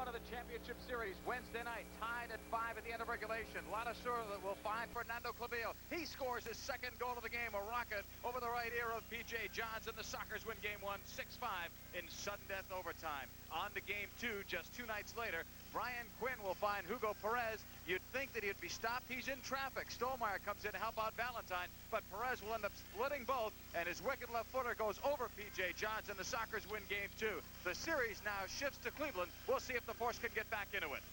one of the championship series Wednesday night, tied at 5 at the end of regulation. La Surla will find Fernando Clavillo. He scores his second goal of the game, a rocket over the right ear of P.J. Johns, and the Sockers win game 1, 6-5 in sudden death overtime. On to game 2, just 2 nights later, Brian Quinn will find Hugo Perez. You'd think that he'd be stopped. He's in traffic. Stolmeyer comes in to help out Valentine, but Perez will end up splitting both, and his wicked left footer goes over P.J. Johns, and the Sockers win game 2. The series now shifts to Cleveland. We'll see if the Force can get back into it.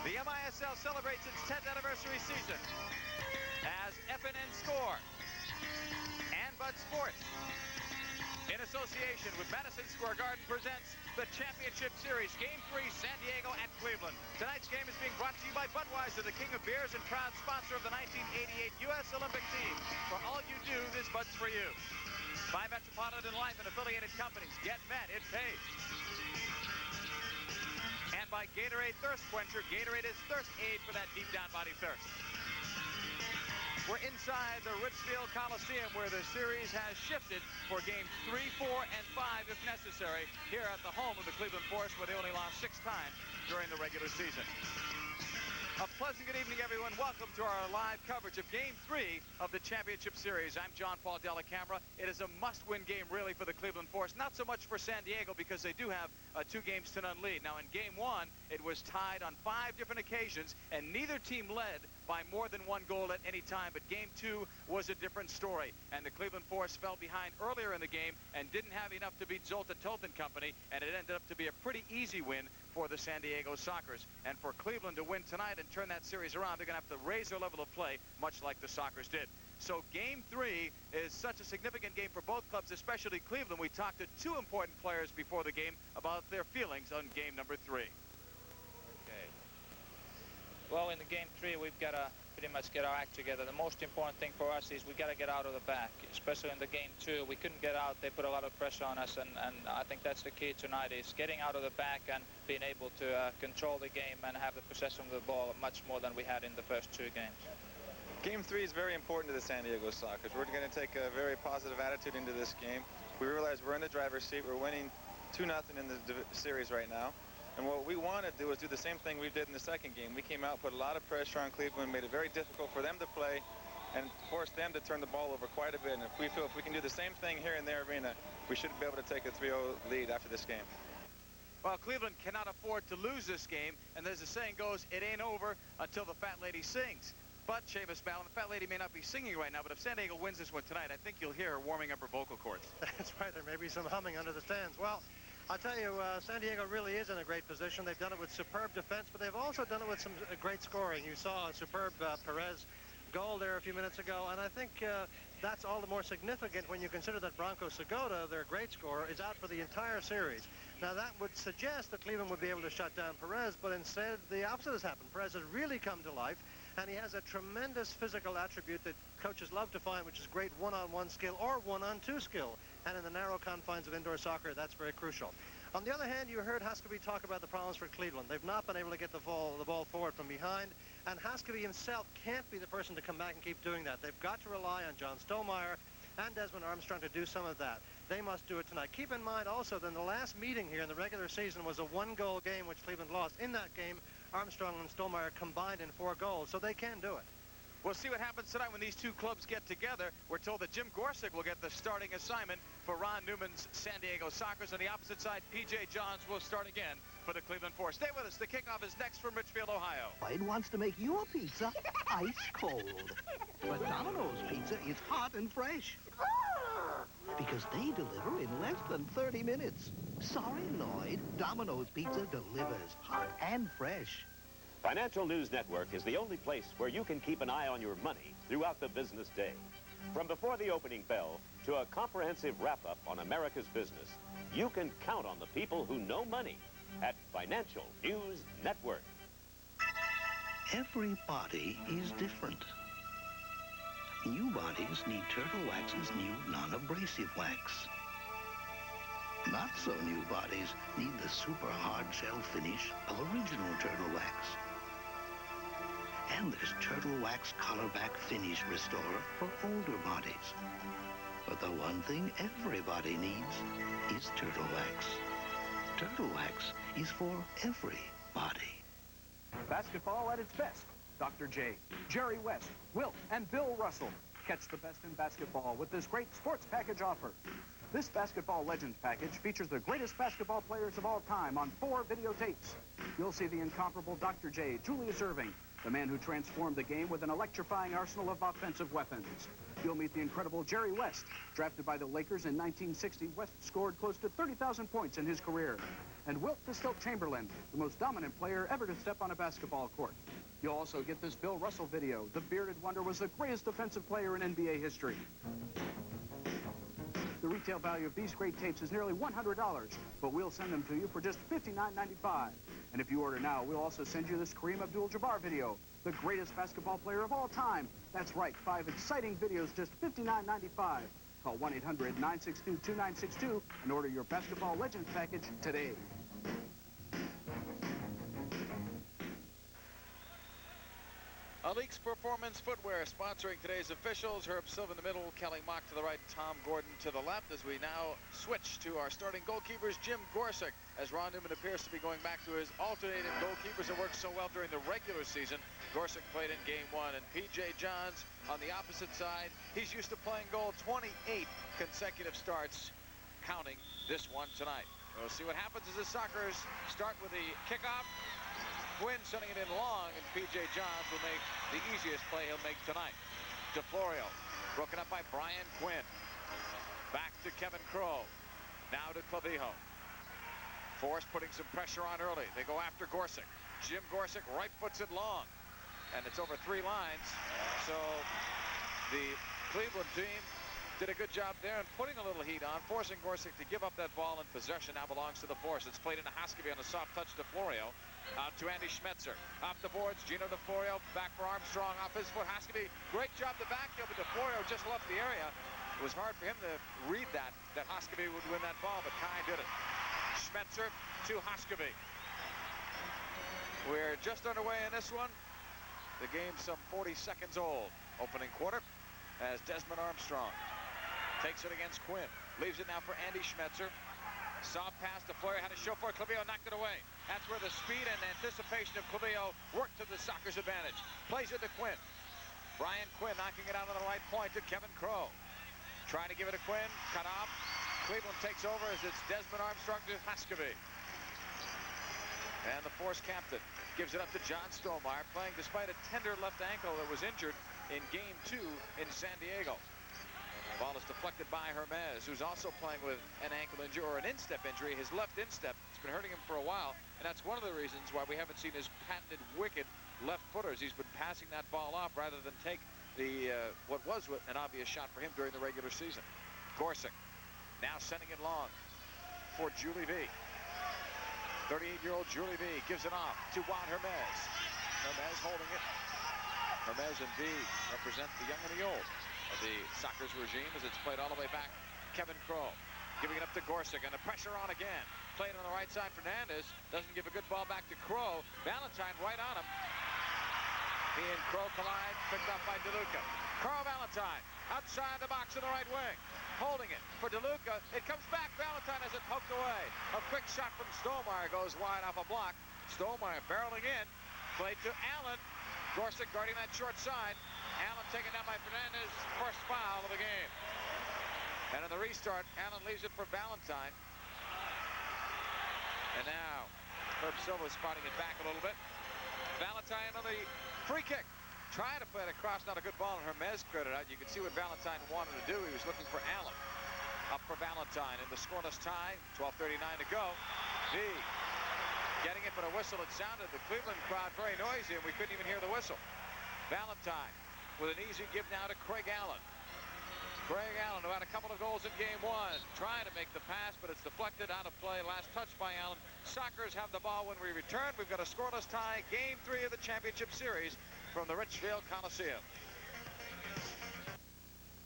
The MISL celebrates its 10th anniversary season as FNN Score and Bud Sports, in association with Madison Square Garden, presents the Championship Series, Game 3, San Diego at Cleveland. Tonight's game is being brought to you by Budweiser, the king of beers and proud sponsor of the 1988 U.S. Olympic team. For all you do, this Bud's for you. By Metropolitan Life and affiliated companies. Get Met, it pays. And by Gatorade Thirst Quencher. Gatorade is thirst aid for that deep down body thirst. We're inside the Richfield Coliseum, where the series has shifted for games 3, 4, and 5 if necessary, here at the home of the Cleveland Force, where they only lost 6 times during the regular season. A pleasant good evening, everyone. Welcome to our live coverage of Game 3 of the Championship Series. I'm John Paul Della Camera. It is a must-win game, really, for the Cleveland Force. Not so much for San Diego, because they do have 2 games to none lead. Now, in Game 1, it was tied on 5 different occasions, and neither team led by more than 1 goal at any time. But Game 2 was a different story, and the Cleveland Force fell behind earlier in the game and didn't have enough to beat Zoltan Tolton Company, and it ended up to be a pretty easy win for the San Diego Sockers. And for Cleveland to win tonight and turn that series around, they're going to have to raise their level of play, much like the Sockers did. So Game 3 is such a significant game for both clubs, especially Cleveland. We talked to 2 important players before the game about their feelings on game number 3. Okay. Well, in the Game 3, we've got to pretty much get our act together. The most important thing for us is we got to get out of the back, especially in the Game 2. We couldn't get out. They put a lot of pressure on us, and I think that's the key tonight, is getting out of the back and being able to control the game and have the possession of the ball much more than we had in the first 2 games. Game 3 is very important to the San Diego Sockers. We're going to take a very positive attitude into this game. We realize we're in the driver's seat. We're winning 2-0 in the series right now. And what we want to do is do the same thing we did in the second game. We came out, put a lot of pressure on Cleveland, made it very difficult for them to play, and forced them to turn the ball over quite a bit. And if we feel if we can do the same thing here in their arena, we should be able to take a 3-0 lead after this game. Well, Cleveland cannot afford to lose this game, and as the saying goes, it ain't over until the fat lady sings. But, Seamus Ballin, the fat lady may not be singing right now, but if San Diego wins this one tonight, I think you'll hear her warming up her vocal cords. That's right. There may be some humming under the stands. Well, I'll tell you, San Diego really is in a great position. They've done it with superb defense, but they've also done it with some great scoring. You saw a superb Perez goal there a few minutes ago, and I think that's all the more significant when you consider that Branko Segota, their great scorer, is out for the entire series. Now, that would suggest that Cleveland would be able to shut down Perez, but instead the opposite has happened. Perez has really come to life, and he has a tremendous physical attribute that coaches love to find, which is great one-on-one skill or one-on-2 skill. And in the narrow confines of indoor soccer, that's very crucial. On the other hand, you heard Haskeby talk about the problems for Cleveland. They've not been able to get the ball forward from behind, and Haskeby himself can't be the person to come back and keep doing that. They've got to rely on John Stolmeyer and Desmond Armstrong to do some of that. They must do it tonight. Keep in mind also that the last meeting here in the regular season was a 1-goal game which Cleveland lost. In that game, Armstrong and Stolmeyer combined in 4 goals, so they can do it. We'll see what happens tonight when these 2 clubs get together. We're told that Jim Gorsuch will get the starting assignment for Ron Newman's San Diego Sockers. On the opposite side, P.J. Johns will start again for the Cleveland Force. Stay with us. The kickoff is next from Richfield, Ohio. It wants to make your pizza ice cold. But Domino's pizza is hot and fresh. Because they deliver in less than 30 minutes. Sorry, Lloyd. Domino's pizza delivers hot and fresh. Financial News Network is the only place where you can keep an eye on your money throughout the business day. From before the opening bell to a comprehensive wrap-up on America's business, you can count on the people who know money at Financial News Network. every body is different. New bodies need Turtle Wax's new non-abrasive wax. Not so new bodies need the super hard shell finish of original Turtle Wax. And there's Turtle Wax Colorback Finish Restorer for older bodies. But the one thing everybody needs is Turtle Wax. Turtle Wax is for every body. Basketball at its best. Dr. J, Jerry West, Wilt, and Bill Russell. Catch the best in basketball with this great sports package offer. This Basketball Legends package features the greatest basketball players of all time on 4 videotapes. You'll see the incomparable Dr. J, Julius Erving, the man who transformed the game with an electrifying arsenal of offensive weapons. You'll meet the incredible Jerry West. Drafted by the Lakers in 1960, West scored close to 30,000 points in his career. And Wilt the Stilt Chamberlain, the most dominant player ever to step on a basketball court. You'll also get this Bill Russell video. The bearded wonder was the greatest defensive player in NBA history. The retail value of these great tapes is nearly $100, but we'll send them to you for just $59.95. And if you order now, we'll also send you this Kareem Abdul-Jabbar video, the greatest basketball player of all time. That's right, 5 exciting videos, just $59.95. Call 1-800-962-2962 and order your Basketball Legends package today. Aleek's Performance Footwear sponsoring today's officials. Herb Silva in the middle, Kelly Mock to the right, and Tom Gordon to the left as we now switch to our starting goalkeepers, Jim Gorsuch, as Ron Newman appears to be going back to his alternating goalkeepers that worked so well during the regular season. Gorsuch played in game 1, and P.J. Johns on the opposite side. He's used to playing goal 28 consecutive starts, counting this one tonight. We'll see what happens as the Sockers start with the kickoff. Quinn sending it in long, and P.J. Johns will make the easiest play he'll make tonight. DeFlorio, broken up by Brian Quinn. Back to Kevin Crow. Now to Clavijo. Forrest putting some pressure on early. They go after Gorsuch. Jim Gorsuch right foots it long. And it's over 3 lines. So the Cleveland team did a good job there and putting a little heat on, forcing Gorsuch to give up that ball in possession. Now belongs to the Force. It's played into Hoskeby on a soft touch to Florio. Out to Andy Schmetzer. Off the boards, Gino DeFlorio. Back for Armstrong. Off his foot, Hoskeby. Great job to back there, but DeFlorio just left the area. It was hard for him to read that Hoskeby would win that ball, but Kai did it. Schmetzer to Hoskeby. We're just underway in this one. The game's some 40 seconds old. Opening quarter as Desmond Armstrong takes it against Quinn. Leaves it now for Andy Schmetzer. Soft pass to Florio, had a show for it. Clavijo knocked it away. That's where the speed and anticipation of Clavijo worked to the Sockers' advantage. Plays it to Quinn. Brian Quinn knocking it out on the right point to Kevin Crow. Trying to give it to Quinn. Cut off. Cleveland takes over as it's Desmond Armstrong to Hoskeby. And the Force captain gives it up to John Stonemeyer, playing despite a tender left ankle that was injured in Game 2 in San Diego. The ball is deflected by Hermes, who's also playing with an ankle injury or an instep injury. His left instep has been hurting him for a while, and that's one of the reasons why we haven't seen his patented wicked left footers. He's been passing that ball off rather than take the what was an obvious shot for him during the regular season. Gorsuch now sending it long for Julie V. 38-year-old Julie V gives it off to Juan Hermes. Hermes holding it. Hermes and V represent the young and the old of the Sockers regime as it's played all the way back. Kevin Crow giving it up to Gorsuch, and the pressure on again. Played on the right side. Fernandez doesn't give a good ball back to Crow. Valentine right on him. He and Crow collide, picked up by DeLuca. Carl Valentine outside the box in the right wing. Holding it for DeLuca. It comes back. Valentine has it poked away. A quick shot from Stonemeyer goes wide off a block. Stonemeyer barreling in. Played to Allen. Gorsuch guarding that short side. Allen taken down by Fernandez. First foul of the game. And in the restart, Allen leaves it for Valentine. And now, Herb Silva spotting it back a little bit. Valentine on the free kick. Trying to play it across, not a good ball, and Hermes cleared it out. You can see what Valentine wanted to do. He was looking for Allen. Up for Valentine in the scoreless tie. 12:39 to go. V getting it, but a whistle had sounded. The Cleveland crowd very noisy, and we couldn't even hear the whistle. Valentine with an easy give now to Craig Allen. Craig Allen, who had a couple of goals in game one, trying to make the pass, but it's deflected out of play. Last touch by Allen. Sockers have the ball when we return. We've got a scoreless tie, game 3 of the championship series from the Richfield Coliseum.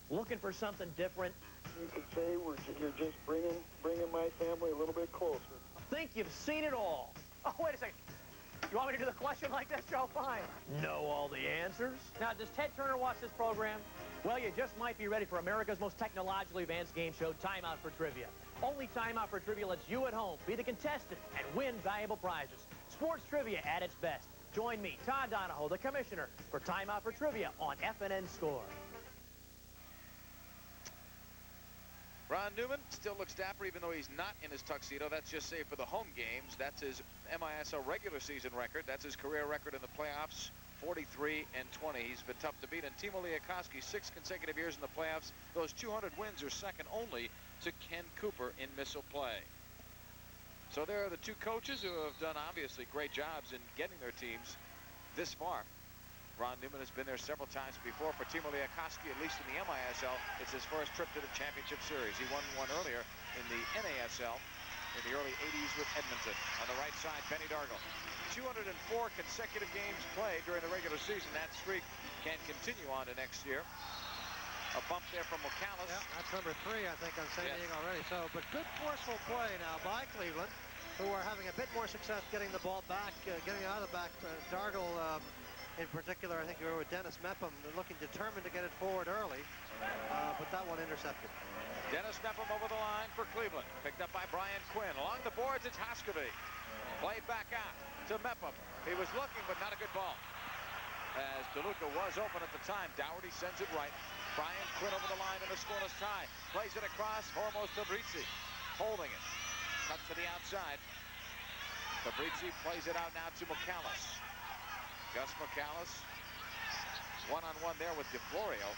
Looking for something different? You could say you're just bringing my family a little bit closer. Think you've seen it all. Oh, wait a second. You want me to do the question like this, Joe? Fine. Know all the answers? Now, does Ted Turner watch this program? Well, you just might be ready for America's most technologically advanced game show, Time Out for Trivia. Only Time Out for Trivia lets you at home be the contestant and win valuable prizes. Sports trivia at its best. Join me, Todd Donahoe, the commissioner, for Time Out for Trivia on FNN Score. Ron Newman still looks dapper even though he's not in his tuxedo. That's just say for the home games. That's his MISL regular season record. That's his career record in the playoffs, 43-20. He's been tough to beat. And Timo Liakowski, 6 consecutive years in the playoffs. Those 200 wins are second only to Ken Cooper in MISL play. So there are the two coaches who have done obviously great jobs in getting their teams this far. Ron Newman has been there several times before. For Timo Liakowski, at least in the MISL, it's his first trip to the championship series. He won one earlier in the NASL in the early 80s with Edmonton. On the right side, Benny Dargle. 204 consecutive games played during the regular season. That streak can continue on to next year. A bump there from McAllis. Yeah, that's number 3, I think, on San Diego already. So, but good forceful play now by Cleveland, who are having a bit more success getting the ball back, getting out of the back. Dargle, in particular, I think you were with Dennis Mepham, looking determined to get it forward early, but that one intercepted. Dennis Mepham over the line for Cleveland. Picked up by Brian Quinn. Along the boards, it's Hoskovy. Played back out to Mepham. He was looking, but not a good ball. As DeLuca was open at the time, Dougherty sends it right. Brian Quinn over the line in the scoreless tie. Plays it across, Hormos Fabrizi holding it. Cuts to the outside. Fabrizi plays it out now to McAllis. Gus McAllis, one-on-one there with DeFlorio.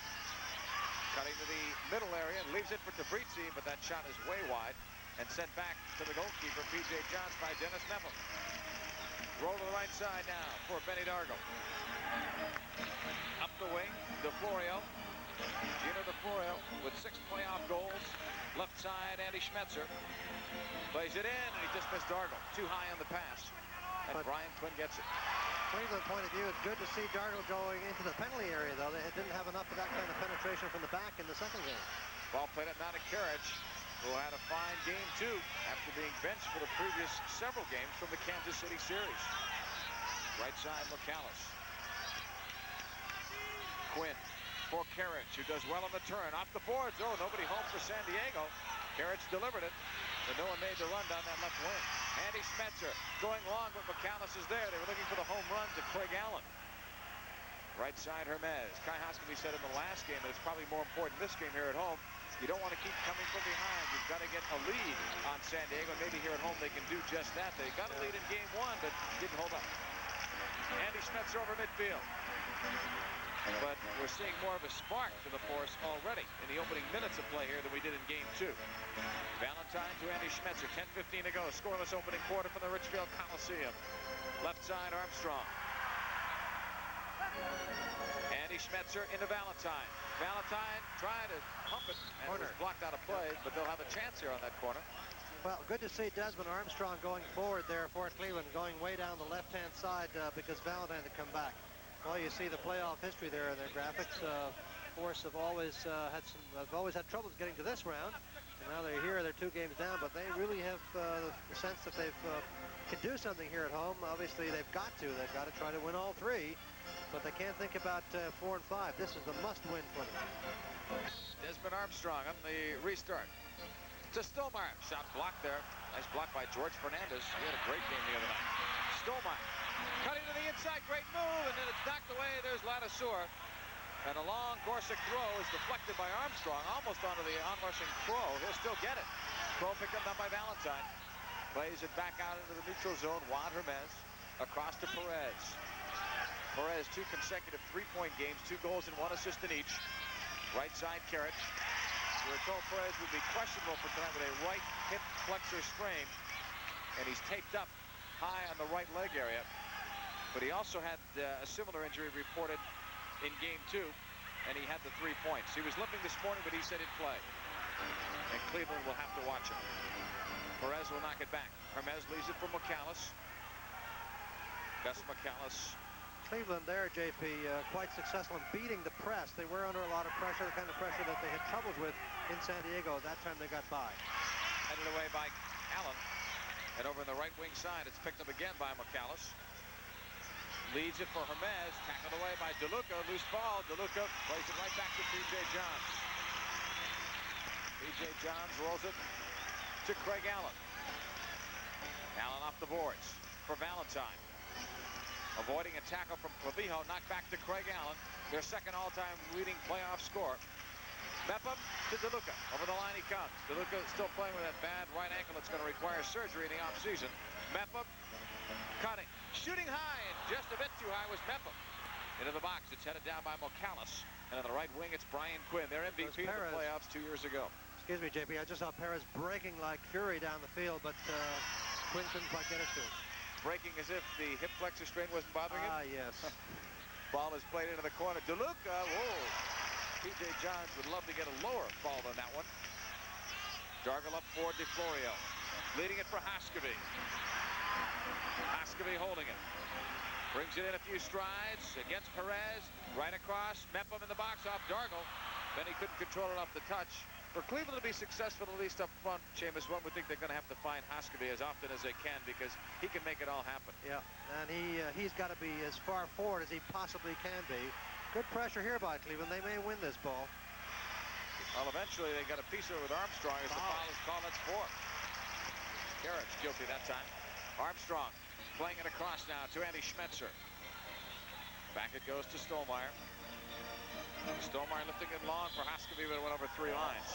Cutting to the middle area and leaves it for Fabrizi, but that shot is way wide and sent back to the goalkeeper, P.J. Johns, by Dennis Mepham. Roll to the right side now for Benny Dargle. Up the wing, DeFlorio. Gino DeFlorio with 6 playoff goals. Left side, Andy Schmetzer. Plays it in, and he just missed Dargle. Too high on the pass. And Brian Quinn gets it. Cleveland point of view, it's good to see Dargle going into the penalty area, though. They didn't have enough of that kind of penetration from the back in the second game. Ball played at Karic, who had a fine game, too, after being benched for the previous several games from the Kansas City series. Right side, McAllis. Quinn for Karic, who does well on the turn. Off the boards. Oh, nobody home for San Diego. Karic delivered it, but no one made the run down that left wing. Andy Schmetzer going long, but McAllis is there. They were looking for the home run to Craig Allen. Right side, Hermes. Kai Hoskovy said in the last game that it's probably more important this game here at home. You don't want to keep coming from behind. You've got to get a lead on San Diego. Maybe here at home they can do just that. They got a lead in game 1, but didn't hold up. Andy Schmetzer over midfield. But we're seeing more of a spark to the force already in the opening minutes of play here than we did in game 2. Valentine to Andy Schmetzer. 10:15 to go. Scoreless opening quarter from the Richfield Coliseum. Left side, Armstrong. Andy Schmetzer into Valentine. Valentine trying to pump it, and it was blocked out of play, but they'll have a chance here on that corner. Well, good to see Desmond Armstrong going forward there for Cleveland, going way down the left-hand side because Valentine had come back. Well, you see the playoff history there in their graphics. Force have always had troubles getting to this round. And now they're here, they're 2 games down, but they really have the sense that they've can do something here at home. Obviously, they've got to try to win all 3, but they can't think about 4 and 5. This is the must-win for them. Desmond Armstrong on the restart. To Stolmeyer. Shot blocked there. Nice block by George Fernandez. He had a great game the other night. Stolmeyer. Cutting to the inside, great move, and then it's knocked away. There's Ladiseur. And a long Gorsuch throw is deflected by Armstrong, almost onto the onrushing Crow. He'll still get it. Crow picked up by Valentine. Plays it back out into the neutral zone. Juan Hermes across to Perez. Perez, 2 consecutive 3-point games, 2 goals and 1 assist in each. Right side, Karic. We're told Perez would be questionable for tonight with a right hip flexor strain, and he's taped up high on the right leg area. But he also had a similar injury reported in game 2. and he had the 3 points. He was limping this morning, but he said he'd play. And Cleveland will have to watch him. Perez will knock it back. Hermes leaves it for McAllis. Gus McAllis. Cleveland there, JP, quite successful in beating the press. They were under a lot of pressure, the kind of pressure that they had troubles with in San Diego. That time they got by. Headed away by Allen. And over on the right wing side, it's picked up again by McAllis. Leads it for Hermes. Tackled away by DeLuca. Loose ball. DeLuca plays it right back to P.J. Johns. P.J. Johns rolls it to Craig Allen. Allen off the boards for Valentine. Avoiding a tackle from Clavijo. Knocked back to Craig Allen. Their second all-time leading playoff score. Mepham to DeLuca. Over the line he comes. DeLuca still playing with that bad right ankle that's going to require surgery in the offseason. Mepham cutting. Shooting high, and just a bit too high was Mepham. Into the box. It's headed down by McAllis. And on the right wing, it's Brian Quinn. Their MVP in the playoffs 2 years ago. Excuse me, JP. I just saw Perez breaking like fury down the field, but Quinn couldn't quite get it to him. Breaking as if the hip flexor strain wasn't bothering him? Ah, yes. Ball is played into the corner. DeLuca, whoa. P.J. Johns would love to get a lower ball than that one. Dargle up for DeFlorio. Leading it for Hoskovy. Hoskovy holding it. Brings it in a few strides against Perez. Right across. Mepham in the box off Dargle. Then he couldn't control it off the touch. For Cleveland to be successful, at least up front, Seamus, one would think they're going to have to find Hoskovy as often as they can because he can make it all happen. Yeah, and he's got to be as far forward as he possibly can be. Good pressure here by Cleveland. They may win this ball. Well, eventually they got a piece of it with Armstrong as the foul is called. That's 4. Garrett's guilty that time. Armstrong playing it across now to Andy Schmetzer. Back it goes to Stollmeyer. Stollmeyer lifting it long for Hoskovy, but it went over 3 lines.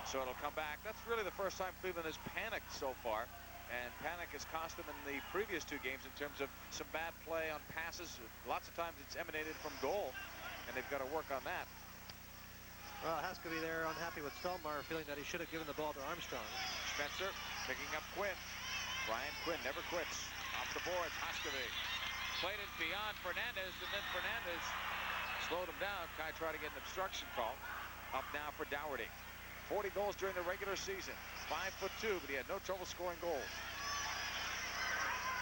So it'll come back. That's really the first time Cleveland has panicked so far. And panic has cost them in the previous 2 games in terms of some bad play on passes. Lots of times it's emanated from goal, and they've got to work on that. Well, Hoskovy there unhappy with Stollmeyer, feeling that he should have given the ball to Armstrong. Spencer picking up Quinn. Brian Quinn never quits. Off the boards, Hoskovy. Played it beyond Fernandez, and then Fernandez slowed him down. Kai tried to get an obstruction call. Up now for Dougherty. 40 goals during the regular season. 5'2", but he had no trouble scoring goals.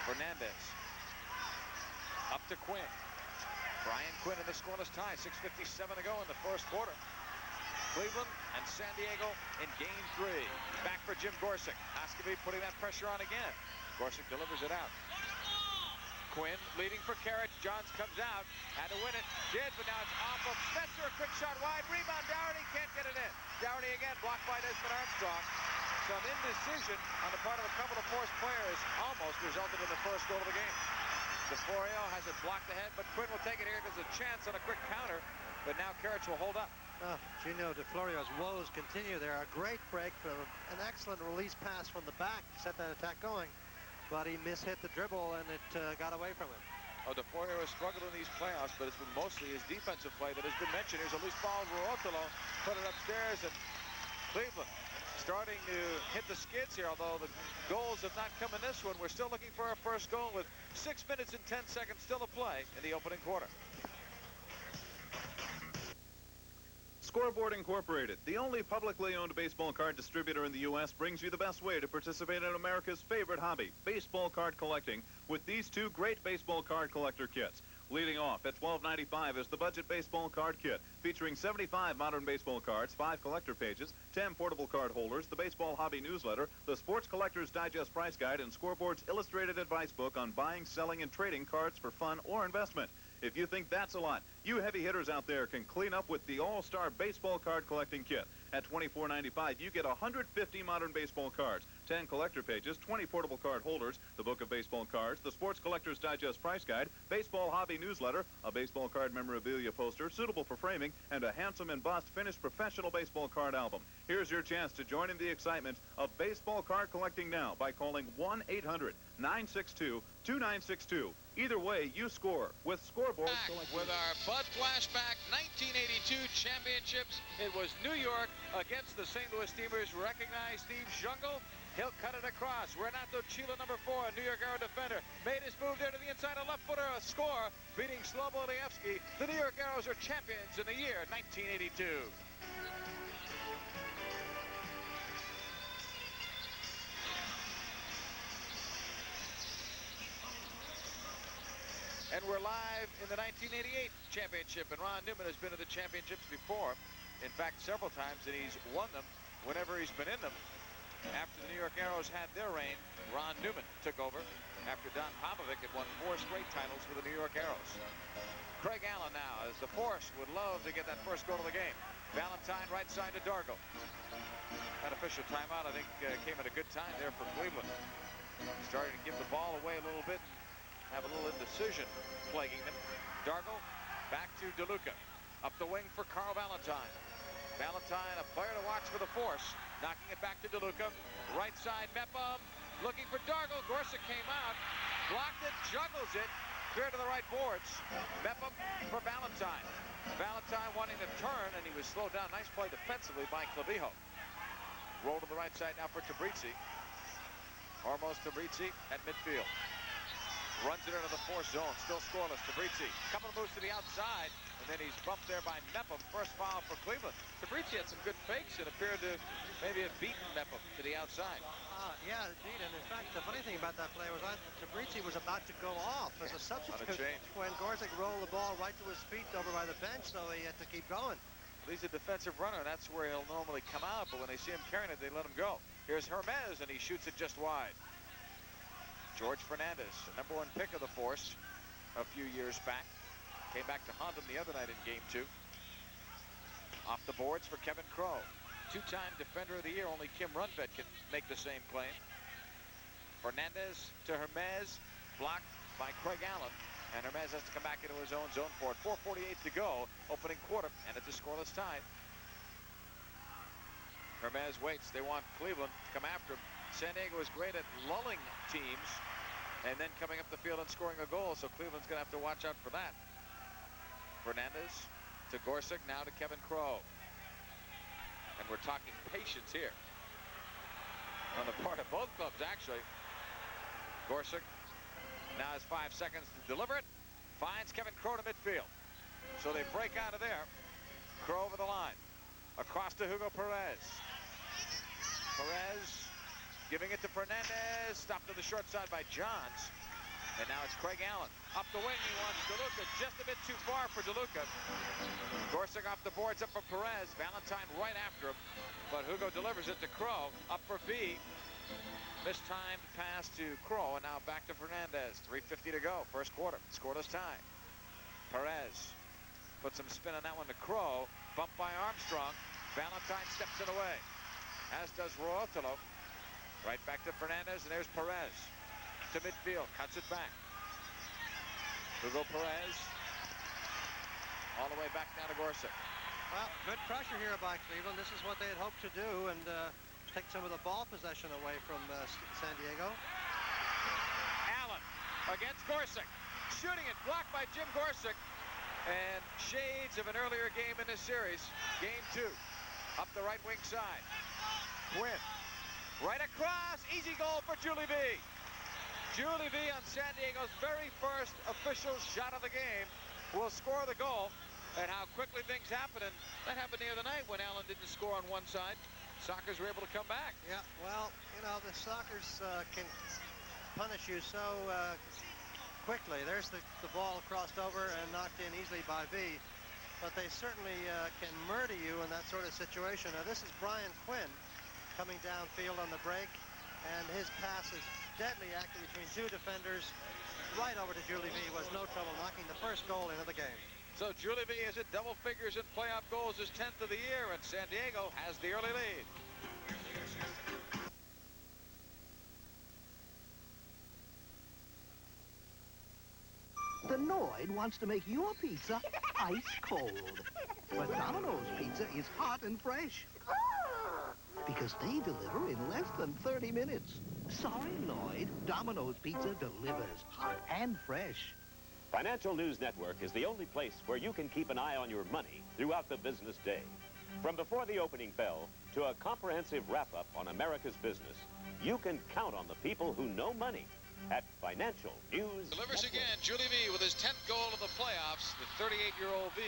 Fernandez. Up to Quinn. Brian Quinn in the scoreless tie. 6:57 to go in the first quarter. Cleveland and San Diego in game 3. Back for Jim Gorsuch. Hoskovy putting that pressure on again. Gorsuch delivers it out. Quinn leading for Carriage. Johns comes out. Had to win it. Did, but now it's off of Spencer. A quick shot wide. Rebound. Dougherty can't get it in. Dougherty again blocked by Desmond Armstrong. Some indecision on the part of a couple of forced players almost resulted in the first goal of the game. DeFlorio has it blocked ahead, but Quinn will take it here. There's a chance on a quick counter, but now Carriage will hold up. Gino DeFlorio's woes continue there. A great break for an excellent release pass from the back to set that attack going. But he mishit the dribble, and it got away from him. Oh, DeFlorio has struggled in these playoffs, but it's been mostly his defensive play that has been mentioned. Here's a loose ball. Ruotolo put it upstairs, and Cleveland starting to hit the skids here, although the goals have not come in this one. We're still looking for our first goal with 6 minutes and 10 seconds still to play in the opening quarter. Scoreboard Incorporated, the only publicly owned baseball card distributor in the U.S., brings you the best way to participate in America's favorite hobby, baseball card collecting, with these 2 great baseball card collector kits. Leading off at $12.95 is the Budget Baseball Card Kit, featuring 75 modern baseball cards, 5 collector pages, 10 portable card holders, the Baseball Hobby Newsletter, the Sports Collector's Digest Price Guide, and Scoreboard's illustrated advice book on buying, selling, and trading cards for fun or investment. If you think that's a lot, you heavy hitters out there can clean up with the All-Star Baseball Card Collecting Kit. At $24.95, you get 150 modern baseball cards, 10 collector pages, 20 portable card holders, the Book of Baseball Cards, the Sports Collector's Digest Price Guide, Baseball Hobby Newsletter, a baseball card memorabilia poster suitable for framing, and a handsome embossed finished professional baseball card album. Here's your chance to join in the excitement of baseball card collecting now by calling 1-800-962-2962. Either way, you score with Scoreboard. With our Bud Flashback 1982 championships, it was New York against the St. Louis Steamers. Recognize Steve Jungle He'll cut it across. Renato Chila, number 4, New York Arrow defender, made his move there to the inside. A left footer, a score, beating Slobo Lievsky. The New York Arrows are champions in the year 1982. And we're live in the 1988 championship, and Ron Newman has been to the championships before. In fact, several times, and he's won them whenever he's been in them. After the New York Arrows had their reign, Ron Newman took over after Don Popovic had won 4 straight titles for the New York Arrows. Craig Allen now, as the Force would love to get that first goal of the game. Valentine right side to Dargo. That official timeout, I think, came at a good time there for Cleveland. Starting to give the ball away a little bit. Have a little indecision plaguing them. Dargo back to DeLuca. Up the wing for Carl Valentine. Valentine, a player to watch for the Force. Knocking it back to DeLuca. Right side, Mepham. Looking for Dargo. Gorsuch came out. Blocked it, juggles it. Clear to the right boards. Mepham for Valentine. Valentine wanting to turn, and he was slowed down. Nice play defensively by Clavijo. Roll to the right side now for Tabrizi. Hormuz Tabrizi at midfield. Runs it into the Force zone. Still scoreless. Tabrizi. Couple of moves to the outside, and then he's bumped there by Mepham. First foul for Cleveland. Tabrizi had some good fakes and appeared to maybe have beaten Mepham to the outside. Yeah, indeed. And in fact, the funny thing about that play was Tabrizi was about to go off as a substitute when Gorsuch rolled the ball right to his feet over by the bench, so he had to keep going. Well, he's a defensive runner. That's where he'll normally come out, but when they see him carrying it, they let him go. Here's Hermes, and he shoots it just wide. George Fernandez, the #1 pick of the Force a few years back. Came back to haunt him the other night in Game 2. Off the boards for Kevin Crowe. 2-time Defender of the Year. Only Kim Rundvedt can make the same claim. Fernandez to Hermes. Blocked by Craig Allen. And Hermes has to come back into his own zone for it. 4:48 to go. Opening quarter. And it's a scoreless tie. Hermes waits. They want Cleveland to come after him. San Diego is great at lulling teams and then coming up the field and scoring a goal, so Cleveland's going to have to watch out for that. Fernandez to Gorsuch, now to Kevin Crowe. And we're talking patience here on the part of both clubs, actually. Gorsuch now has 5 seconds to deliver it. Finds Kevin Crowe to midfield. So they break out of there. Crowe over the line. Across to Hugo Perez. Perez giving it to Fernandez. Stopped to the short side by Johns. And now it's Craig Allen. Up the wing, he wants DeLuca. Just a bit too far for DeLuca. Gorsuch off the boards up for Perez. Valentine right after him. But Hugo delivers it to Crowe. Up for V. Mistimed pass to Crowe. And now back to Fernandez. 3:50 to go. First quarter. Scoreless tie. Perez put some spin on that one to Crowe. Bumped by Armstrong. Valentine steps it away. As does Rootolo. Right back to Fernandez, and there's Perez to midfield, cuts it back. Hugo Perez all the way back down to Gorsuch. Well, good pressure here by Cleveland. This is what they had hoped to do, and take some of the ball possession away from San Diego. Allen against Gorsuch, shooting it, blocked by Jim Gorsuch, and shades of an earlier game in this series. Game 2, up the right wing side. Quinn. Right across, easy goal for Julie V. Julie V on San Diego's very first official shot of the game will score the goal. And how quickly things happen, and that happened the other night when Allen didn't score on one side. Sockers were able to come back. Yeah, well, you know, the Sockers can punish you so quickly. There's the ball crossed over and knocked in easily by V. But they certainly can murder you in that sort of situation. Now, this is Brian Quinn coming downfield on the break, and his pass is deadly accurate between 2 defenders right over to Julie V. Was no trouble knocking the first goal into the game. So Julie V is at double figures in playoff goals, his 10th of the year, and San Diego has the early lead. The Noid wants to make your pizza ice cold. But Domino's pizza is hot and fresh. Because they deliver in less than 30 minutes. Sorry, Lloyd. Domino's Pizza delivers hot and fresh. Financial News Network is the only place where you can keep an eye on your money throughout the business day. From before the opening bell to a comprehensive wrap-up on America's business, You can count on the people who know money at Financial News Delivers Network. again. Julie V with his 10th goal of the playoffs. The 38-year-old V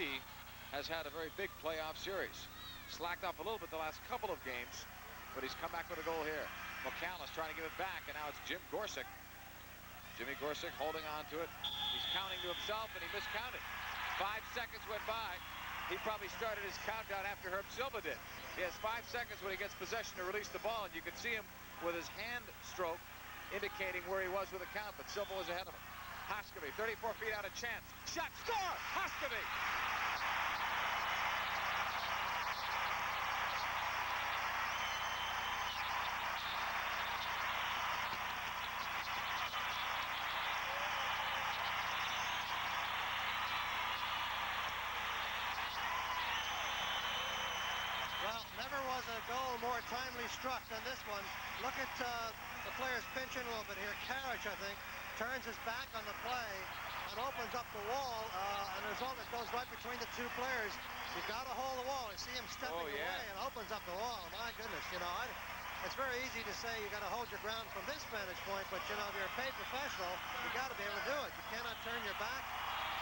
has had a very big playoff series. Slacked off a little bit the last couple of games, but he's come back with a goal here. McAllis trying to give it back, and now it's Jim Gorsuch. Jimmy Gorsuch holding on to it. He's counting to himself, and he miscounted. 5 seconds went by. He probably started his countdown after Herb Silva did. He has 5 seconds when he gets possession to release the ball, and you can see him with his hand stroke indicating where he was with the count, but Silva was ahead of him. Hoskeby, 34 feet out of chance. Shot, score! Hoskeby! Well, never was a goal more timely struck than this one. Look at the players pinching a little bit here. Karich, I think, turns his back on the play and opens up the wall. And the result, it goes right between the two players. You've got to hold the wall. You see him stepping away and opens up the wall. My goodness, you know, it's very easy to say you got to hold your ground from this vantage point, but you know, if you're a paid professional, you got to be able to do it. You cannot turn your back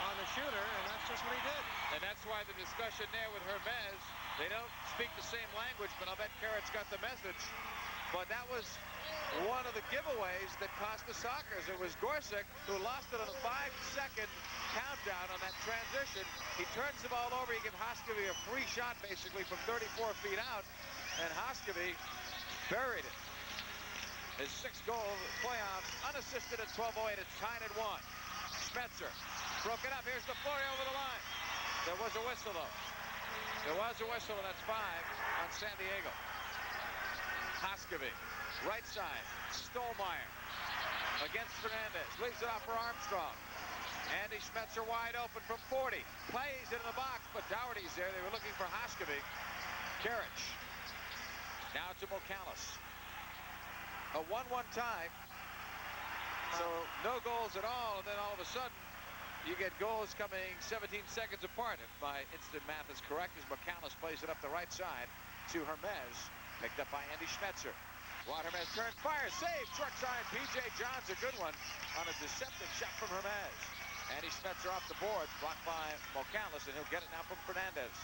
on the shooter, and that's just what he did. And that's why the discussion there with Hermes, they don't speak the same language, but I'll bet Carrots got the message. But that was one of the giveaways that cost the Sockers. It was Gorsuch who lost it on a 5-second countdown on that transition. He turns the ball over. He gives Hoskeby a free shot, basically, from 34 feet out, and Hoskeby buried it. His 6th goal of the playoffs, unassisted at 12:08. It's tied at 1. Spencer broke it up. Here's the Florio over the line. There was a whistle, though. There was a whistle, and that's 5 on San Diego. Hoskeby, right side. Stolmeyer against Fernandez. Leaves it off for Armstrong. Andy Schmetzer wide open from 40. Plays it in the box, but Dougherty's there. They were looking for Hoskeby. Karich. Now to McAllis. A 1-1 tie. So no goals at all, and then all of a sudden you get goals coming 17 seconds apart. If my instant math is correct, as McAllis plays it up the right side to Hermes, picked up by Andy Schmetzer. Juan Hermes turns, fires, save, short side. P.J. Johns, a good one on a deceptive shot from Hermes. Andy Schmetzer off the boards, blocked by McAllis, and he'll get it now from Fernandez.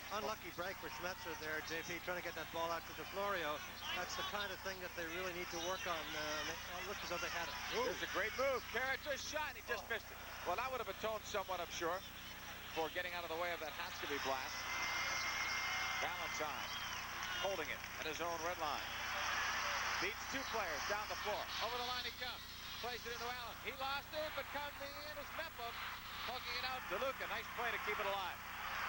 Unlucky break for Schmetzer there, JP, trying to get that ball out to DeFlorio. That's the kind of thing that they really need to work on. It looked as though they had it. There's a great move. Karich just shot, he just missed it. Well, that would have atoned somewhat, I'm sure, for getting out of the way of that Hoskeby blast. Valentine holding it at his own red line. Beats 2 players down the floor. Over the line he comes. Plays it into Allen. He lost it, but coming in is Mepham. Poking it out to Luca. Nice play to keep it alive.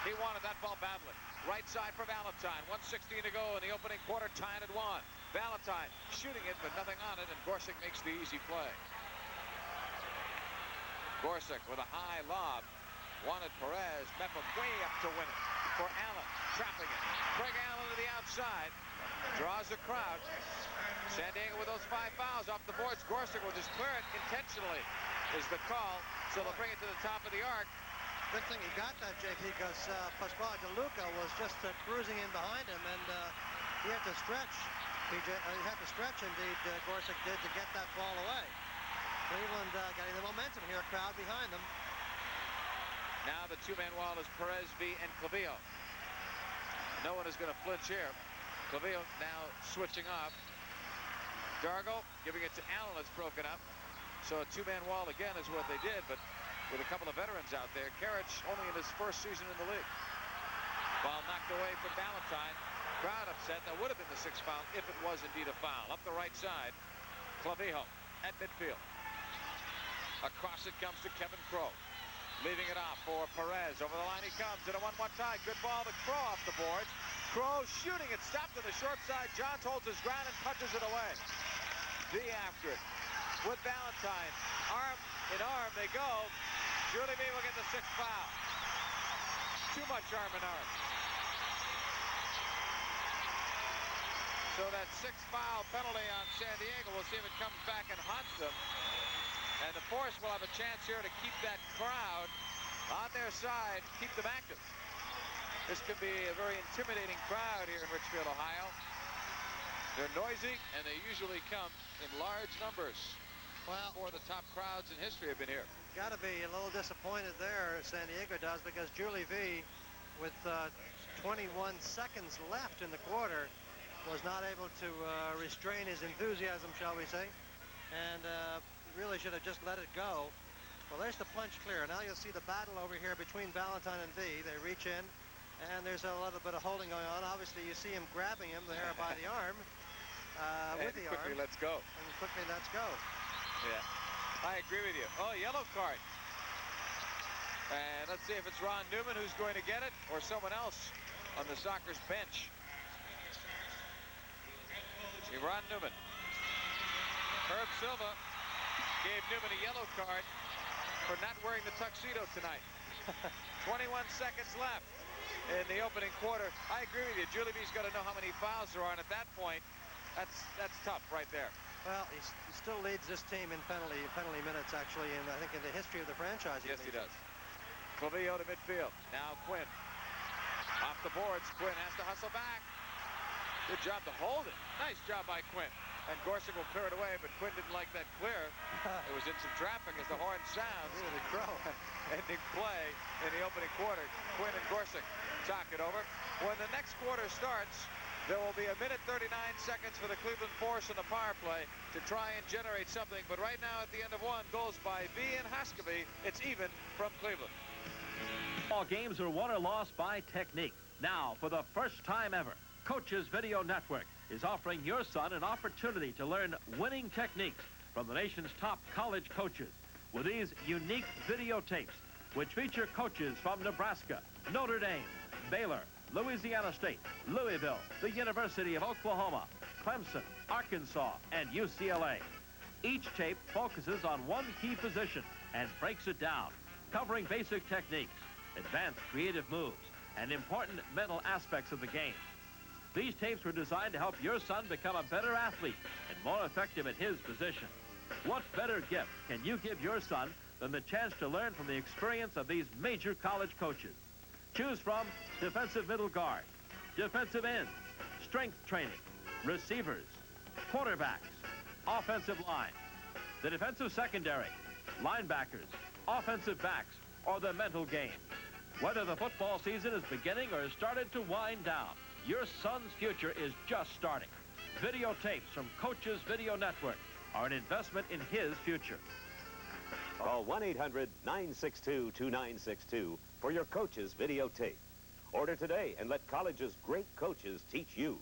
He wanted that ball badly. Right side for Valentine. 1:16 to go in the opening quarter, tied at 1. Valentine shooting it, but nothing on it, and Gorsuch makes the easy play. Gorsuch with a high lob. Wanted Perez. Mepham way up to win it for Allen. Trapping it. Craig Allen to the outside. Draws the crowd. San Diego with those 5 fouls off the boards. Gorsuch will just clear it intentionally is the call. So they'll bring it to the top of the arc. Good thing he got that, JP, because Pasquale DeLuca was just cruising in behind him, and he had to stretch. He had to stretch, indeed, Gorsuch did, to get that ball away. Cleveland getting the momentum here, crowd behind them. Now the 2-man wall is Perez, V, and Clavillo. No one is going to flinch here. Clavillo now switching off. Dargo giving it to Allen. It's broken up. So a 2-man wall again is what they did, but with a couple of veterans out there. Karich only in his first season in the league. Ball knocked away from Valentine. Crowd upset. That would have been the 6th foul if it was indeed a foul. Up the right side, Clavillo at midfield. Across it comes to Kevin Crow. Leaving it off for Perez. Over the line he comes in a 1-1 tie. Good ball to Crow off the boards. Crow shooting it. Stopped to the short side. Johns holds his ground and punches it away. V after it. With Valentine. Arm in arm they go. Julie V will get the 6th foul. Too much arm in arm. So that 6th foul penalty on San Diego. We'll see if it comes back and haunts them. And the Force will have a chance here to keep that crowd on their side, keep them active. This could be a very intimidating crowd here in Richfield, Ohio. They're noisy, and they usually come in large numbers. Well, Four of the top crowds in history have been here. Got to be a little disappointed there, San Diego does, because Julie V, with 21 seconds left in the quarter, was not able to restrain his enthusiasm, shall we say, and really should have just let it go. Well, there's the punch clear. Now you'll see the battle over here between Valentine and V. They reach in, and there's a little bit of holding going on. Obviously, you see him grabbing him there by the arm. With the quickly, arm. let's go. And quickly, let's go. Yeah, I agree with you. Oh, yellow card. And let's see if it's Ron Newman who's going to get it, or someone else on the Sockers bench. See, Ron Newman. Herb Silva gave Newman a yellow card for not wearing the tuxedo tonight. 21 seconds left in the opening quarter. I agree with you. Julie B's got to know how many fouls there are, and at that point, that's tough right there. Well, he still leads this team in penalty minutes, actually, and I think in the history of the franchise. Yes, he does. Clavillo to midfield. Now Quinn. Off the boards. Quinn has to hustle back. Good job to hold it. Nice job by Quinn. And Gorsuch will clear it away, but Quinn didn't like that clear. It was in some traffic as the horn sounds. Really crow. Ending play in the opening quarter. Quinn and Gorsuch talk it over. When the next quarter starts, there will be 1:39 for the Cleveland Force in the power play to try and generate something. But right now, at the end of one, goals by V and Hoskeby, it's even from Cleveland. All games are won or lost by technique. Now, for the first time ever, Coaches Video Network is offering your son an opportunity to learn winning techniques from the nation's top college coaches with these unique videotapes, which feature coaches from Nebraska, Notre Dame, Baylor, Louisiana State, Louisville, the University of Oklahoma, Clemson, Arkansas, and UCLA. Each tape focuses on one key position and breaks it down, covering basic techniques, advanced creative moves, and important mental aspects of the game. These tapes were designed to help your son become a better athlete and more effective at his position. What better gift can you give your son than the chance to learn from the experience of these major college coaches? Choose from defensive middle guard, defensive ends, strength training, receivers, quarterbacks, offensive line, the defensive secondary, linebackers, offensive backs, or the mental game. Whether the football season is beginning or has started to wind down, your son's future is just starting. Videotapes from Coaches Video Network are an investment in his future. Call 1-800-962-2962 for your Coaches videotape. Order today and let college's great coaches teach you.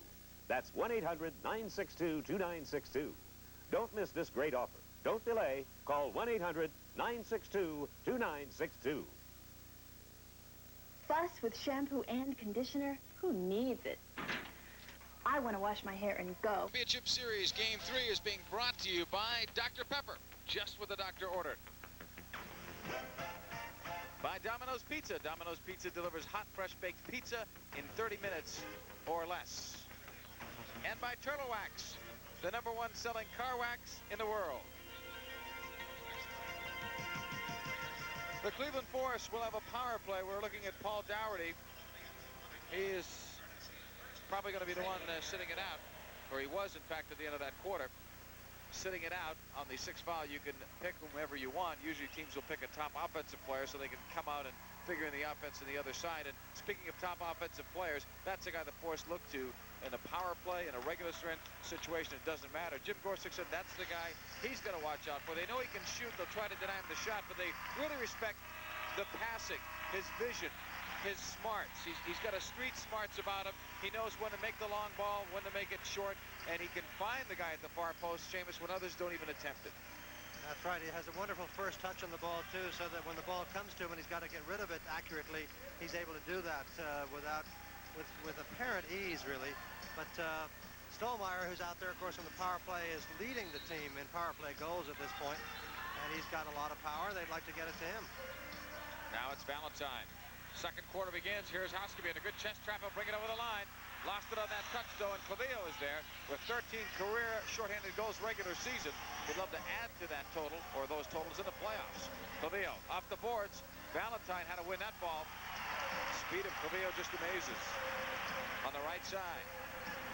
That's 1-800-962-2962. Don't miss this great offer. Don't delay. Call 1-800-962-2962. Fuss with shampoo and conditioner? Who needs it? I want to wash my hair and go. Championship Series Game 3 is being brought to you by Dr. Pepper, just what the doctor ordered. By Domino's Pizza. Domino's Pizza delivers hot, fresh-baked pizza in 30 minutes or less. And by Turtle Wax, the #1 selling car wax in the world. The Cleveland Force will have a power play. We're looking at Paul Dougherty. He is probably going to be the one sitting it out, or he was, in fact, at the end of that quarter. Sitting it out on the 6th foul. You can pick whomever you want. Usually teams will pick a top offensive player so they can come out and figure in the offense on the other side. And speaking of top offensive players, that's the guy the Force look to in a power play, in a regular strength situation. It doesn't matter. Jim Gorsuch said that's the guy he's going to watch out for. They know he can shoot. They'll try to deny him the shot, but they really respect the passing, his vision, his smarts. He's got a street smarts about him. He knows when to make the long ball, when to make it short, and he can find the guy at the far post, Seamus, when others don't even attempt it. That's right. He has a wonderful first touch on the ball, too, so that when the ball comes to him and he's got to get rid of it accurately, he's able to do that with apparent ease, really. But Stolmeyer, who's out there, of course, on the power play, is leading the team in power play goals at this point, and he's got a lot of power. They'd like to get it to him. Now it's Valentine. Second quarter begins. Here's Hoskeby, and a good chest trap. He'll bring it over the line. Lost it on that touch, though, and Clavillo is there with 13 career shorthanded goals regular season. He'd love to add to that total, or those totals in the playoffs. Clavillo off the boards. Valentine had to win that ball. Speed of Clavillo just amazes. On the right side,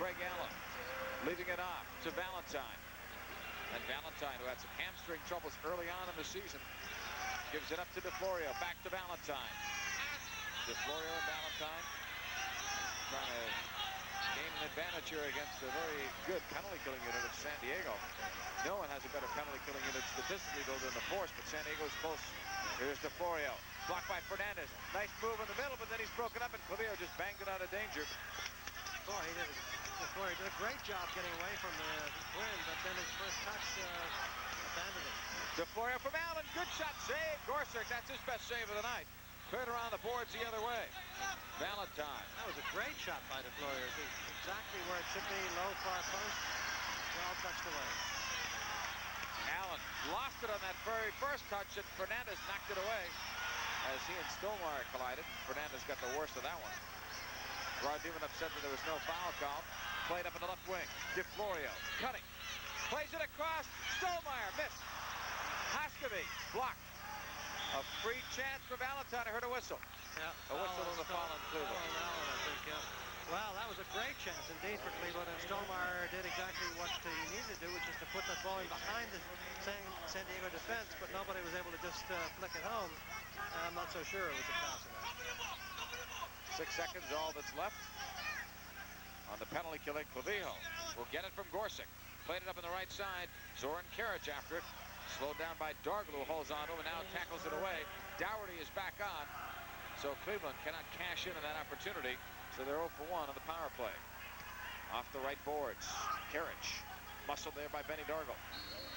Craig Allen leaving it off to Valentine. And Valentine, who had some hamstring troubles early on in the season, gives it up to DeFlorio. Back to Valentine. DeFlorio and Valentine trying to gain an advantage here against a very good penalty killing unit of San Diego. No one has a better penalty killing unit statistically though than the Force, but San Diego's close. Here's DeFlorio. Blocked by Fernandez. Nice move in the middle, but then he's broken up, and Clavillo just banged it out of danger. Boy, DeFlorio did a great job getting away from the wind, but then his first touch abandoned it. DeFlorio from Allen. Good shot save. Gorsuch, that's his best save of the night. Cleared around the boards the other way. Valentine. That was a great shot by DeFlorio. Exactly where it should be. Low far post. Well touched away. Allen lost it on that very first touch, and Fernandez knocked it away as he and Stolmeyer collided. Fernandez got the worst of that one. Rod Newman upset that there was no foul call. Played up in the left wing. DeFlorio cutting. Plays it across. Stolmeyer missed. Haskavy blocked. A free chance for Valentine. I heard a whistle. Yeah. A whistle on the fallen Cleveland. Allen, I think, yeah. Well, that was a great chance indeed for Cleveland, and Stolmeyer did exactly what he needed to do, which is to put that ball in behind the San Diego defense, but nobody was able to just flick it home. I'm not so sure it was a pass in that. 6 seconds, all that's left. On the penalty killing, Clavillo will get it from Gorsuch. Played it up on the right side. Zoran Karic after it. Slowed down by Dargle, who holds on to him and now tackles it away. Dougherty is back on. So Cleveland cannot cash in on that opportunity. So they're 0 for 1 on the power play. Off the right boards. Karic. Muscled there by Benny Dargle.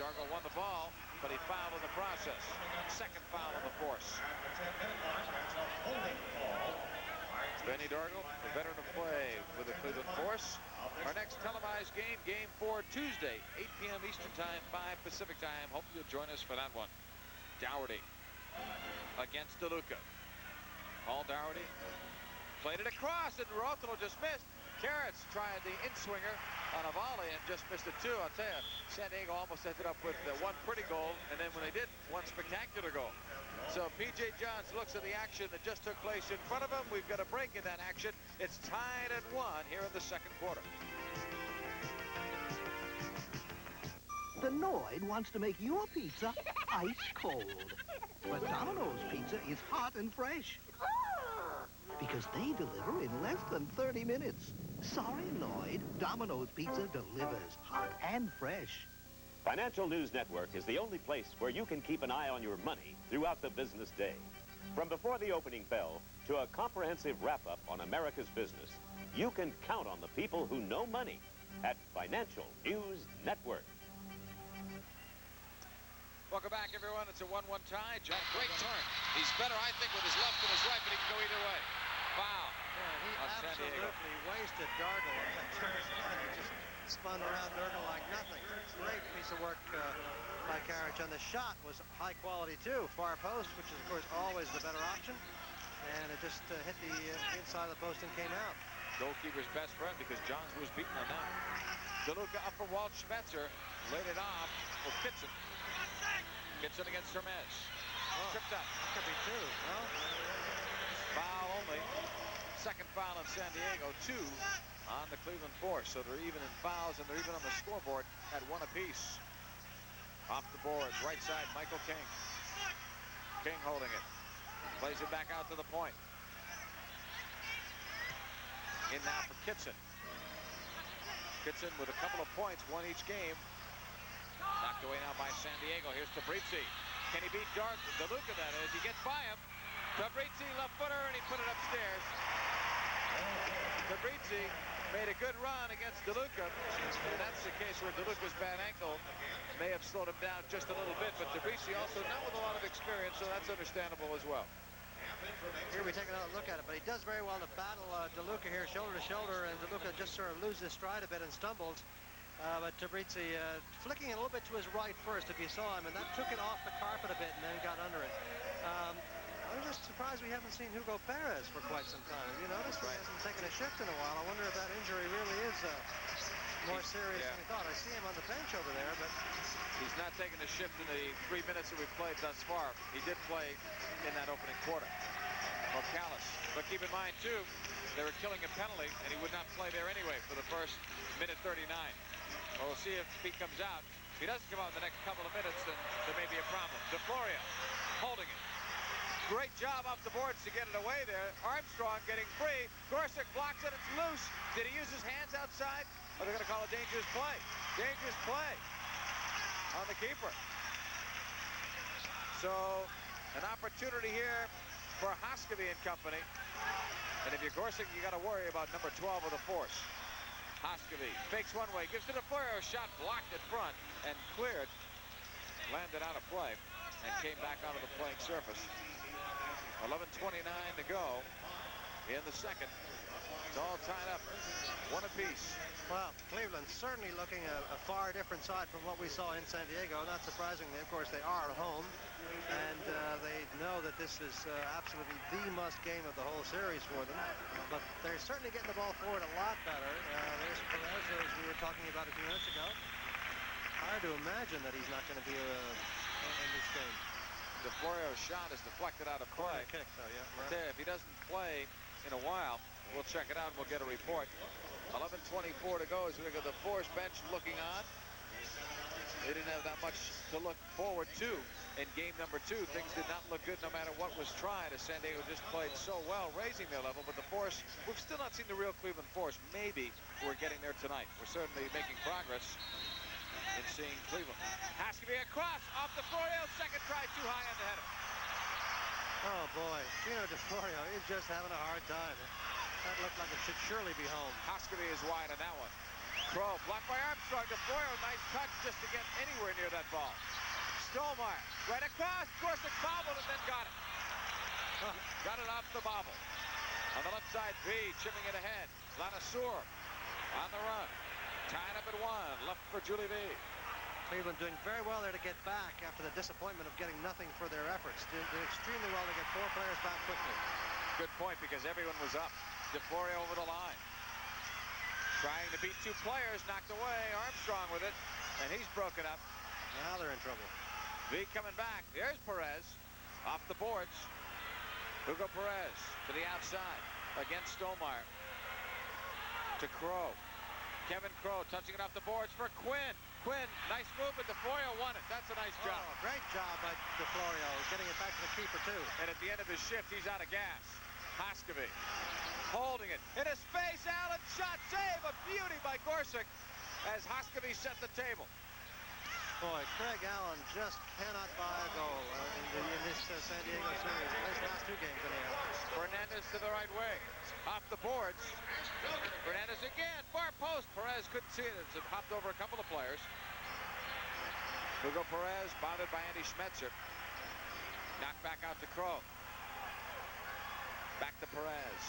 Dargle won the ball, but he fouled in the process. Second foul on the Force. Benny Dargle, a veteran of play with the Cleveland Force. Our next televised game, Game 4, Tuesday, 8 p.m. Eastern Time, 5 Pacific Time. Hope you'll join us for that one. Dougherty against DeLuca. Paul Dougherty played it across, and Rotolo just missed. Karic tried the in-swinger on a volley and just missed it too. I'll tell you, San Diego almost ended up with one pretty goal, and then when they did, one spectacular goal. So P.J. Johns looks at the action that just took place in front of him. We've got a break in that action. It's tied at 1 here in the second quarter. The Noid wants to make your pizza ice cold. But Domino's pizza is hot and fresh. Because they deliver in less than 30 minutes. Sorry, Noid. Domino's pizza delivers hot and fresh. Financial News Network is the only place where you can keep an eye on your money throughout the business day. From before the opening bell to a comprehensive wrap-up on America's business, you can count on the people who know money at Financial News Network. Welcome back, everyone. It's a 1-1 tie. John, great turn. He's better, I think, with his left than his right, but he can go either way. Foul. Yeah, he absolutely wasted Dargle on that turn. He just spun around Dargle like nothing. Great piece of work by Karic. And the shot was high quality, too. Far post, which is, of course, always the better option. And it just hit the inside of the post and came out. Goalkeeper's best friend because Johns was beaten on that. DeLuca up for Walt Schmetzer. Laid it off for Kitson. Kitson against Hermes. Tripped up. That could be 2. Well, foul only. Second foul in San Diego. 2 on the Cleveland Force. So they're even in fouls, and they're even on the scoreboard at 1 apiece. Off the boards. Right side, Michael King. King holding it. Plays it back out to the point. In now for Kitson. Kitson with a couple of points, won each game. Knocked away now by San Diego. Here's Tabrizi. Can he beat DeLuca, that is? He gets by him. Tabrizi, left footer, and he put it upstairs. Tabrizi made a good run against DeLuca, and that's the case where DeLuca's bad ankle may have slowed him down just a little bit, but Tabrizi also not with a lot of experience, so that's understandable as well. Here we take another look at it, but he does very well to battle DeLuca here, shoulder to shoulder, and DeLuca just sort of loses stride a bit and stumbles. But Tabrizi flicking it a little bit to his right first, if you saw him, and that took it off the carpet a bit and then got under it. I'm just surprised we haven't seen Hugo Perez for quite some time. Have you noticed? He hasn't taken a shift in a while. I wonder if that injury really is more serious than we thought. I see him on the bench over there, but he's not taking a shift in the 3 minutes that we've played thus far. He did play in that opening quarter. Callis. But keep in mind, too, they were killing a penalty, and he would not play there anyway for the first minute 39. Well, we'll see if he comes out. If he doesn't come out in the next couple of minutes, then there may be a problem. DeFlorio holding it. Great job off the boards to get it away there. Armstrong getting free. Gorsuch blocks it. It's loose. Did he use his hands outside? Or they're going to call a dangerous play. Dangerous play on the keeper. So an opportunity here for Hoskevy and company. And if you're Gorsuch, you got to worry about number 12 of the force. Hoskevy fakes one way, gives to DeFlorio, shot blocked in front and cleared. Landed out of play and came back onto the playing surface. 11:29 to go in the second. It's all tied up, one apiece. Well, Cleveland certainly looking a far different side from what we saw in San Diego. Not surprisingly, of course, they are at home, and they know that this is absolutely the must game of the whole series for them. But they're certainly getting the ball forward a lot better. There's Perez, as we were talking about a few minutes ago. Hard to imagine that he's not going to be in this game. DeFlorio's shot is deflected out of play. Corner kick, though, yeah. I'll tell you, if he doesn't play in a while, we'll check it out and we'll get a report. 11:24 to go as we look at the Force bench looking on. They didn't have that much to look forward to in game number 2. Things did not look good no matter what was tried, as San Diego just played so well, raising their level. But the Force, we've still not seen the real Cleveland Force. Maybe we're getting there tonight. We're certainly making progress in seeing Cleveland. Has to be a cross off DeFlorio. Second try too high on the header. Oh, boy. Gino DeFlorio is just having a hard time. That looked like it should surely be home. Hoskevy is wide on that one. Crow blocked by Armstrong. DeFlorio, nice touch just to get anywhere near that ball. Stolmeyer right across. Gorsuch bobbled and then got it. Got it off the bobble. On the left side, V chipping it ahead. Lanasur on the run. Tying up at 1. Left for Julie V. Cleveland doing very well there to get back after the disappointment of getting nothing for their efforts. Did extremely well to get 4 players back quickly. Good point, because everyone was up. DeFlorio over the line. Trying to beat 2 players, knocked away. Armstrong with it, and he's broken up. Now they're in trouble. V coming back. There's Perez off the boards. Hugo Perez to the outside against Stolmeyer. To Crow. Kevin Crow touching it off the boards for Quinn. Quinn, nice move, but DeFlorio won it. That's a nice job. Oh, great job by DeFlorio, getting it back to the keeper, too. And at the end of his shift, he's out of gas. Hoskevy holding it. In his face, Allen shot, save, a beauty by Gorsuch as Hoskevy set the table. Boy, Craig Allen just cannot buy a goal in this San Diego series. His last 2 games anyhow. Fernandez to the right wing. Off the boards. Fernandez again. Far post. Perez couldn't see it as it hopped over a couple of players. Hugo Perez bothered by Andy Schmetzer. Knocked back out to Crow. Back to Perez.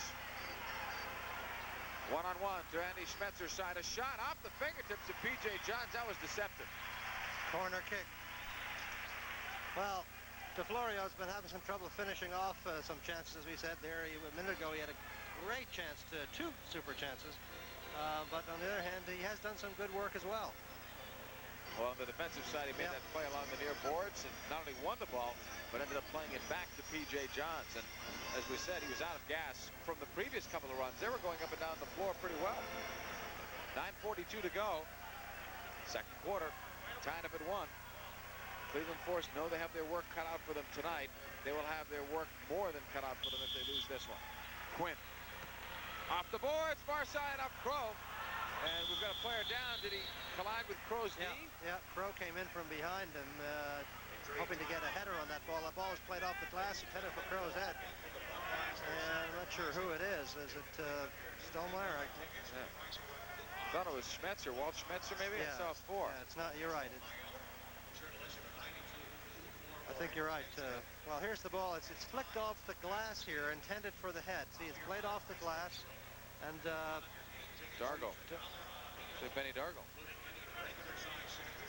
1-on-1 to Andy Schmetzer's side. A shot off the fingertips of P.J. Johns. That was deceptive. Corner kick. Well, DeFlorio's been having some trouble finishing off some chances, as we said there. A minute ago, he had a great chance to 2 super chances. But on the other hand, he has done some good work as well. Well, on the defensive side, he made that play along the near boards and not only won the ball, but ended up playing it back to P.J. Johns. And as we said, he was out of gas from the previous couple of runs. They were going up and down the floor pretty well. 9:42 to go. Second quarter. Tied up at 1. Cleveland Force know they have their work cut out for them tonight. They will have their work more than cut out for them if they lose this one. Quinn. Off the boards, far side off Crow. And we've got a player down. Did he collide with Crow's knee? Yeah, Crow came in from behind him, hoping to get a header on that ball. That ball was played off the glass, intended for Crow's head. And I'm not sure who it is. Is it Stolmeyer? Yeah. I thought it was Schmetzer, Walt Schmetzer maybe? Yeah. I saw 4. Yeah, it's not, you're right. I think you're right. Well, here's the ball. It's flicked off the glass here, intended for the head. See, it's played off the glass, and Dargo. Benny Dargo.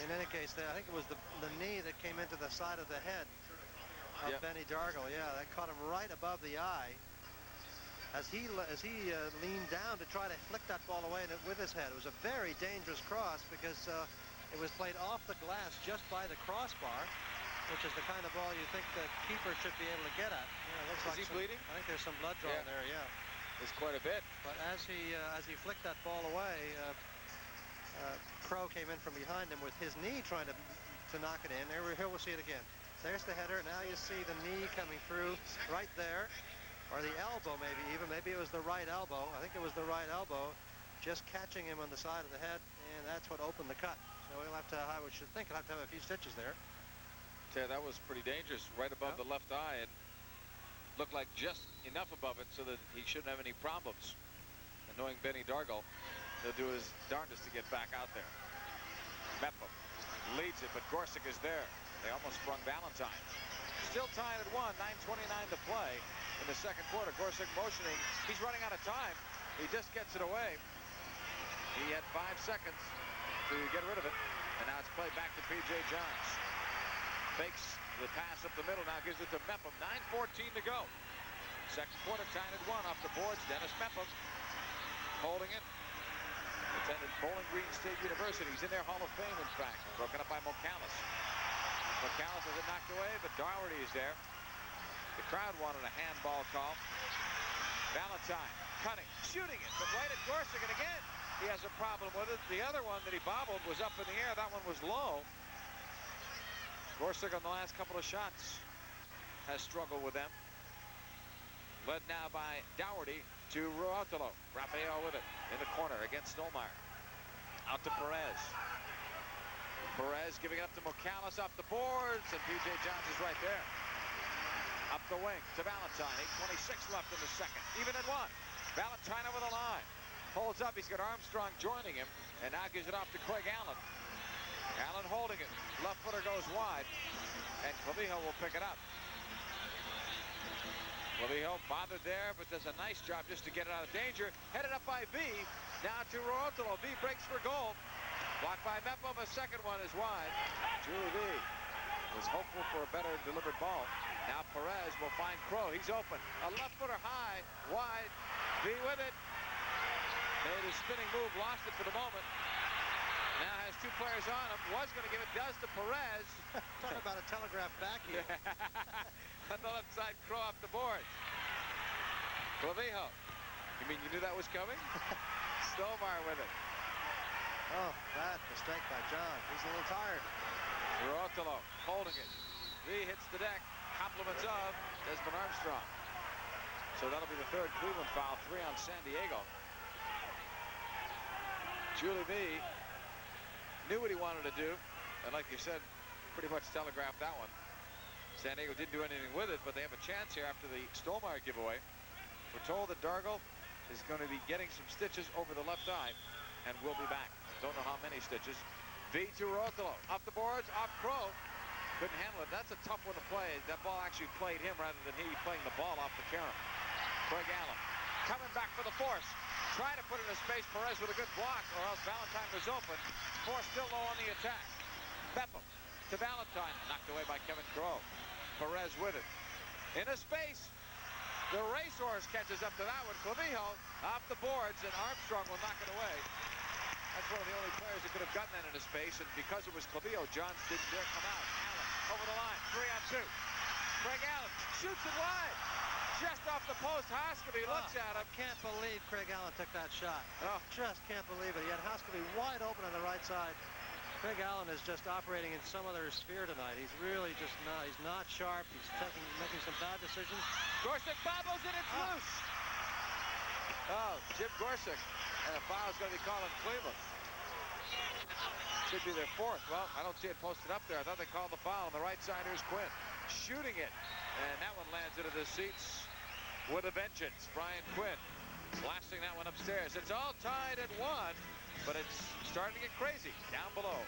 In any case, I think it was the knee that came into the side of the head of Benny Dargo. Yeah, that caught him right above the eye. As he leaned down to try to flick that ball away with his head. It was a very dangerous cross because it was played off the glass just by the crossbar, which is the kind of ball you think the keeper should be able to get at. Yeah, looks is he bleeding? I think there's some blood drawn there, yeah. There's quite a bit. But as he flicked that ball away, Crow came in from behind him with his knee trying to knock it in. Here we'll see it again. There's the header. Now you see the knee coming through right there, or the elbow maybe even. Maybe it was the right elbow. I think it was the right elbow, just catching him on the side of the head, and that's what opened the cut. So we'll have to, I should think, he'll have to have a few stitches there. Yeah, that was pretty dangerous, right above the left eye, and looked like just enough above it so that he shouldn't have any problems. And knowing Benny Dargle, he'll do his darndest to get back out there. Mepham leads it, but Gorsuch is there. They almost sprung Valentine. Still tied at 1, 9:29 to play in the second quarter. Gorsuch motioning. He's running out of time. He just gets it away. He had 5 seconds to get rid of it, and now it's played back to P.J. Johns. Fakes the pass up the middle, now gives it to Mepham. 9:14 to go. Second quarter tied at 1 off the boards. Dennis Mepham holding it. Attended Bowling Green State University. He's in their Hall of Fame, in fact. Broken up by McCallis. McCallis has it knocked away, but Dougherty is there. The crowd wanted a handball call. Valentine cutting, shooting it, but right at Gorsuch, and again, he has a problem with it. The other one that he bobbled was up in the air. That one was low. Gorsuch on the last couple of shots has struggled with them. Led now by Dougherty to Ruotolo. Raphael with it in the corner against Stolmeyer. Out to Perez. Perez giving it up to McCallis off the boards, and P.J. Johns is right there. Up the wing to Valentine. 8:26 left in the second. Even at 1. Valentine over the line. Holds up. He's got Armstrong joining him, and now gives it off to Craig Allen. Allen holding it. Left footer goes wide, and Clavijo will pick it up. Clavijo bothered there, but does a nice job just to get it out of danger. Headed up by V. Now to Ruotolo. V breaks for goal. Blocked by Mepham. A second one is wide. Julie V was hopeful for a better delivered ball. Now Perez will find Crow. He's open. A left footer high, wide. V with it. Made his spinning move, lost it for the moment. Now has 2 players on him. Was going to give it, does to Perez. Talk about a telegraph back here. On the left side, Crow off the boards. Clavijo. You mean you knew that was coming? Stolmeyer with it. Oh, bad mistake by John. He's a little tired. Ruotolo holding it. V hits the deck. Compliments of Desmond Armstrong. So that'll be the 3rd Cleveland foul. 3 on San Diego. Julie V knew what he wanted to do, and like you said, pretty much telegraphed that one. San Diego didn't do anything with it, but they have a chance here after the Stolmeyer giveaway. We're told that Dargle is going to be getting some stitches over the left eye, and will be back. Don't know how many stitches. V to Ruotolo. Off the boards, off Crow. Couldn't handle it. That's a tough one to play. That ball actually played him rather than he playing the ball off the carom. Craig Allen coming back for the force. Trying to put it in space. Perez with a good block, or else Valentine was open. Force still low on the attack. Mepham to Valentine. Knocked away by Kevin Crow. Perez with it. In a space. The racehorse catches up to that one. Clavijo off the boards, and Armstrong will knock it away. That's one of the only players that could have gotten that into space, and because it was Clavijo, Johns didn't dare come out. Allen over the line. 3 on 2. Craig Allen shoots it wide. Just off the post, Hoskeby looks at him. I can't believe Craig Allen took that shot. Oh. Just can't believe it. He had Hoskeby wide open on the right side. Craig Allen is just operating in some other sphere tonight. He's really just not. He's not sharp. He's making some bad decisions. Gorsuch bobbles and it's loose. Oh, Jim Gorsuch. And a foul is going to be called in Cleveland. Should be their 4th. Well, I don't see it posted up there. I thought they called the foul on the right side. Here's Quinn shooting it. And that one lands into the seats with a vengeance. Brian Quinn blasting that one upstairs. It's all tied at 1, but it's starting to get crazy down below.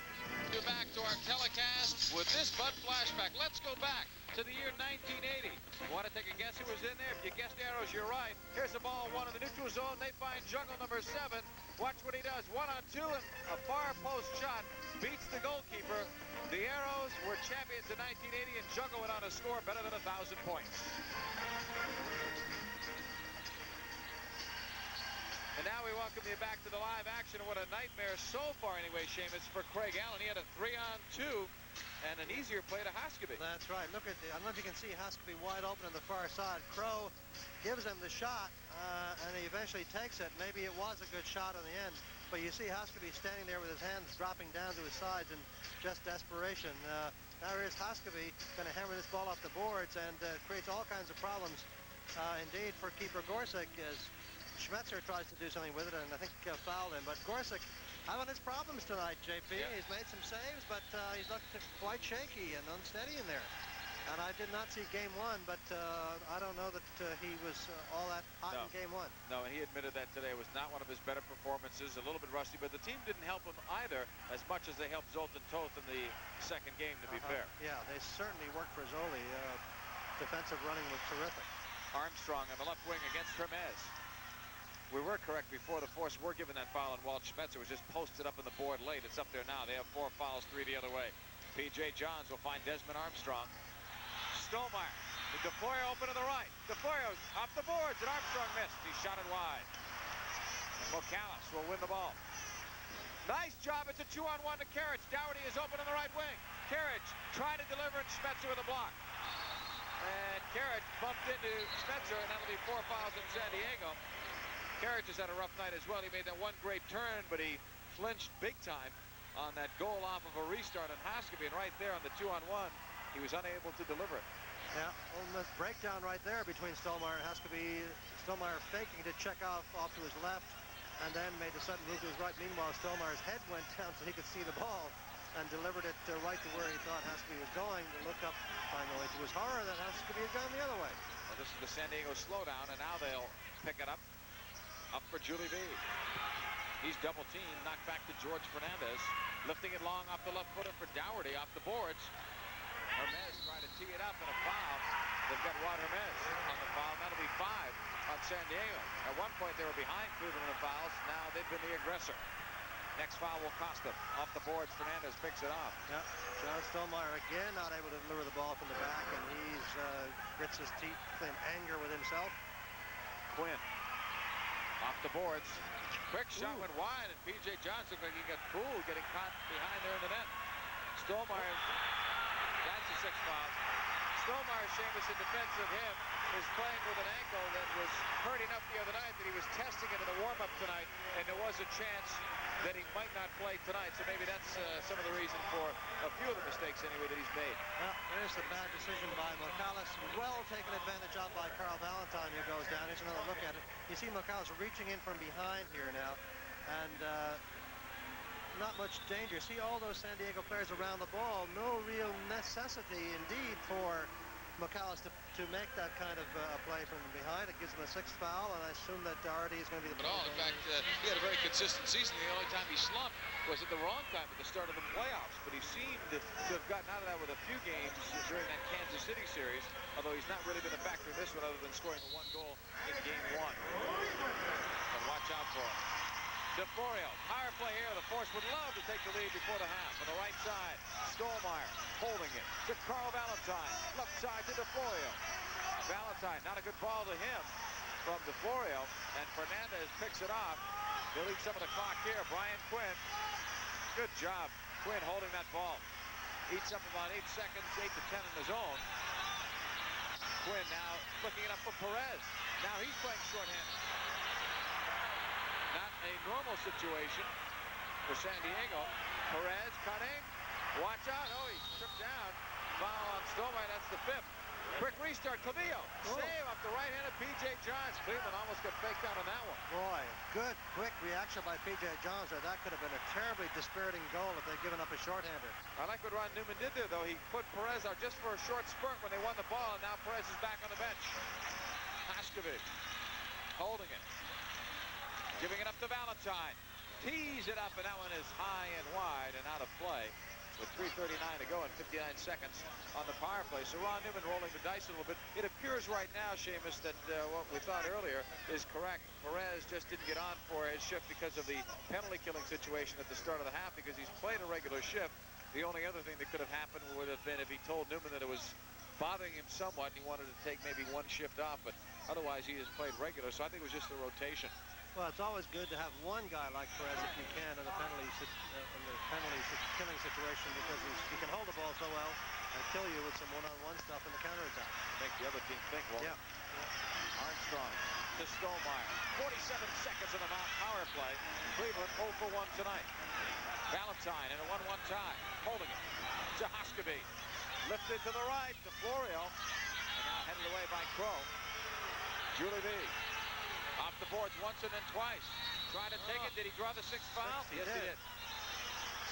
We're back to our telecast with this Bud flashback. Let's go back to the year 1980. Want to take a guess who was in there? If you guessed Arrows, you're right. Here's the ball, 1 in the neutral zone. They find Jungle number 7. Watch what he does. 1 on 2, and a far post shot beats the goalkeeper. The Arrows were champions in 1980, and Jungle went on to score better than 1,000 points. And now we welcome you back to the live action. What a nightmare so far anyway, Seamus, for Craig Allen. He had a 3 on 2 and an easier play to Hoskeby. That's right. Look at I don't know if you can see Hoskeby wide open on the far side. Crow gives him the shot, and he eventually takes it. Maybe it was a good shot in the end. but you see Haskeby standing there with his hands dropping down to his sides in just desperation. Now here's Haskeby going to hammer this ball off the boards and creates all kinds of problems indeed for keeper Gorsuch as Schmetzer tries to do something with it and I think fouled him. But Gorsuch having his problems tonight, JP. Yeah. He's made some saves, but he's looked quite shaky and unsteady in there. And I did not see game one, but I don't know that he was all that hot in game one. No, and he admitted that today. It was not one of his better performances, a little bit rusty, but the team didn't help him either as much as they helped Zoltan Toth in the second game, to be fair. Yeah, they certainly worked for Zoli. Defensive running was terrific. Armstrong on the left wing against Hermes. We were correct before the Force were given that foul, and Walt Schmetzer was just posted up on the board late. It's up there now. They have 4 fouls, 3 the other way. P.J. Johns will find Desmond Armstrong. Stolmeyer. DeFlorio open to the right. DeFlorio's off the boards, and Armstrong missed. He shot it wide. McAllis will win the ball. Nice job. It's a 2-on-1 to Carriage. Dougherty is open on the right wing. Carriage trying to deliver, and Schmetzer with a block. And Carriage bumped into Schmetzer, and that'll be 4 fouls in San Diego. Carriage has had a rough night as well. He made that one great turn, but he flinched big time on that goal off of a restart on Haskeby, and right there on the 2-on-1, he was unable to deliver it. Yeah, almost breakdown right there between Stolmeyer and Haskeby. Stolmeyer faking to check off to his left and then made a sudden move to his right. Meanwhile, Stolmeyer's head went down so he could see the ball and delivered it right to where he thought Haskeby was going. To look up, finally, to his horror that Haskeby had gone the other way. Well, this is the San Diego slowdown, and now they'll pick it up. Up for Julie B. He's double teamed, knocked back to George Fernandez. Lifting it long off the left footer for Dougherty off the boards. Hermes trying to tee it up and a foul. They've got Rod Hermes on the foul. That'll be 5 on San Diego. At one point they were behind Cleveland in fouls. Now they've been the aggressor. Next foul will cost them. Off the boards, Fernandez picks it off. Yeah, John Stolmeyer again not able to deliver the ball from the back, and he's grits his teeth in anger with himself. Quinn off the boards. Quick shot went wide, and P.J. Johnson looked like he got fooled getting caught behind there in the net. Stolmeyer, that's a 6th foul. Stolmeyer, Seamus, in defense of him, is playing with an ankle that was hurt enough the other night that he was testing it in the warm-up tonight, and there was a chance that he might not play tonight, so maybe that's some of the reason for a few of the mistakes anyway that he's made. Well, there's the bad decision by McAllis. Well taken advantage of by Carl Valentine, who goes down. Here's another look at it. You see McAllis reaching in from behind here now, and not much danger. See all those San Diego players around the ball. No real necessity indeed for McAllis to make that kind of play from behind. It gives him a 6th foul, and I assume that Dougherty is going to be the ball. In fact, he had a very consistent season. The only time he slumped was at the wrong time at the start of the playoffs, but he seemed to have gotten out of that with a few games during that Kansas City series, although he's not really been a factor in this one other than scoring the 1 goal in game 1. But watch out for him. DeFlorio, power play here. The Force would love to take the lead before the half. On the right side, Stolmeyer holding it to Carl Valentine. Left side to DeFlorio. Valentine, not a good ball to him from DeFlorio, and Fernandez picks it off. They'll leave some of the clock here. Brian Quinn, good job. Quinn holding that ball. Eats up about 8 seconds, 8 to 10 in the zone. Quinn now looking it up for Perez. Now he's playing shorthanded. Not a normal situation for San Diego. Perez cutting. Watch out. Oh, he's tripped down. Foul on Stolmeyer. That's the 5th. Quick restart. Clevio. Save off the right hand of P.J. Johns. Cleveland almost got faked out on that one. Boy, good, quick reaction by P.J. Johns there. That could have been a terribly dispiriting goal if they'd given up a shorthander. I like what Ron Newman did there, though. He put Perez out just for a short spurt when they won the ball, and now Perez is back on the bench. Haskeby holding it. Giving it up to Valentine. Tees it up, and that one is high and wide and out of play with 3:39 to go and 59 seconds on the power play. So Ron Newman rolling the dice a little bit. It appears right now, Seamus, that what we thought earlier is correct. Perez just didn't get on for his shift because of the penalty killing situation at the start of the half, because he's played a regular shift. The only other thing that could have happened would have been if he told Newman that it was bothering him somewhat and he wanted to take maybe 1 shift off, but otherwise he has played regular, so I think it was just a rotation. Well, it's always good to have one guy like Perez if you can in the penalty killing situation, because he can hold the ball so well and kill you with some one-on-one stuff in the counterattack. Make the other team think. Well, yeah. Armstrong to Stollmeyer. 47 seconds in the power play. Cleveland 0 for 1 tonight. Valentine in a 1-1 tie. Holding it to Hoskeby. Lifted to the right to Florio. And now headed away by Crow. Julie V. Off the boards once and then twice. Trying to take it. Did he draw the sixth foul? Yes, he did.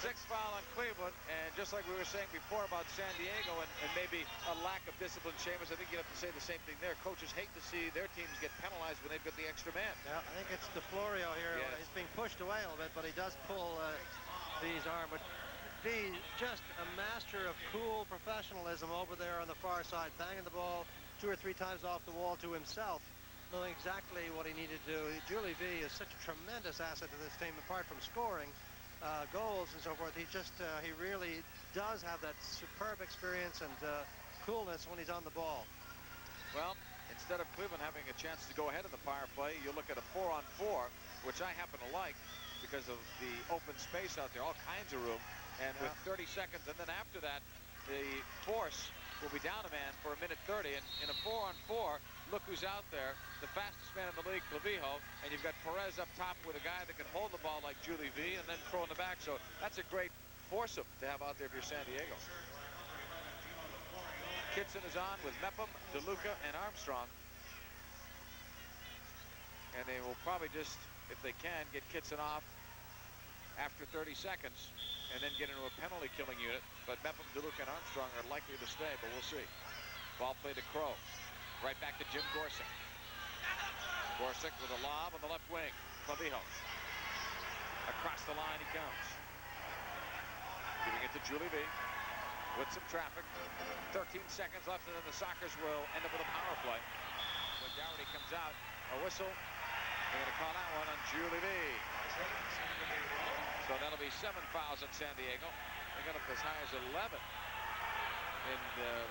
Sixth foul on Cleveland, and just like we were saying before about San Diego and maybe a lack of discipline, Seamus, I think you have to say the same thing there. Coaches hate to see their teams get penalized when they've got the extra man. Yeah, I think it's DeFlorio here. Yes. He's being pushed away a little bit, but he does pull V's arm. But V, just a master of cool professionalism over there on the far side, banging the ball 2 or 3 times off the wall to himself, knowing exactly what he needed to do. Julie V is such a tremendous asset to this team, apart from scoring goals and so forth. He really does have that superb experience and coolness when he's on the ball. Well, instead of Cleveland having a chance to go ahead in the power play, you look at a 4-on-4, which I happen to like because of the open space out there, all kinds of room. And with 30 seconds, and then after that, the Force will be down a man for 1:30. And in a 4-on-4, look who's out there, the fastest man in the league, Clavijo, and you've got Perez up top with a guy that can hold the ball like Julie V and then throw in the back. So that's a great foursome to have out there if you're San Diego. Kitson is on with Mepham, DeLuca, and Armstrong. And they will probably just, if they can, get Kitson off after 30 seconds and then get into a penalty killing unit. But Mepham, DeLuca, and Armstrong are likely to stay, but we'll see. Ball play to Crow. Right back to Jim Gorsuch. Gorsuch with a lob on the left wing. Clavijo. Across the line he comes. Giving it to Julie V. With some traffic. 13 seconds left, and then the Sockers will end up with a power play. When Dougherty comes out, a whistle. They're going to call that one on Julie V. So that'll be 7 fouls in San Diego. They got up as high as 11 in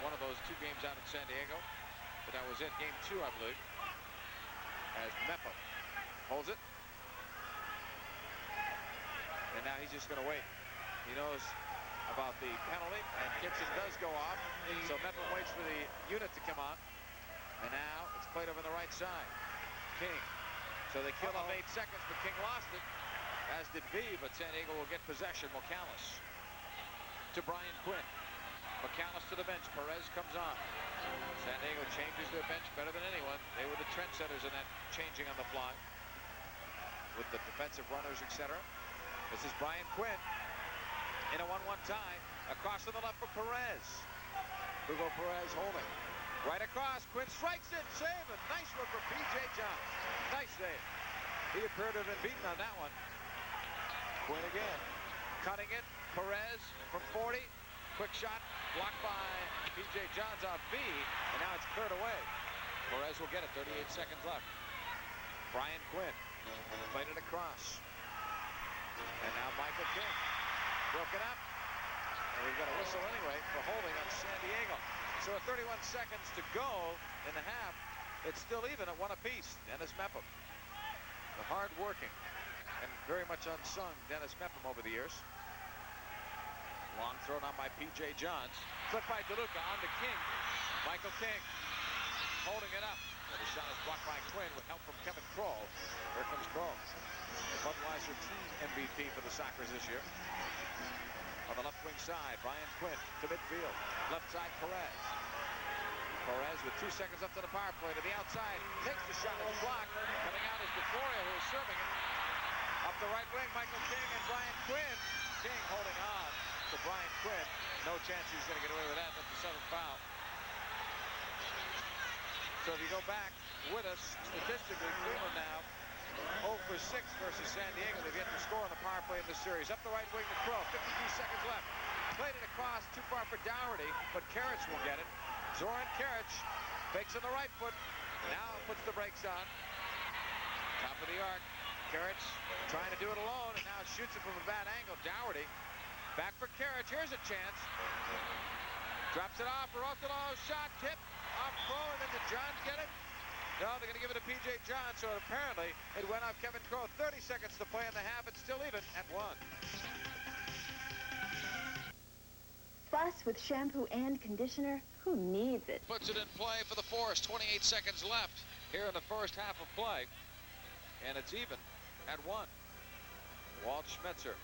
one of those 2 games out in San Diego. But that was it, game 2, I believe. As Mepham holds it. And now he's just going to wait. He knows about the penalty, and Kitson does go off. So Mepham waits for the unit to come on. And now it's played over the right side. King. So they kill off 8 seconds, but King lost it, as did V, but San Diego will get possession. McAllis to Brian Quinn. McAllis to the bench. Perez comes on. San Diego changes their bench better than anyone. They were the trendsetters in that changing on the fly with the defensive runners, etc. This is Brian Quinn in a 1-1 tie. Across to the left for Perez. Hugo Perez holding. Right across. Quinn strikes it. Save. A nice one for P.J. Johns. Nice save. He appeared to have been beaten on that one. Quinn again. Cutting it. Perez from 40. Quick shot. Blocked by P.J. Johns off B. And now it's cleared away. Perez will get it. 38 seconds left. Brian Quinn. Played it across. And now Michael King. Broken up. And we've got a whistle anyway for holding on San Diego. So with 31 seconds to go in the half, it's still even at 1 apiece. Dennis Mepham. The hard-working and very much unsung Dennis Mepham over the years. Long thrown on by P.J. Johns. Flipped by DeLuca on to King. Michael King holding it up. And the shot is blocked by Quinn with help from Kevin Kroll. Here comes Kroll. The Budweiser team MVP for the Sockers this year. On the left wing side, Brian Quinn to midfield. Left side, Perez. Perez with 2 seconds left to the power play to the outside. Takes the shot, it's blocked. Coming out is DeFlorio, who is serving it. Up the right wing, Michael King and Brian Quinn. King holding on to Brian Quinn. No chance he's going to get away with that. That's the 7th foul. So if you go back with us, statistically, Cleveland now 0 for 6 versus San Diego. They've yet to score on the power play in this series. Up the right wing to Crow. 52 seconds left. Played it across, too far for Dougherty, but Karich will get it. Zoran Karich fakes on the right foot. Now puts the brakes on. Top of the arc. Karich trying to do it alone, and now shoots it from a bad angle. Dougherty back for Karich. Here's a chance. Drops it off. Rotolo shot, tip off Crow, and then did Johns get it? No, they're going to give it to P.J. Johns, so apparently it went off Kevin Crow. 30 seconds to play in the half. It's still even at 1. Fuss with shampoo and conditioner? Who needs it? Puts it in play for the Force. 28 seconds left. here in the first half of play, and it's even at 1. Walt Schmetzer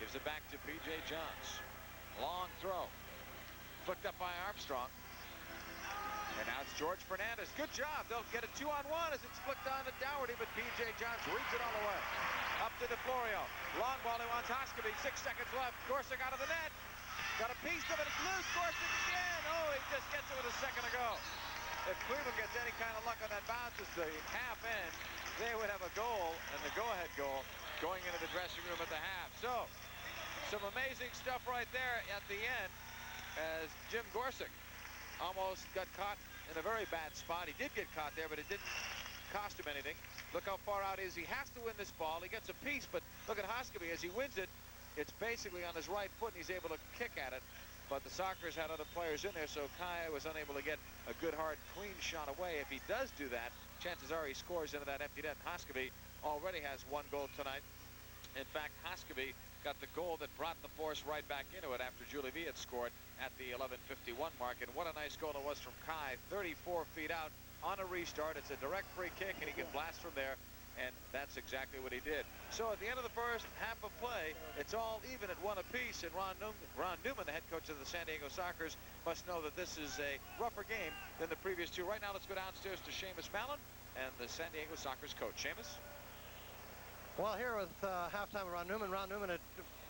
gives it back to P.J. Johns. Long throw. Flicked up by Armstrong. And now it's George Fernandez. Good job. They'll get a 2-on-1 as it's flicked on to Dougherty, but P.J. Johns reads it all the way. Up to DeFlorio. Long ball, he wants Hoskeby. 6 seconds left. Gorsuch out of the net. Got a piece of it. It's loose. Gorsuch again. Oh, he just gets it with a second to go. If Cleveland gets any kind of luck on that bounce, it's the half end, they would have a goal, and the go-ahead goal going into the dressing room at the half. So, some amazing stuff right there at the end as Jim Gorsuch almost got caught in a very bad spot. He did get caught there, but it didn't cost him anything. Look how far out he is. He has to win this ball. He gets a piece, but look at Hoskeby. As he wins it, it's basically on his right foot, and he's able to kick at it. But the Sockers had other players in there, so Kai was unable to get a good, hard, clean shot away. If he does do that, chances are he scores into that empty net. Hoskeby already has 1 goal tonight. In fact, Hoskeby got the goal that brought the Force right back into it after Julie V had scored at the 11:51 mark. And what a nice goal it was from Kai, 34 feet out on a restart. It's a direct free kick, and he can blast from there. And that's exactly what he did. So at the end of the first half of play, it's all even at 1 apiece. And Ron Newman, the head coach of the San Diego Sockers, must know that this is a rougher game than the previous 2. Right now, let's go downstairs to Seamus Mallon and the San Diego Sockers coach. Seamus? Well, here with halftime with Ron Newman, a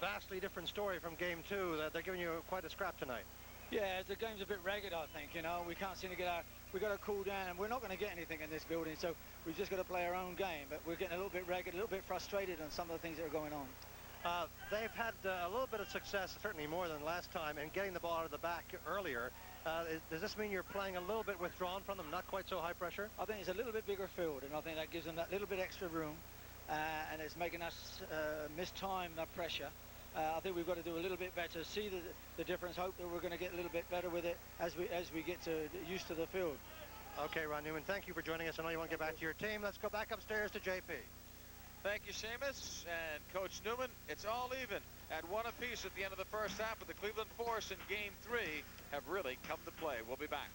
vastly different story from game 2. They're giving you quite a scrap tonight. Yeah, the game's a bit ragged, I think. You know, we can't seem to get out. We've got to cool down, and we're not going to get anything in this building, so we've just got to play our own game. But we're getting a little bit ragged, a little bit frustrated on some of the things that are going on. They've had a little bit of success, certainly more than last time, in getting the ball out of the back earlier. Does this mean you're playing a little bit withdrawn from them, not quite so high pressure? I think it's a little bit bigger field, and I think that gives them that little bit extra room, and it's making us miss time, pressure. I think we've got to do a little bit better, see the difference, hope that we're going to get a little bit better with it as we get used to the field. Okay, Ron Newman, thank you for joining us. I know you want to get back to your team. Let's go back upstairs to JP. Thank you, Seamus. And Coach Newman, it's all even at 1 apiece at the end of the first half, but the Cleveland Force in game 3 have really come to play. We'll be back.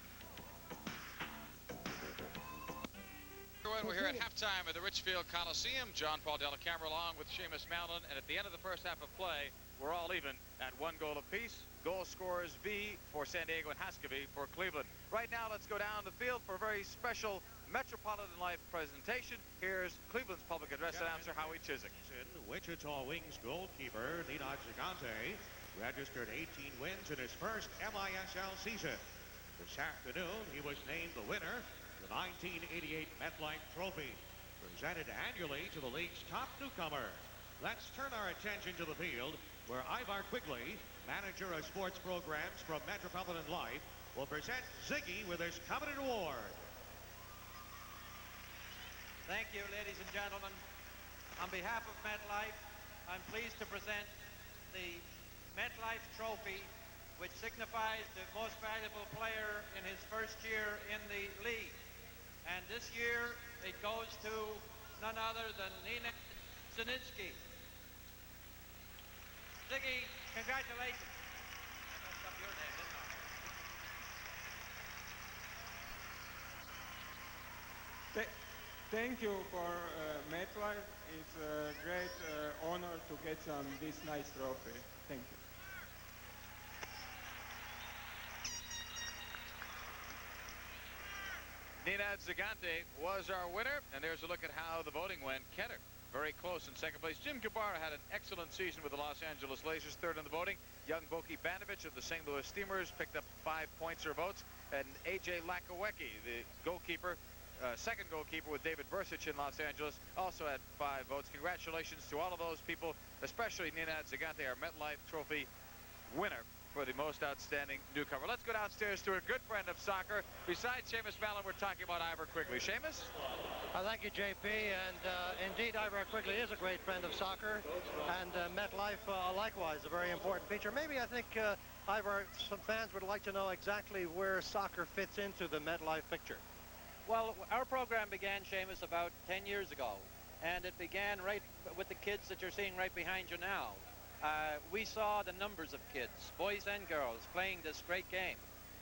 We're here at halftime at the Richfield Coliseum. John Paul Della Camera along with Seamus Mallon. And at the end of the first half of play, we're all even at 1 goal apiece. Goal scorers V for San Diego and Hoskeby for Cleveland. Right now, let's go down the field for a very special Metropolitan Life presentation. Here's Cleveland's public address announcer, Howie Chiswick. Wichita Wings goalkeeper Ninad Zagante registered 18 wins in his first MISL season. This afternoon, he was named the winner of the 1988 MetLife Trophy, presented annually to the league's top newcomers. Let's turn our attention to the field, where Ivar Quigley, manager of sports programs from Metropolitan Life, will present Ziggy with his coveted award. Thank you, ladies and gentlemen. On behalf of MetLife, I'm pleased to present the MetLife Trophy, which signifies the most valuable player in his first year in the league. And this year, it goes to none other than Ninad Zagante. Ziggy, congratulations. I messed up your name, didn't I? Thank you for MetLife. It's a great honor to get this nice trophy. Thank you. Ninad Zagante was our winner, and there's a look at how the voting went. Ketter, very close in second place. Jim Gabarra had an excellent season with the Los Angeles Lasers, third in the voting. Young Boki Banovich of the St. Louis Steamers picked up 5 points or votes. And A.J. Lakawecki, the goalkeeper, second goalkeeper with David Bursich in Los Angeles, also had 5 votes. Congratulations to all of those people, especially Ninad Zagante, our MetLife Trophy winner for the most outstanding newcomer. Let's go downstairs to a good friend of soccer. Besides Seamus Mallon, we're talking about Ivar Quigley. Seamus? Thank you, JP. And indeed, Ivar Quigley is a great friend of soccer. And MetLife, likewise, a very important feature. Maybe I think, Ivar, some fans would like to know exactly where soccer fits into the MetLife picture. Well, our program began, Seamus, about 10 years ago. And it began right with the kids that you're seeing right behind you now. We saw the numbers of kids, boys and girls, playing this great game.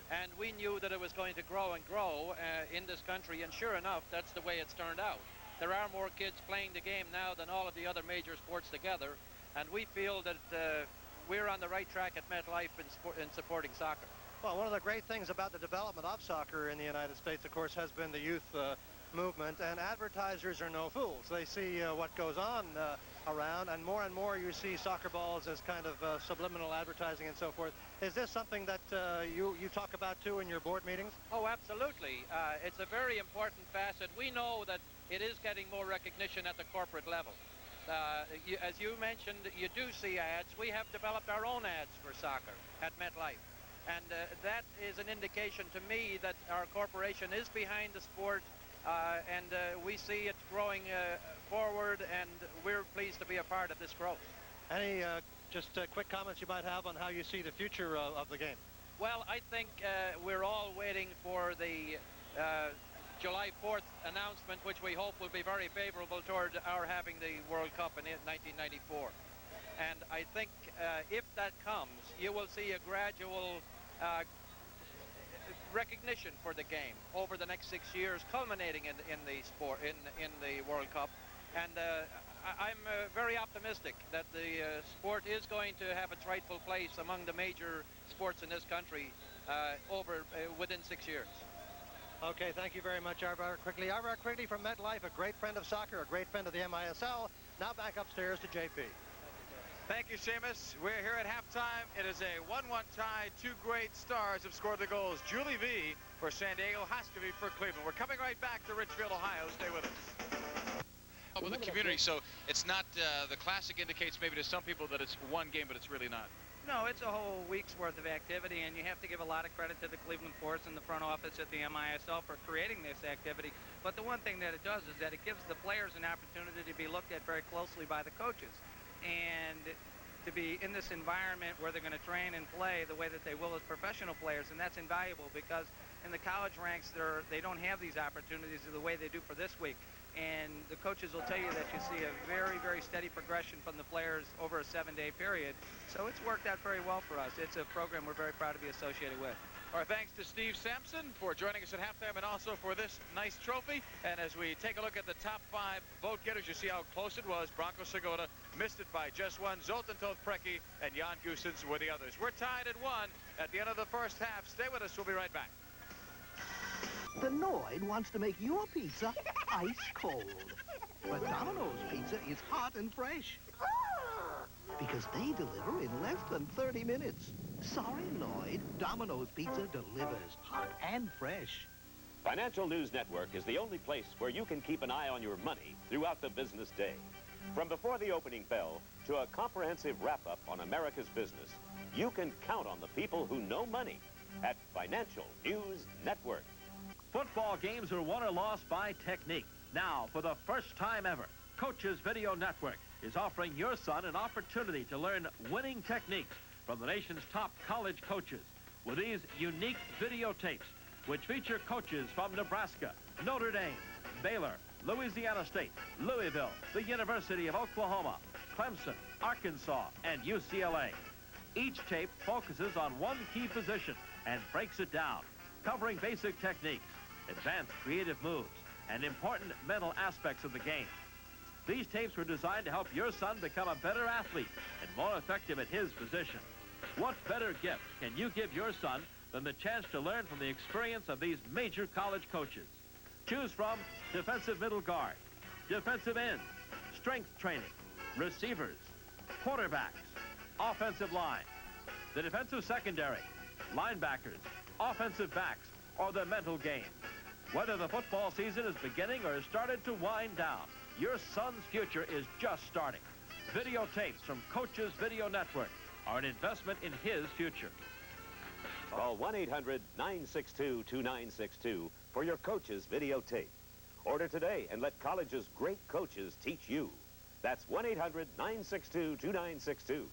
And we knew that it was going to grow and grow in this country, and sure enough, that's the way it's turned out. There are more kids playing the game now than all of the other major sports together, and we feel that we're on the right track at MetLife in supporting soccer. Well, one of the great things about the development of soccer in the United States, of course, has been the youth movement, and advertisers are no fools. They see what goes on around, and more you see soccer balls as kind of subliminal advertising and so forth. Is this something that you talk about too in your board meetings? Oh, absolutely. It's a very important facet. We know that it is getting more recognition at the corporate level. As you mentioned, you do see ads. We have developed our own ads for soccer at MetLife. And that is an indication to me that our corporation is behind the sport, and we see it growing forward, and we're pleased to be a part of this growth. Any just quick comments you might have on how you see the future of the game? Well, I think we're all waiting for the July 4th announcement, which we hope will be very favorable toward our having the World Cup in 1994. And I think if that comes, you will see a gradual recognition for the game over the next 6 years, culminating in the sport, in the World Cup. And I'm very optimistic that the sport is going to have its rightful place among the major sports in this country within 6 years. Okay, thank you very much, Arvar Quigley. Arvar Quigley from MetLife, a great friend of soccer, a great friend of the MISL. Now back upstairs to JP. Thank you, Seamus. We're here at halftime. It is a 1-1 tie. Two great stars have scored the goals. Julie V for San Diego, Hoskovy for Cleveland. We're coming right back to Richfield, Ohio. Stay with us. With the community, so it's not the classic indicates maybe to some people that it's one game, but it's really not. No, it's a whole week's worth of activity, and you have to give a lot of credit to the Cleveland Force and the front office at the MISL for creating this activity. But the one thing that it does is that it gives the players an opportunity to be looked at very closely by the coaches. And to be in this environment where they're going to train and play the way that they will as professional players, and that's invaluable because in the college ranks they don't have these opportunities the way they do for this week. And the coaches will tell you that you see a very, very steady progression from the players over a 7-day period. So it's worked out very well for us. It's a program we're very proud to be associated with. Our thanks to Steve Sampson for joining us at halftime and also for this nice trophy. And as we take a look at the top 5 vote getters, you see how close it was. Bronco Segota missed it by just one. Zoltan Toth-Preki and Jan Gusens were the others. We're tied at 1 at the end of the first half. Stay with us. We'll be right back. The Noid wants to make your pizza ice cold. But Domino's pizza is hot and fresh. Because they deliver in less than 30 minutes. Sorry, Lloyd. Domino's Pizza delivers hot and fresh. Financial News Network is the only place where you can keep an eye on your money throughout the business day. From before the opening bell to a comprehensive wrap-up on America's business, you can count on the people who know money at Financial News Network. Football games are won or lost by technique. Now, for the first time ever, Coaches Video Network is offering your son an opportunity to learn winning techniques from the nation's top college coaches with these unique videotapes, which feature coaches from Nebraska, Notre Dame, Baylor, Louisiana State, Louisville, the University of Oklahoma, Clemson, Arkansas, and UCLA. Each tape focuses on one key position and breaks it down, covering basic techniques, advanced creative moves, and important mental aspects of the game. These tapes were designed to help your son become a better athlete and more effective at his position. What better gift can you give your son than the chance to learn from the experience of these major college coaches? Choose from defensive middle guard, defensive end, strength training, receivers, quarterbacks, offensive line, the defensive secondary, linebackers, offensive backs, or the mental game. Whether the football season is beginning or has started to wind down, your son's future is just starting. Videotapes from Coaches Video Network are an investment in his future. Call 1-800-962-2962 for your Coaches videotape. Order today and let college's great coaches teach you. That's 1-800-962-2962.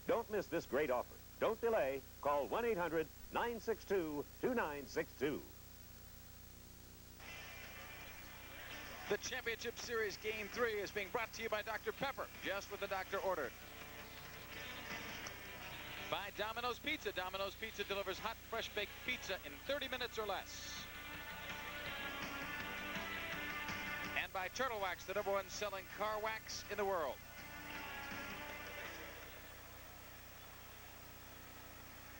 Don't miss this great offer. Don't delay. Call 1-800-962-2962. The Championship Series Game 3 is being brought to you by Dr. Pepper, just what the doctor ordered. by Domino's Pizza. Domino's Pizza delivers hot, fresh baked pizza in 30 minutes or less. And by Turtle Wax, the #1 selling car wax in the world.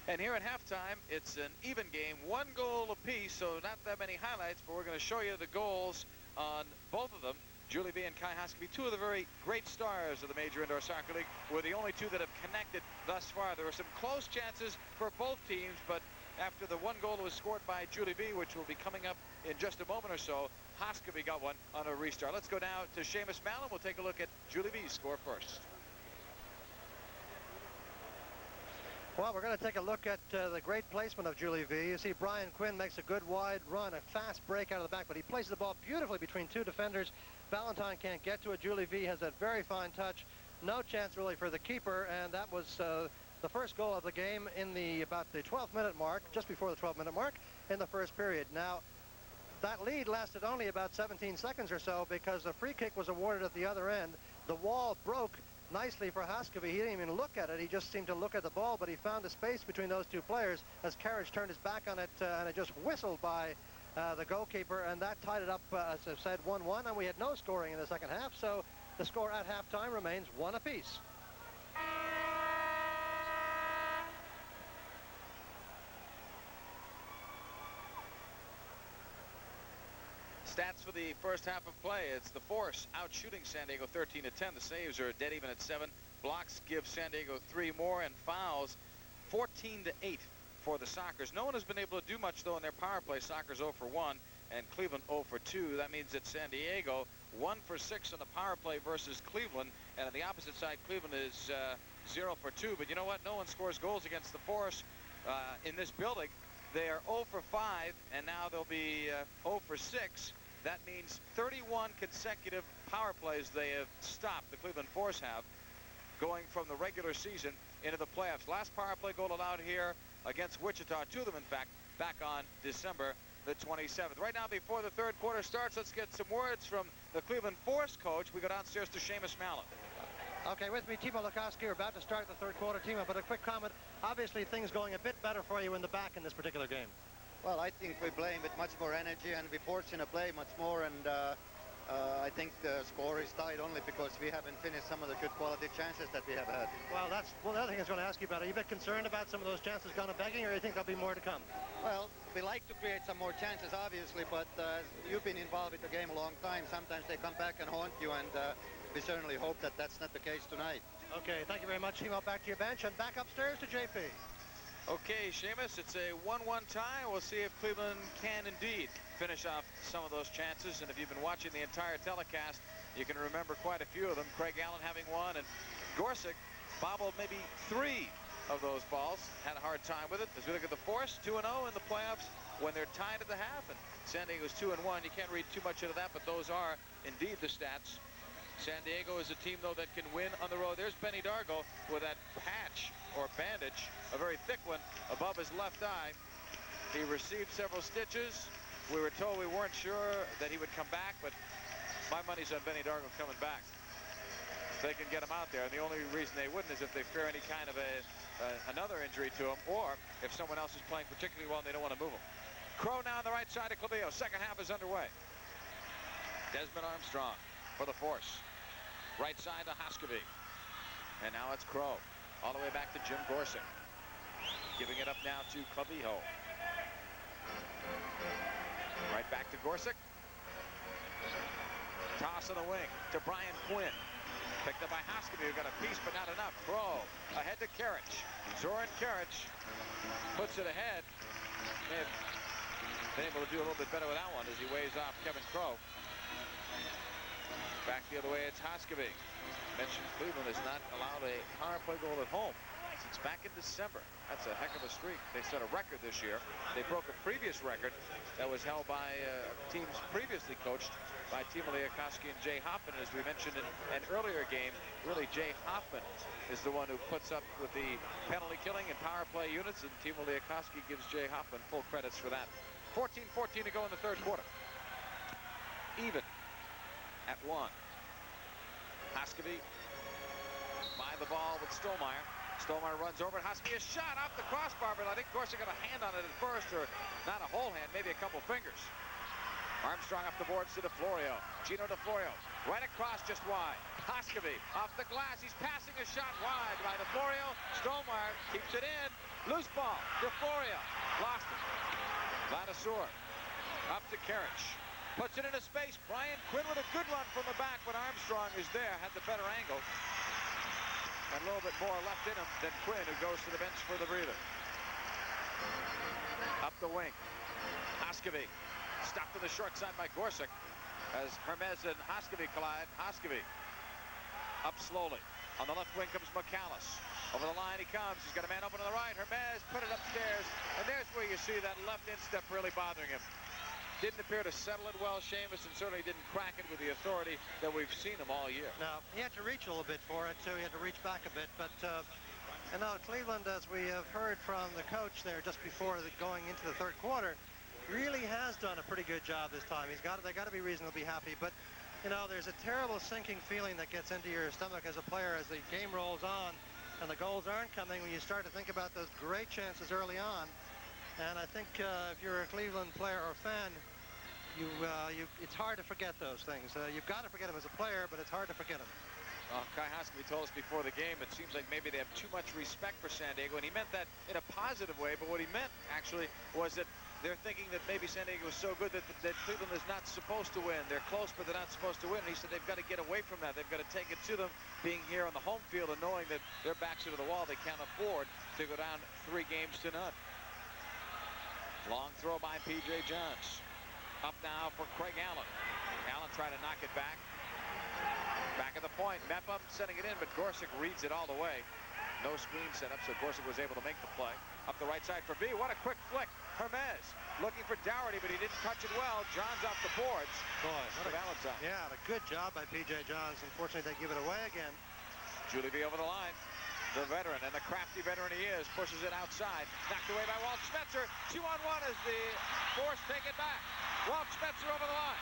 And here at halftime, it's an even game, 1 goal apiece, so not that many highlights, but we're going to show you the goals on both of them. Julie V and Kai Hoskeby, two of the very great stars of the Major Indoor Soccer League, were the only two that have connected thus far. There were some close chances for both teams, but after the 1 goal was scored by Julie V, which will be coming up in just a moment or so, Hoskeby got one on a restart. Let's go now to Seamus Mallon. We'll take a look at Julie V's score first. Well, we're going to take a look at the great placement of Julie V. You see Brian Quinn makes a good wide run, a fast break out of the back, but he places the ball beautifully between two defenders. Valentine can't get to it. Julie V has that very fine touch. No chance really for the keeper, and that was the first goal of the game in about the 12-minute mark, just before the 12-minute mark in the first period. Now, that lead lasted only about 17 seconds or so because a free kick was awarded at the other end. The wall broke nicely for Hoskeby. He didn't even look at it. He just seemed to look at the ball, but he found a space between those two players as Carriage turned his back on it, and it just whistled by the goalkeeper, and that tied it up, as I said, 1-1, and we had no scoring in the second half, so the score at halftime remains 1 apiece. Stats for the first half of play. It's the Force out shooting San Diego 13-10. The saves are dead even at 7. Blocks give San Diego 3 more, and fouls 14-8 for the Sockers. No one has been able to do much, though, in their power play. Sockers 0 for 1 and Cleveland 0 for 2. That means that San Diego 1 for 6 on the power play versus Cleveland, and on the opposite side, Cleveland is 0 for 2. But you know what? No one scores goals against the Force in this building. They are 0 for 5, and now they'll be 0 for 6. That means 31 consecutive power plays they have stopped, the Cleveland Force have, going from the regular season into the playoffs. Last power play goal allowed here against Wichita, 2 of them, in fact, back on December the 27th. Right now, before the third quarter starts, let's get some words from the Cleveland Force coach. We go downstairs to Seamus Mallon. Okay, with me, Timo Lukoski. We're about to start the third quarter, Timo, but a quick comment. Obviously, things going a bit better for you in the back in this particular game. Well, I think we're playing with much more energy, and we're forcing to play much more, and I think the score is tied only because we haven't finished some of the good quality chances that we have had. Well, that's the other thing I was going to ask you about. Are you a bit concerned about some of those chances gone a begging, or do you think there'll be more to come? Well, we like to create some more chances, obviously, but you've been involved with the game a long time. Sometimes they come back and haunt you, and we certainly hope that that's not the case tonight. Okay, thank you very much, Timo. Back to your bench, and back upstairs to JP. Okay, Seamus, it's a 1-1 tie. We'll see if Cleveland can indeed finish off some of those chances. And if you've been watching the entire telecast, you can remember quite a few of them. Craig Allen having one, and Gorsuch bobbled maybe 3 of those balls. Had a hard time with it. As we look at the Force, 2-0 in the playoffs when they're tied at the half. And San Diego's 2-1. You can't read too much into that, but those are indeed the stats. San Diego is a team, though, that can win on the road. There's Benny Dargo with that patch or bandage, a very thick one, above his left eye. He received several stitches. We were told we weren't sure that he would come back, but my money's on Benny Dargo coming back. They can get him out there, and the only reason they wouldn't is if they fear any kind of another injury to him, or if someone else is playing particularly well and they don't want to move him. Crow now on the right side of Clavillo. Second half is underway. Desmond Armstrong for the Force. Right side to Hoskeby. And now it's Crow. All the way back to Jim Gorsuch. Giving it up now to Clavillo. Right back to Gorsuch. Toss on the wing to Brian Quinn. Picked up by Hoskeby, who got a piece but not enough. Crow ahead to Carriage. Zoran Carriage puts it ahead. May have been able to do a little bit better with that one as he weighs off Kevin Crow. Back the other way, it's Hoskeby. Mentioned Cleveland has not allowed a power play goal at home since back in December. That's a heck of a streak. They set a record this year. They broke a previous record that was held by teams previously coached by Timo Liakoski and Jay Hoffman. As we mentioned in an earlier game, really Jay Hoffman is the one who puts up with the penalty killing and power play units, and Timo Liakoski gives Jay Hoffman full credits for that. 14-14 to go in the third quarter. Even at 1. Hoskeby by the ball with Stollmeyer. Stolmeyer runs over it. Has to be a shot off the crossbar, but I think Gorsuch got a hand on it at first, or not a whole hand, maybe a couple fingers. Armstrong up the boards to DeFlorio. Gino DeFlorio right across, just wide. Hoskevy off the glass. He's passing a shot wide by DeFlorio. Stolmeyer keeps it in. Loose ball. DeFlorio lost it. Vladisur up to Karich. Puts it into space. Brian Quinn with a good run from the back, but Armstrong is there, had the better angle. And a little bit more left in him than Quinn, who goes to the bench for the breather. Up the wing. Hoskevy stopped to the short side by Gorsuch as Hermes and Hoskevy collide. Hoskevy up slowly. On the left wing comes McAllis. Over the line he comes. He's got a man open to the right. Hermes put it upstairs. And there's where you see that left instep really bothering him. Didn't appear to settle it well, Seamus, and certainly didn't crack it with the authority that we've seen him all year. Now, he had to reach a little bit for it, too. He had to reach back a bit. But, you know, Cleveland, as we have heard from the coach there just before going into the third quarter, really has done a pretty good job this time. They got to be reasonably happy. But, you know, there's a terrible sinking feeling that gets into your stomach as a player as the game rolls on and the goals aren't coming when you start to think about those great chances early on. And I think if you're a Cleveland player or fan, it's hard to forget those things. You've got to forget them as a player, but it's hard to forget them. Well, Kai Hoskevy told us before the game, it seems like maybe they have too much respect for San Diego, and he meant that in a positive way, but what he meant, actually, was that they're thinking that maybe San Diego is so good that Cleveland is not supposed to win. They're close, but they're not supposed to win. And he said they've got to get away from that. They've got to take it to them, being here on the home field and knowing that their backs are to the wall. They can't afford to go down 3 games to none. Long throw by P.J. Johns. Up now for Craig Allen. Allen trying to knock it back. Back at the point. Mepham setting it in, but Gorsuch reads it all the way. No screen setup, so Gorsuch was able to make the play. Up the right side for V. What a quick flick. Hermes looking for Dougherty, but he didn't touch it well. Johns off the boards. Boy, what a Valentine. Yeah, a good job by P.J. Johns. Unfortunately, they give it away again. Julie V over the line. The veteran, and the crafty veteran he is, pushes it outside. Knocked away by Walt Spencer. 2-on-1 as the Force take it back. Walt Spencer over the line.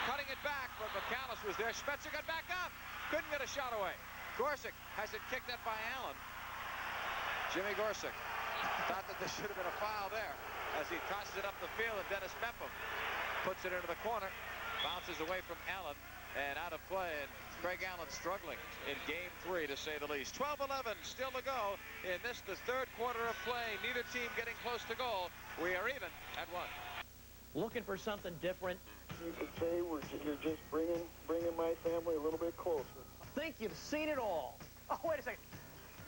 Cutting it back, but McAllis was there. Spencer got back up. Couldn't get a shot away. Gorsuch has it kicked up by Allen. Jimmy Gorsuch thought that there should have been a foul there as he tosses it up the field, and Dennis Mepham puts it into the corner. Bounces away from Allen and out of play, and Craig Allen struggling in game 3, to say the least. 12-11 still to go in this, the third quarter of play. Neither team getting close to goal. We are even at 1. Looking for something different. You could say you're just bringing my family a little bit closer. Think you've seen it all. Oh, wait a second.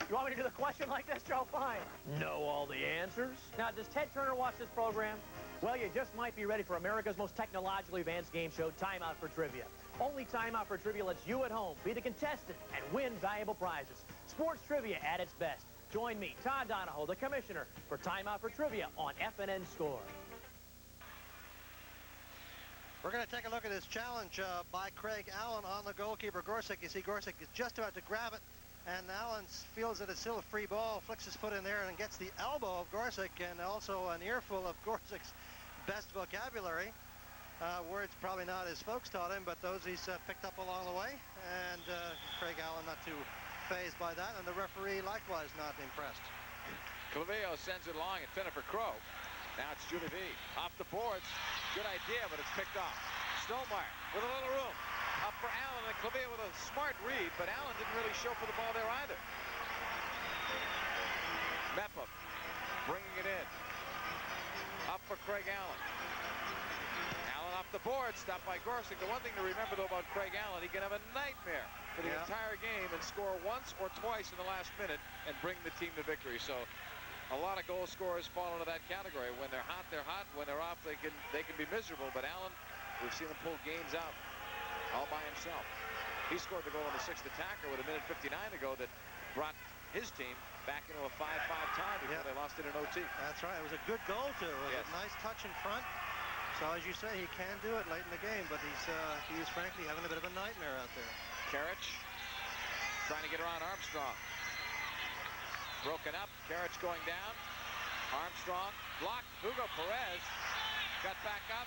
You want me to do the question like this, Joe? Fine. Know all the answers? Now, does Ted Turner watch this program? Well, you just might be ready for America's most technologically advanced game show, Time Out for Trivia. Only Time Out for Trivia lets you at home be the contestant and win valuable prizes. Sports trivia at its best. Join me, Todd Donahoe, the commissioner, for Time Out for Trivia on FNN Score. We're going to take a look at this challenge by Craig Allen on the goalkeeper, Gorsuch. You see Gorsuch is just about to grab it, and Allen feels that it's still a free ball, flicks his foot in there, and gets the elbow of Gorsuch, and also an earful of Gorsuch's best vocabulary. Words probably not as folks taught him, but those he's picked up along the way. And Craig Allen not too fazed by that, and the referee likewise not impressed. Clavillo sends it long, and Jennifer Crow. Now it's Julie V. Off the boards. Good idea, but it's picked off. Stolmeyer with a little room. Up for Allen, and Clavillo with a smart read, but Allen didn't really show for the ball there either. Mepham bringing it in. Up for Craig Allen. Allen off the board, stopped by Gorsuch. The one thing to remember, though, about Craig Allen, he can have a nightmare for the entire game and score once or twice in the last minute and bring the team to victory. So a lot of goal scorers fall into that category. When they're hot, they're hot. When they're off, they can be miserable. But Allen, we've seen him pull games out all by himself. He scored the goal on the 6th attacker with 1:59 to go that brought his team back into a 5-5 tie before they lost it in OT. That's right. It was a good goal, too. It was a nice touch in front. So, as you say, he can do it late in the game, but he's frankly having a bit of a nightmare out there. Karich trying to get around Armstrong. Broken up. Karich going down. Armstrong blocked. Hugo Perez got back up.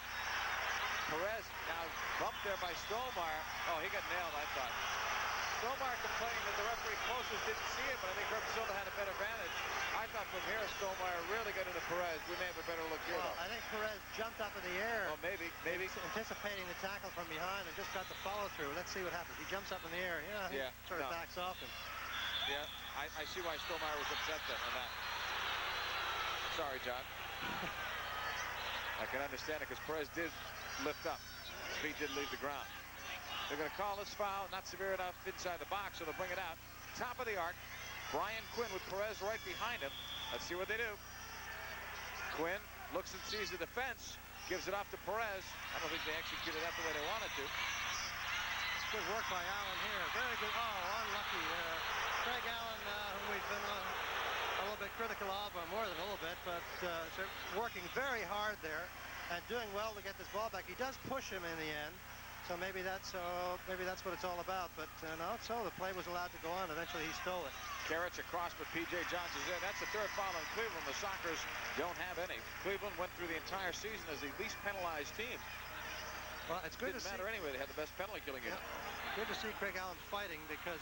Perez now bumped there by Stolmeyer. Oh, he got nailed, I thought. Stollmeyer complained that the referee closest didn't see it, but I think Herb Silva had a better vantage. I thought from here, Stollmeyer really got into Perez. We may have a better look here, Well, though. I think Perez jumped up in the air. Oh, maybe. Anticipating the tackle from behind and just got the follow-through. Let's see what happens. He jumps up in the air. He sort of backs off him. Yeah, I see why Stollmeyer was upset then on that. Sorry, John. I can understand it because Perez did lift up. He did leave the ground. They're going to call this foul, not severe enough inside the box, so they'll bring it out. Top of the arc, Brian Quinn with Perez right behind him. Let's see what they do. Quinn looks and sees the defense, gives it off to Perez. I don't think they executed that the way they wanted to. Good work by Allen here. Very good. Oh, unlucky. Craig Allen, who we've been a little bit critical of, or more than a little bit, but working very hard there and doing well to get this ball back. He does push him in the end, so maybe that's what it's all about. But not so. The play was allowed to go on. Eventually, he stole it. Carrots across, but P.J. Johnson's there. That's the third foul on Cleveland. The Sockers don't have any. Cleveland went through the entire season as the least penalized team. Well, it's good to see. Didn't matter anyway. They had the best penalty killing unit. Good to see Craig Allen fighting because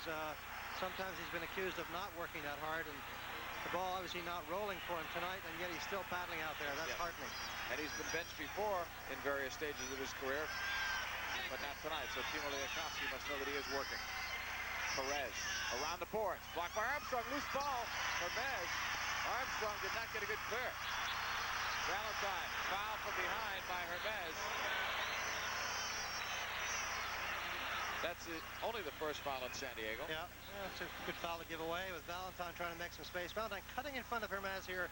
sometimes he's been accused of not working that hard, and the ball obviously not rolling for him tonight, and yet he's still battling out there. That's heartening. And he's been benched before in various stages of his career, but not tonight. So Timo Liakovsky must know that he is working. Perez around the boards. Blocked by Armstrong. Loose ball. Perez. Armstrong did not get a good clear. Valentine. Foul from behind by Hermes. That's only the first foul in San Diego. Yeah, it's a good foul to give away with Valentine trying to make some space. Valentine cutting in front of Hermes here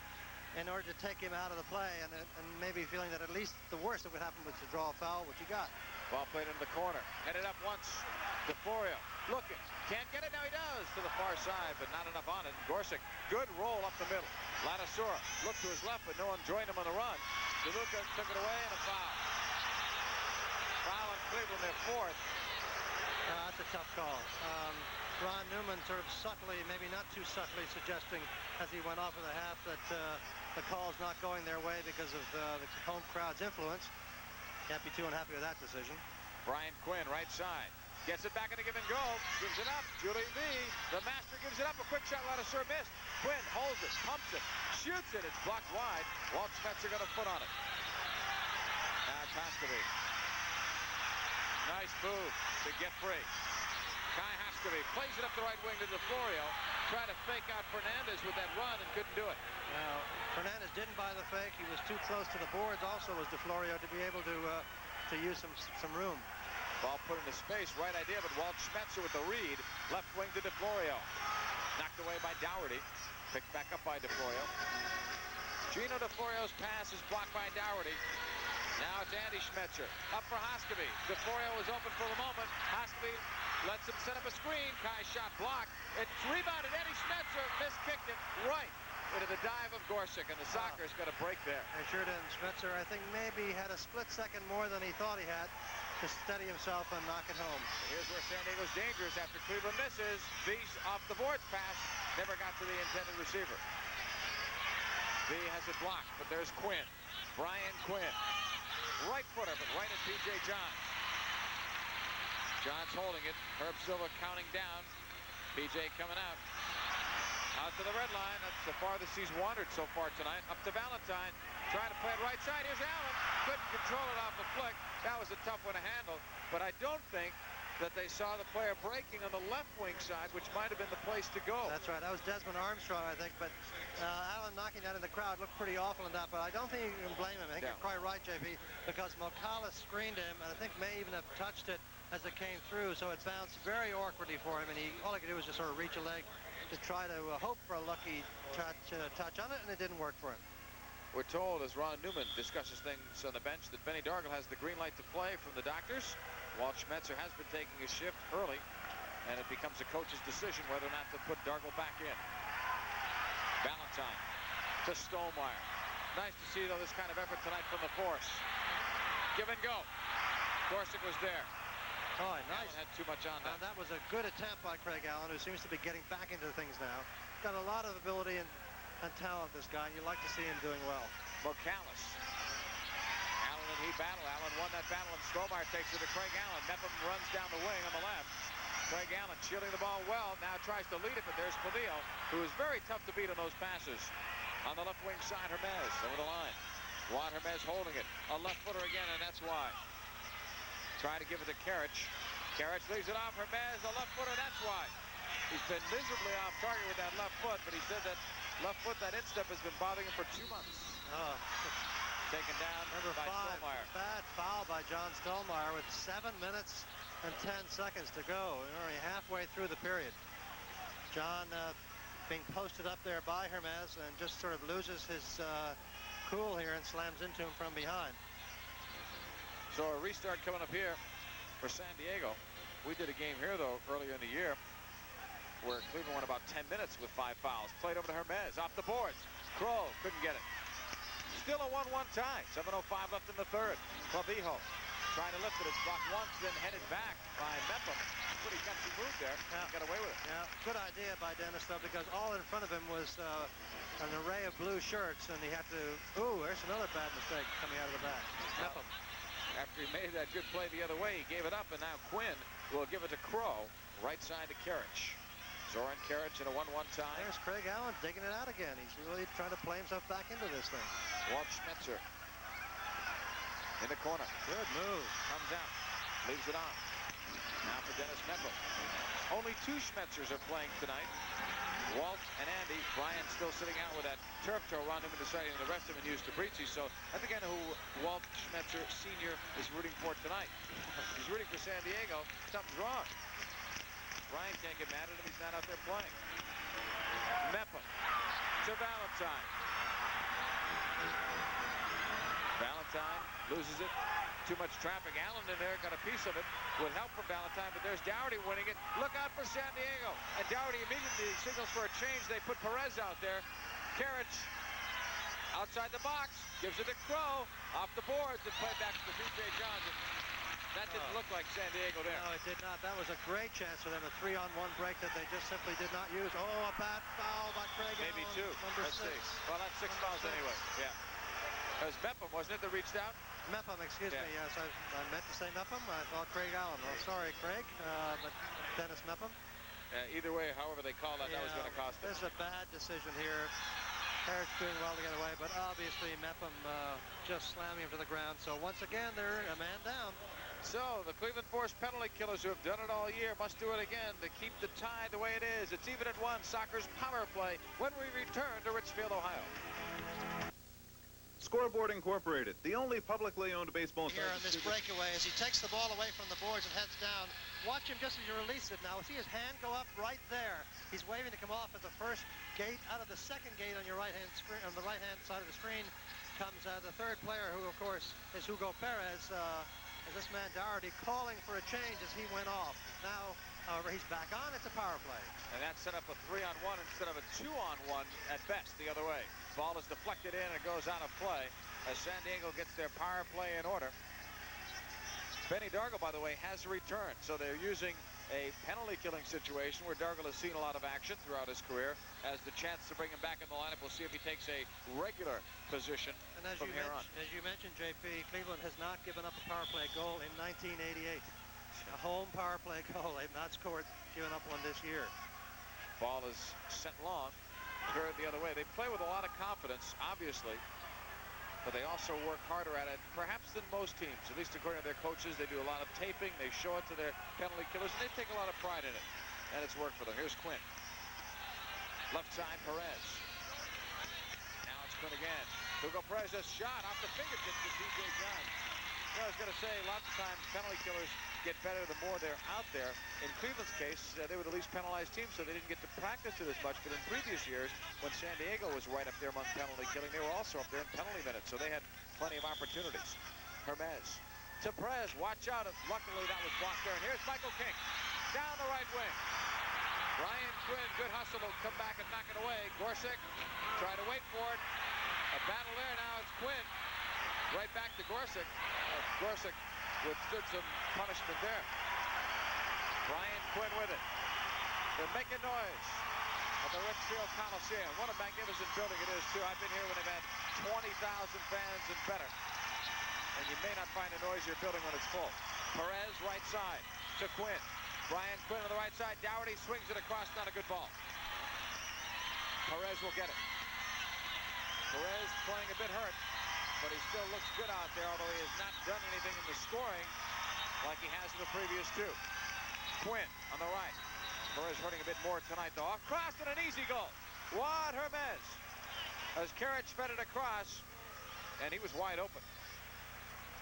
in order to take him out of the play, and maybe feeling that at least the worst that would happen was to draw a foul, which he got. Ball played into the corner. Headed up once. DeFlorio looking. Can't get it. Now he does to the far side, but not enough on it. Gorsuch, good roll up the middle. Ladasura looked to his left, but no one joined him on the run. DeLuca took it away, and a foul. Foul on Cleveland, their fourth. That's a tough call. Ron Newman sort of subtly, maybe not too subtly, suggesting as he went off of the half that the call's not going their way because of the home crowd's influence. Can't be too unhappy with that decision. Brian Quinn, right side. Gets it back in a give and go. Gives it up. Julie V. The master gives it up. A quick shot. Ladasura missed. Quinn holds it. Pumps it. Shoots it. It's blocked wide. Walt Schmetzer got a foot on it. Now Koskevy. Nice move to get free. Kai Haskevy plays it up the right wing to DeFlorio. Tried to fake out Fernandez with that run and couldn't do it. Now, Fernandez didn't buy the fake. He was too close to the boards also was DeFlorio to be able to use some room. Ball put into space. Right idea, but Walt Schmetzer with the read. Left wing to DeFlorio. Knocked away by Dougherty. Picked back up by DeFlorio. Gino DeFlorio's pass is blocked by Dougherty. Now it's Andy Schmetzer. Up for Haskevy. DeFlorio is open for the moment. Haskevy lets him set up a screen. Kai shot blocked. It's rebounded. Andy Schmetzer miskicked it right into the dive of Gorsuch, and the Sockers got a break there. They sure did. Schmetzer, I think, maybe had a split second more than he thought he had to steady himself and knock it home. Here's where San Diego's dangerous after Cleveland misses. V's off the boards pass. Never got to the intended receiver. V has it blocked, but there's Quinn. Brian Quinn. Right footer, but right at P.J. Johns. Johns holding it. Herb Silva counting down. P.J. coming out. Out to the red line. That's the farthest he's wandered so far tonight. Up to Valentine. Trying to play it right side. Here's Allen. Couldn't control it off the flick. That was a tough one to handle. But I don't think that they saw the player breaking on the left wing side, which might have been the place to go. That's right. That was Desmond Armstrong, I think. But Allen knocking that in the crowd looked pretty awful in that. But I don't think you can blame him. I think you're quite right, JP, because Mocala screened him, and I think may even have touched it as it came through. So it bounced very awkwardly for him, and all he could do was just sort of reach a leg to try to hope for a lucky touch on it, and it didn't work for him. We're told, as Ron Newman discusses things on the bench, that Benny Dargle has the green light to play from the doctors. Walt Schmetzer has been taking his shift early, and it becomes a coach's decision whether or not to put Dargle back in. Valentine to Stollmeyer. Nice to see, though, this kind of effort tonight from the force. Give and go. Gorsuch was there. Oh, nice. Allen had too much on that. That was a good attempt by Craig Allen, who seems to be getting back into things now. Got a lot of ability and talent, this guy, and you like to see him doing well. Morcalis. Allen and he battle. Allen won that battle, and Stollmeyer takes it to Craig Allen. Mepham runs down the wing on the left. Craig Allen shielding the ball well. Now tries to lead it, but there's Padillo, who is very tough to beat on those passes. On the left wing side, Hermes over the line. Juan Hermes holding it. A left footer again, and that's why. Trying to give it to Karich. Karich leaves it off. Hermes, a left footer, that's why. He's been miserably off target with that left foot, but he said that left foot, that instep, has been bothering him for 2 months. Taken down by 5. Stolmeyer. Bad foul by John Stolmeyer with 7 minutes and 10 seconds to go. We're already halfway through the period. John being posted up there by Hermes and just sort of loses his cool here and slams into him from behind. So a restart coming up here for San Diego. We did a game here, though, earlier in the year where Cleveland won about 10 minutes with 5 fouls. Played over to Hermes, off the boards. Crow couldn't get it. Still a 1-1 tie. 7:05 left in the third. Clavijo trying to lift it. It's blocked once, then headed back by Mepham. Pretty gutsy move there. Yeah. Got away with it. Yeah, good idea by Dennis, though, because all in front of him was an array of blue shirts, and he had to... Ooh, there's another bad mistake coming out of the back. Mepham, after he made that good play the other way, he gave it up, and now Quinn will give it to Crow. Right side to Karich. Zoran Karich in a 1-1 tie. There's Craig Allen digging it out again. He's really trying to play himself back into this thing. Walt Schmetzer in the corner. Good move. Comes out. Leaves it on. Now for Dennis Mepham. Only 2 Schmetzers are playing tonight. Walt and Andy. Brian still sitting out with that turf toe around him and deciding the rest of them used to Brici. So I think I know who Walt Schmetzer Sr. is rooting for tonight. He's rooting for San Diego. Something's wrong. Brian can't get mad at him. He's not out there playing. Mepham to Valentine. Valentine loses it. Too much traffic. Allen in there got a piece of it with help from Valentine, but there's Dougherty winning it. Look out for San Diego. And Dougherty immediately signals for a change. They put Perez out there. Karich outside the box. Gives it to Crow. Off the boards and play back to P.J. Johnson. That didn't look like San Diego there. No, it did not. That was a great chance for them. A 3-on-1 break that they just simply did not use. Oh, a bad foul by Craig Maybe Allen, 2. number Let's 6. see. Well, that's 6 fouls anyway. Yeah. It was Mepham, wasn't it, that reached out? Mepham, excuse me. Yes, I meant to say Mepham. I thought Craig Allen. Oh, sorry, Craig. But Dennis Mepham. Either way, however they call that, that was going to cost them. This is a bad decision here. Karich doing well to get away, but obviously Mepham just slamming him to the ground. So once again, they're a man down. So the Cleveland Force penalty killers who have done it all year must do it again to keep the tie the way it is. It's even at 1. Soccer's power play when we return to Richfield, Ohio. Scoreboard Incorporated, the only publicly owned baseball here on this breakaway as he takes the ball away from the boards and heads down. Watch him just as you release it now. See his hand go up right there. He's waving to come off at the first gate. Out of the second gate on your right-hand screen, on the right-hand side of the screen, comes the third player, who of course is Hugo Perez. As this man Dougherty calling for a change as he went off. Now, however, he's back on. It's a power play. And that set up a 3-on-1 instead of a 2-on-1 at best the other way. Ball is deflected in and it goes out of play as San Diego gets their power play in order. Benny Dargle, by the way, has returned. So they're using a penalty-killing situation where Dargle has seen a lot of action throughout his career as the chance to bring him back in the lineup. We'll see if he takes a regular position from here on. As you mentioned, JP, Cleveland has not given up a power play goal in 1988. A home power play goal. They've not given up one this year. Ball is sent long, curved the other way. They play with a lot of confidence, obviously, but they also work harder at it, perhaps than most teams. At least according to their coaches, they do a lot of taping. They show it to their penalty killers, and they take a lot of pride in it. And it's worked for them. Here's Quinn. Left side, Perez. Now it's Quinn again. Hugo Perez, a shot off the fingertips of P.J. John. I was going to say, lots of times penalty killers get better the more they're out there. In Cleveland's case, they were the least penalized team, so they didn't get to practice it as much. But in previous years, when San Diego was right up there among penalty killing, they were also up there in penalty minutes, so they had plenty of opportunities. Hermes to Perez. Watch out. Luckily, that was blocked there. And here's Michael King down the right wing. Brian Quinn, good hustle, will come back and knock it away. Gorsuch try to wait for it. A battle there. Now it's Quinn. Right back to Gorsuch. Gorsuch withstood some punishment there. Brian Quinn with it. They're making noise at the Richfield Coliseum. What a magnificent building it is, too. I've been here when they've had 20,000 fans and better. And you may not find a noisier building when it's full. Perez, right side to Quinn. Brian Quinn on the right side. Dougherty swings it across. Not a good ball. Perez will get it. Perez playing a bit hurt, but he still looks good out there, although he has not done anything in the scoring like he has in the previous two. Quinn on the right. Perez hurting a bit more tonight, though. Across and an easy goal. Juan Hermes. As Karich fed it across, and he was wide open.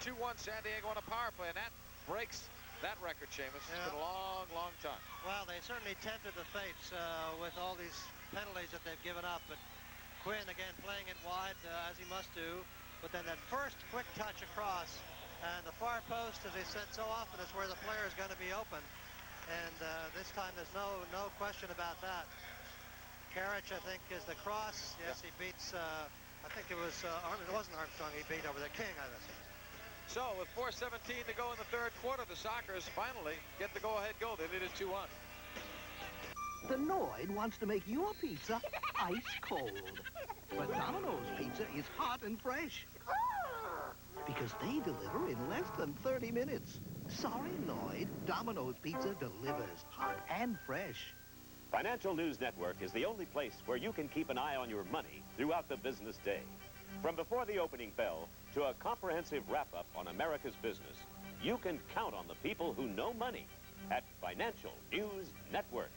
2-1 San Diego on a power play, and that breaks that record, Seamus. It's been a long, long time. Well, they certainly tempted the fates with all these penalties that they've given up, but Quinn, again, playing it wide, as he must do, but then that first quick touch across, and the far post, as they said so often, is where the player is going to be open, and this time there's no question about that. Karich, I think, is the cross. Yes, he beats, I think it wasn't Armstrong he beat over there. King, I think. So, with 4:17 to go in the third quarter, the Sockers finally get the go-ahead goal. They lead it 2-1. The Noid wants to make your pizza ice cold. But Domino's pizza is hot and fresh. Because they deliver in less than 30 minutes. Sorry, Noid. Domino's pizza delivers hot and fresh. Financial News Network is the only place where you can keep an eye on your money throughout the business day. From before the opening bell to a comprehensive wrap-up on America's business, you can count on the people who know money at Financial News Network.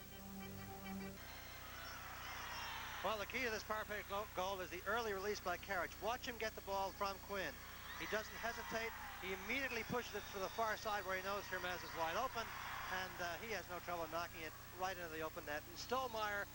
Well, the key to this power play goal is the early release by Karich. Watch him get the ball from Quinn. He doesn't hesitate. He immediately pushes it to the far side where he knows Hermes is wide open, and he has no trouble knocking it right into the open net. And Stollmeyer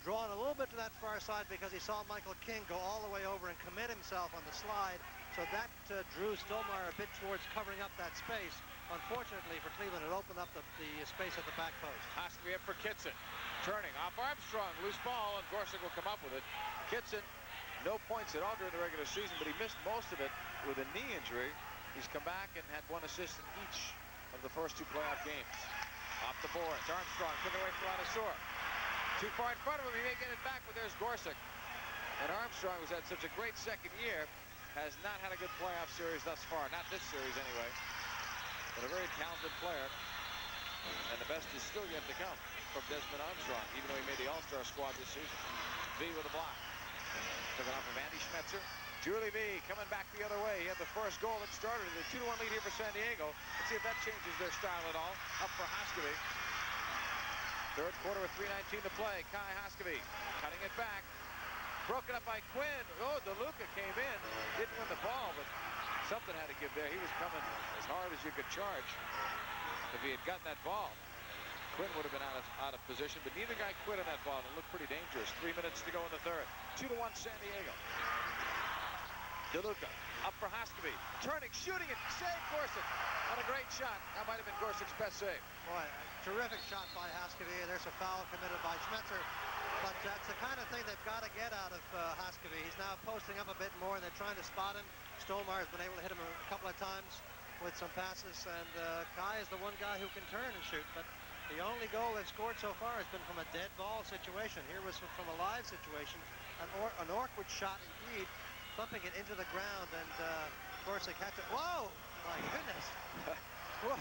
drawn a little bit to that far side because he saw Michael King go all the way over and commit himself on the slide. So that drew Stollmeyer a bit towards covering up that space. Unfortunately for Cleveland, it opened up the space at the back post. Hoskovy up for Kitson. Turning off Armstrong. Loose ball, and Gorsuch will come up with it. Kitson, no points at all during the regular season, but he missed most of it with a knee injury. He's come back and had 1 assist in each of the first 2 playoff games. Off the boards. Armstrong took it away from Ladasor. Too far in front of him. He may get it back, but there's Gorsuch. And Armstrong, who's had such a great second year, has not had a good playoff series thus far. Not this series, anyway. But a very talented player. And the best is still yet to come from Desmond Armstrong, even though he made the All-Star squad this season. V with a block. Took it off of Andy Schmetzer. Julie V coming back the other way. He had the first goal that started the 2-1 lead here for San Diego. Let's see if that changes their style at all. Up for Hoskovy. Third quarter with 3:19 to play. Kai Hoskovy cutting it back. Broken up by Quinn. Oh, DeLuca came in. Didn't win the ball, but something had to give there. He was coming as hard as you could charge. If he had gotten that ball, Quinn would have been out of position, but neither guy quit on that ball. It looked pretty dangerous. 3 minutes to go in the third. 2-1 San Diego. DeLuca up for Hoskovy. Turning, shooting it. Save Gorsuch on a great shot. That might have been Gorsuch's best save. Boy, a terrific shot by Hoskovy. There's a foul committed by Schmetzer. But that's the kind of thing they've got to get out of Hoskovy. He's now posting up a bit more, and they're trying to spot him. Stollmeyer's been able to hit him a couple of times with some passes, and Kai is the one guy who can turn and shoot. But the only goal they've scored so far has been from a dead ball situation. Here was from a live situation. An awkward shot indeed, thumping it into the ground, and Gorsuch had to... Whoa! My goodness!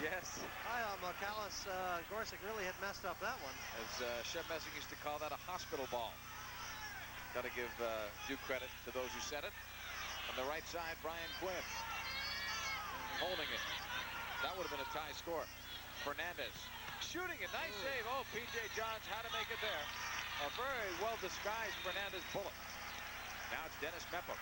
Yes. Michalis Gorsuch really had messed up that one. As Shep Messing used to call that a hospital ball. Got to give due credit to those who said it. On the right side, Brian Quinn holding it. That would have been a tie score. Fernandez shooting it. Nice save. Oh, P.J. Johns had to make it there. A very well-disguised Fernandez bullet. Now it's Dennis Mepham.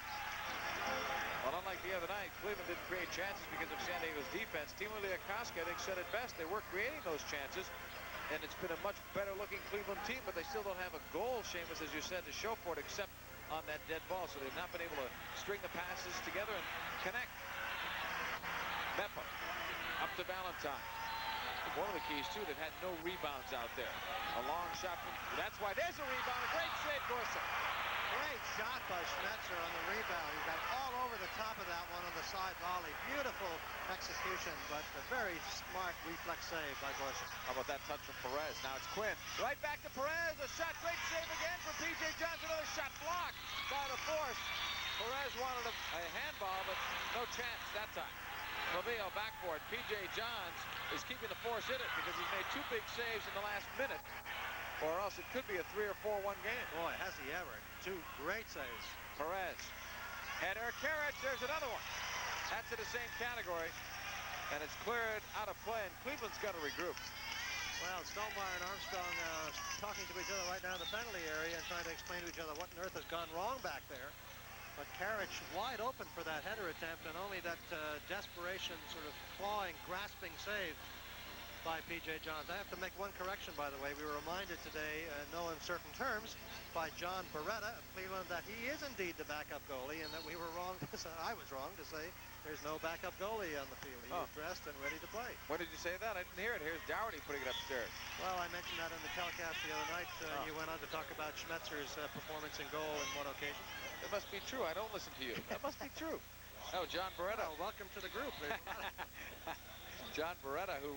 Well, unlike the other night, Cleveland didn't create chances because of San Diego's defense. Timo Liakowski, I think, said it best. They were creating those chances, and it's been a much better-looking Cleveland team, but they still don't have a goal, Seamus, as you said, to show for it, except on that dead ball. So they've not been able to string the passes together and connect. Mepham up to Valentine. One of the keys, too, they've had no rebounds out there. A long shot. That's why there's a rebound. A great save, Gorsuch. Great shot by Schmetzer on the rebound. He got all over the top of that one on the side volley. Beautiful execution, but a very smart reflex save by Gorsuch. How about that touch from Perez? Now it's Quinn. Right back to Perez. A shot. Great save again for P.J. Johns. Another shot blocked by the force. Perez wanted a handball, but no chance that time. Laville backboard. P.J. Johns is keeping the force in it because he's made 2 big saves in the last minute, or else it could be a 3 or 4-1 game. Boy, has he ever. 2 great saves. Perez. Header, Karich, there's another one. That's in the same category, and it's cleared out of play, and Cleveland's got to regroup. Well, Stonemeyer and Armstrong talking to each other right now in the penalty area and trying to explain to each other what on earth has gone wrong back there. But Karich wide open for that header attempt, and only that desperation, sort of clawing, grasping save by P.J. Johns. I have to make one correction, by the way. We were reminded today, no uncertain terms, by John Beretta of Cleveland that he is indeed the backup goalie, and that we were wrong to say, I was wrong to say there's no backup goalie on the field. He is dressed and ready to play. When did you say that? I didn't hear it. Here's Dougherty putting it upstairs. Well, I mentioned that in the telecast the other night. You went on to talk about Schmetzer's performance in goal in one occasion. It must be true. I don't listen to you. That must be true. Oh, John Beretta. Well, welcome to the group. John Beretta, who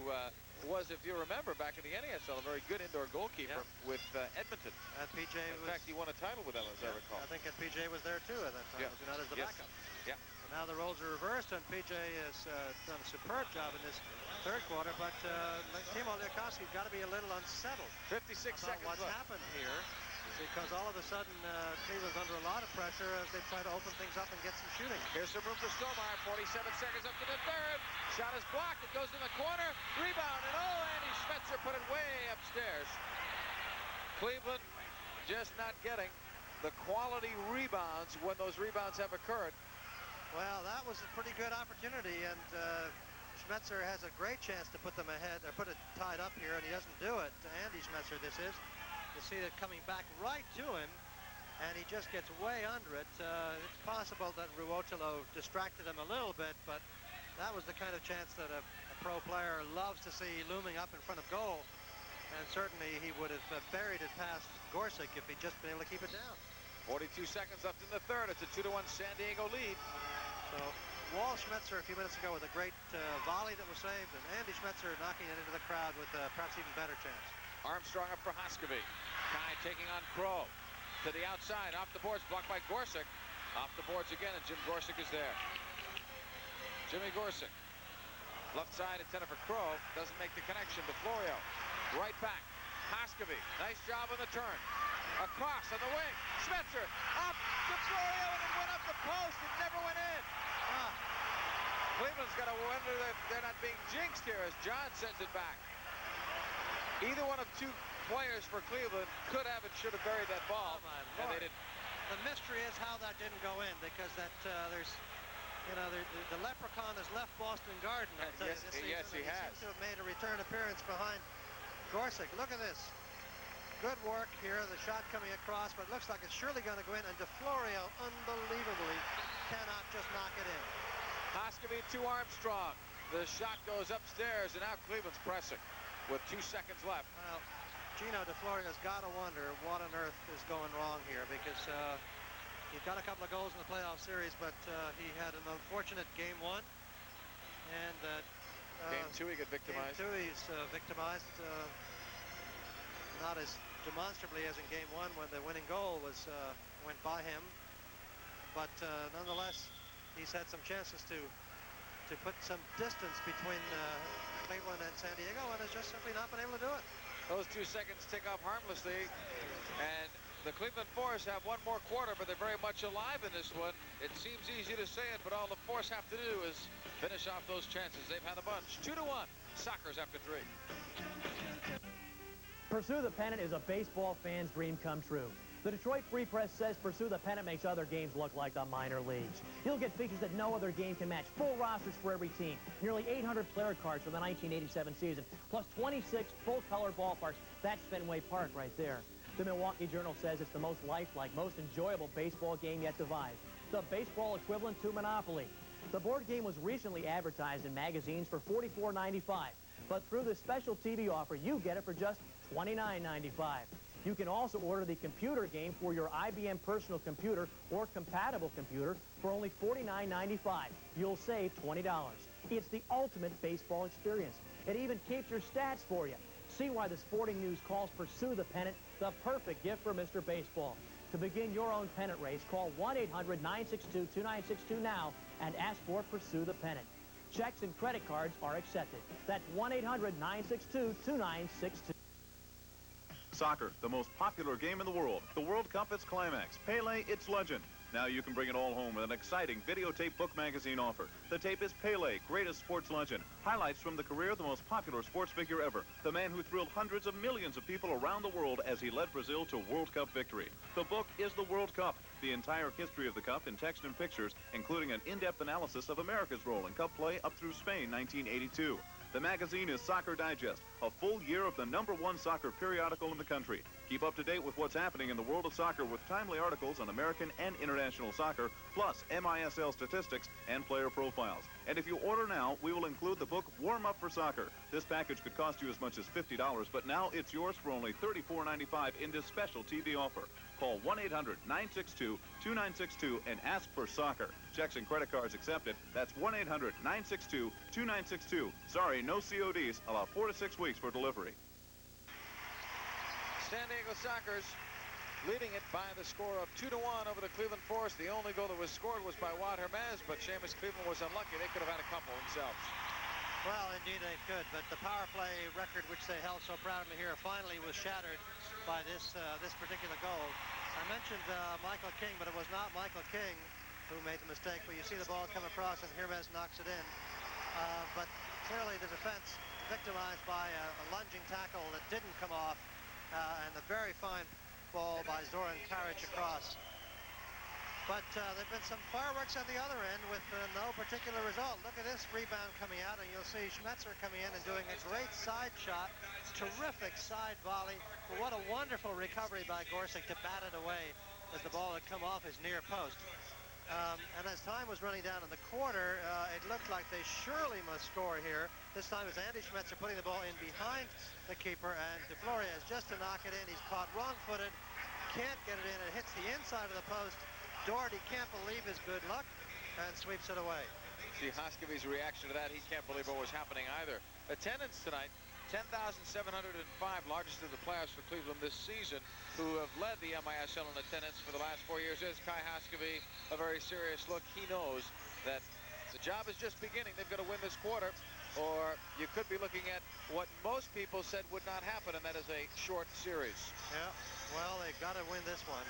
was, if you remember, back in the NASL, a very good indoor goalkeeper with Edmonton. And PJ in fact, he won a title with them, as I recall. I think that PJ was there, too, at that time. Was he not as the backup? Yeah. And now the roles are reversed, and PJ has done a superb job in this third quarter, but Timo Liakowski's got to be a little unsettled. 56 seconds what's happened here, because all of a sudden Cleveland's under a lot of pressure as they try to open things up and get some shooting. Here's some room for Stonemeyer. 47 seconds up to the third. Shot is blocked. It goes in the corner. Rebound, and Andy Schmetzer put it way upstairs. Cleveland just not getting the quality rebounds when those rebounds have occurred. Well, that was a pretty good opportunity, and Schmetzer has a great chance to put them ahead, or put it tied up here, and he doesn't do it. Andy Schmetzer, this is. You see it coming back right to him, and he just gets way under it. It's possible that Ruotolo distracted him a little bit, but that was the kind of chance that a pro player loves to see looming up in front of goal, and certainly he would have buried it past Gorsuch if he'd just been able to keep it down. 42 seconds left in the third. It's a 2-1 San Diego lead. So Walt Schmetzer a few minutes ago with a great volley that was saved, and Andy Schmetzer knocking it into the crowd with perhaps even better chance. Armstrong up for Hoskevy. Kai taking on Crow. To the outside, off the boards, blocked by Gorsuch. Off the boards again, and Jim Gorsuch is there. Jimmy Gorsuch. Left side intended for Crow. Doesn't make the connection to Florio. Right back. Hoskevy. Nice job on the turn. Across on the wing. Schmetzer up to Florio, and it went up the post. It never went in. Cleveland's got to wonder that they're not being jinxed here as John sends it back. Either one of 2 players for Cleveland could have and should have buried that ball, and they didn't. The mystery is how that didn't go in, because that there's, you know, the leprechaun has left Boston Garden. Yes, he has. Seems to have made a return appearance behind Gorsuch. Look at this. Good work here. The shot coming across, but it looks like it's surely going to go in, and DeFlorio unbelievably cannot just knock it in. Hoskevy to Armstrong. The shot goes upstairs, and now Cleveland's pressing with 2 seconds left. Well, Gino DeFlorio's got to wonder what on earth is going wrong here, because he's got a couple of goals in the playoff series, but he had an unfortunate game 1, and game 2 he got victimized. Game 2 he's victimized, not as demonstrably as in game 1 when the winning goal was went by him, but nonetheless he's had some chances to put some distance between Cleveland and San Diego, and has just simply not been able to do it. Those 2 seconds tick off harmlessly, and the Cleveland Force have one more quarter, but they're very much alive in this one. It seems easy to say it, but all the Force have to do is finish off those chances. They've had a bunch. 2-1. Sockers after 3. Pursue the pennant is a baseball fan's dream come true. The Detroit Free Press says Pursue the Pennant makes other games look like the minor leagues. You'll get features that no other game can match. Full rosters for every team. Nearly 800 player cards from the 1987 season. Plus 26 full-color ballparks. That's Fenway Park right there. The Milwaukee Journal says it's the most lifelike, most enjoyable baseball game yet devised. The baseball equivalent to Monopoly. The board game was recently advertised in magazines for $44.95. But through this special TV offer, you get it for just $29.95. You can also order the computer game for your IBM personal computer or compatible computer for only $49.95. You'll save $20. It's the ultimate baseball experience. It even keeps your stats for you. See why the Sporting News calls Pursue the Pennant the perfect gift for Mr. Baseball. To begin your own pennant race, call 1-800-962-2962 now and ask for Pursue the Pennant. Checks and credit cards are accepted. That's 1-800-962-2962. Soccer, the most popular game in the world. The World Cup, its climax. Pele, its legend. Now you can bring it all home with an exciting videotape book magazine offer. The tape is Pele, greatest sports legend. Highlights from the career of the most popular sports figure ever. The man who thrilled hundreds of millions of people around the world as he led Brazil to World Cup victory. The book is the World Cup. The entire history of the Cup in text and pictures, including an in-depth analysis of America's role in Cup play up through Spain 1982. The magazine is Soccer Digest, a full year of the #1 soccer periodical in the country. Keep up to date with what's happening in the world of soccer with timely articles on American and international soccer, plus MISL statistics and player profiles. And if you order now, we will include the book Warm Up for Soccer. This package could cost you as much as $50, but now it's yours for only $34.95 in this special TV offer. Call 1-800-962-2962 and ask for soccer. Checks and credit cards accepted. That's 1-800-962-2962. Sorry, no CODs. Allow 4 to 6 weeks for delivery. San Diego Sockers leading it by the score of 2-1 over the Cleveland Force. The only goal that was scored was by Juan Hermes, but Seamus Cleveland was unlucky. They could have had a couple themselves. Well, indeed they could, but the power play record which they held so proudly here finally was shattered by this particular goal. I mentioned Michael King, but it was not Michael King who made the mistake, but you see the ball come across and Hermes knocks it in. But clearly the defense victimized by a lunging tackle that didn't come off, and a very fine ball by Zoran Karic across. But there've been some fireworks on the other end with no particular result. Look at this rebound coming out, and you'll see Schmetzer coming in and doing a great side shot. Terrific side volley. But what a wonderful recovery by Gorsic to bat it away as the ball had come off his near post. And as time was running down in the quarter, it looked like they surely must score here. This time it's Andy Schmetzer putting the ball in behind the keeper, and DeFlorias just to knock it in. He's caught wrong-footed, can't get it in. It hits the inside of the post. Doherty can't believe his good luck and sweeps it away. See Hoskevy's reaction to that. He can't believe what was happening either. Attendance tonight, 10,705, largest of the players for Cleveland this season, who have led the MISL in attendance for the last 4 years. There's Kai Hoskevy, a very serious look. He knows that the job is just beginning. They've got to win this quarter, or you could be looking at what most people said would not happen, and that is a short series. Yeah, well, they've got to win this one.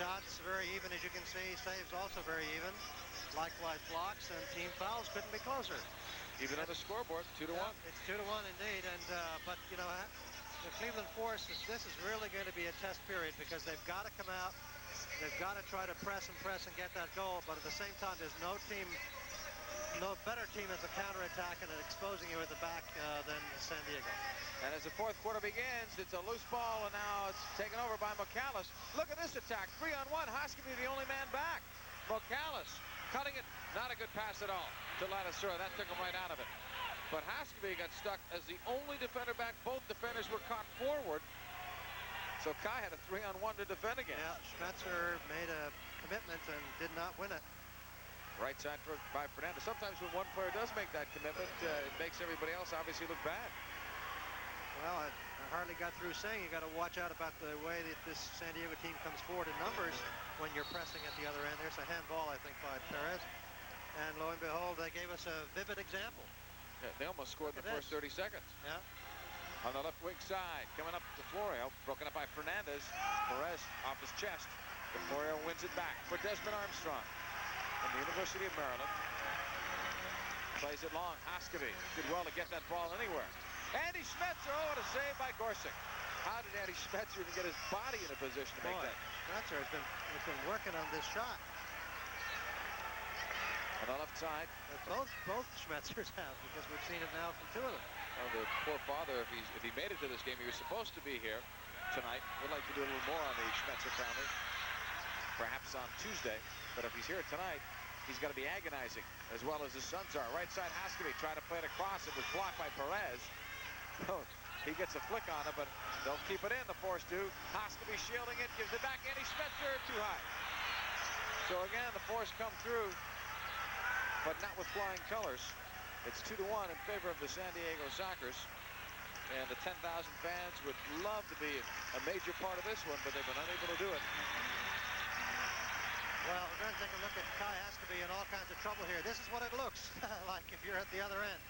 Shots very even, as you can see. Saves also very even. Likewise blocks, and team fouls couldn't be closer. Even on the scoreboard, 2-1. Yeah, it's 2-1 indeed. And but you know, the Cleveland Force, this is really going to be a test period because they've got to come out. They've got to try to press and get that goal. But at the same time, there's no better team as a counterattack and exposing you at the back than San Diego. And as the fourth quarter begins, it's a loose ball, and now it's taken over by McAllis. Look at this attack, 3-on-1. Hoskevy the only man back. McAllis cutting it, not a good pass at all to Ladisura. That took him right out of it. But Hoskevy got stuck as the only defender back. Both defenders were caught forward. So Kai had a 3-on-1 to defend again. Yeah, Schmetzer made a commitment and did not win it. Right side by Fernandez. Sometimes when one player does make that commitment, it makes everybody else obviously look bad. Well, I hardly got through saying you got to watch out about the way that this San Diego team comes forward in numbers when you're pressing at the other end. There's a handball, I think, by Perez. And lo and behold, they gave us a vivid example. Yeah, they almost scored in the first 30 seconds. Yeah. On the left wing side, coming up to Florio, broken up by Fernandez. Perez off his chest. Florio wins it back for Desmond Armstrong from the University of Maryland. Plays it long. Hoskevy did well to get that ball anywhere. Andy Schmetzer, what a save by Gorsic. How did Andy Schmetzer even get his body in a position to make that? Schmetzer has been working on this shot. On the left side. Both Schmetzers have, because we've seen it now from two of them. Well, the poor father, if he made it to this game, he was supposed to be here tonight. Would like to do a little more on the Schmetzer family, perhaps on Tuesday. But if he's here tonight, he's got to be agonizing, as well as his sons are. Right side Hoskevy tried to play it across. It was blocked by Perez. Oh, he gets a flick on it, but they'll keep it in. The Force do. Hoskevy shielding it, gives it back. Andy Schmetzer too high. So again, the Force come through, but not with flying colors. It's 2-1 in favor of the San Diego Sockers. And the 10,000 fans would love to be a major part of this one, but they've been unable to do it. Well, we're going to take a look at Kai Haskeby in all kinds of trouble here. This is what it looks like if you're at the other end.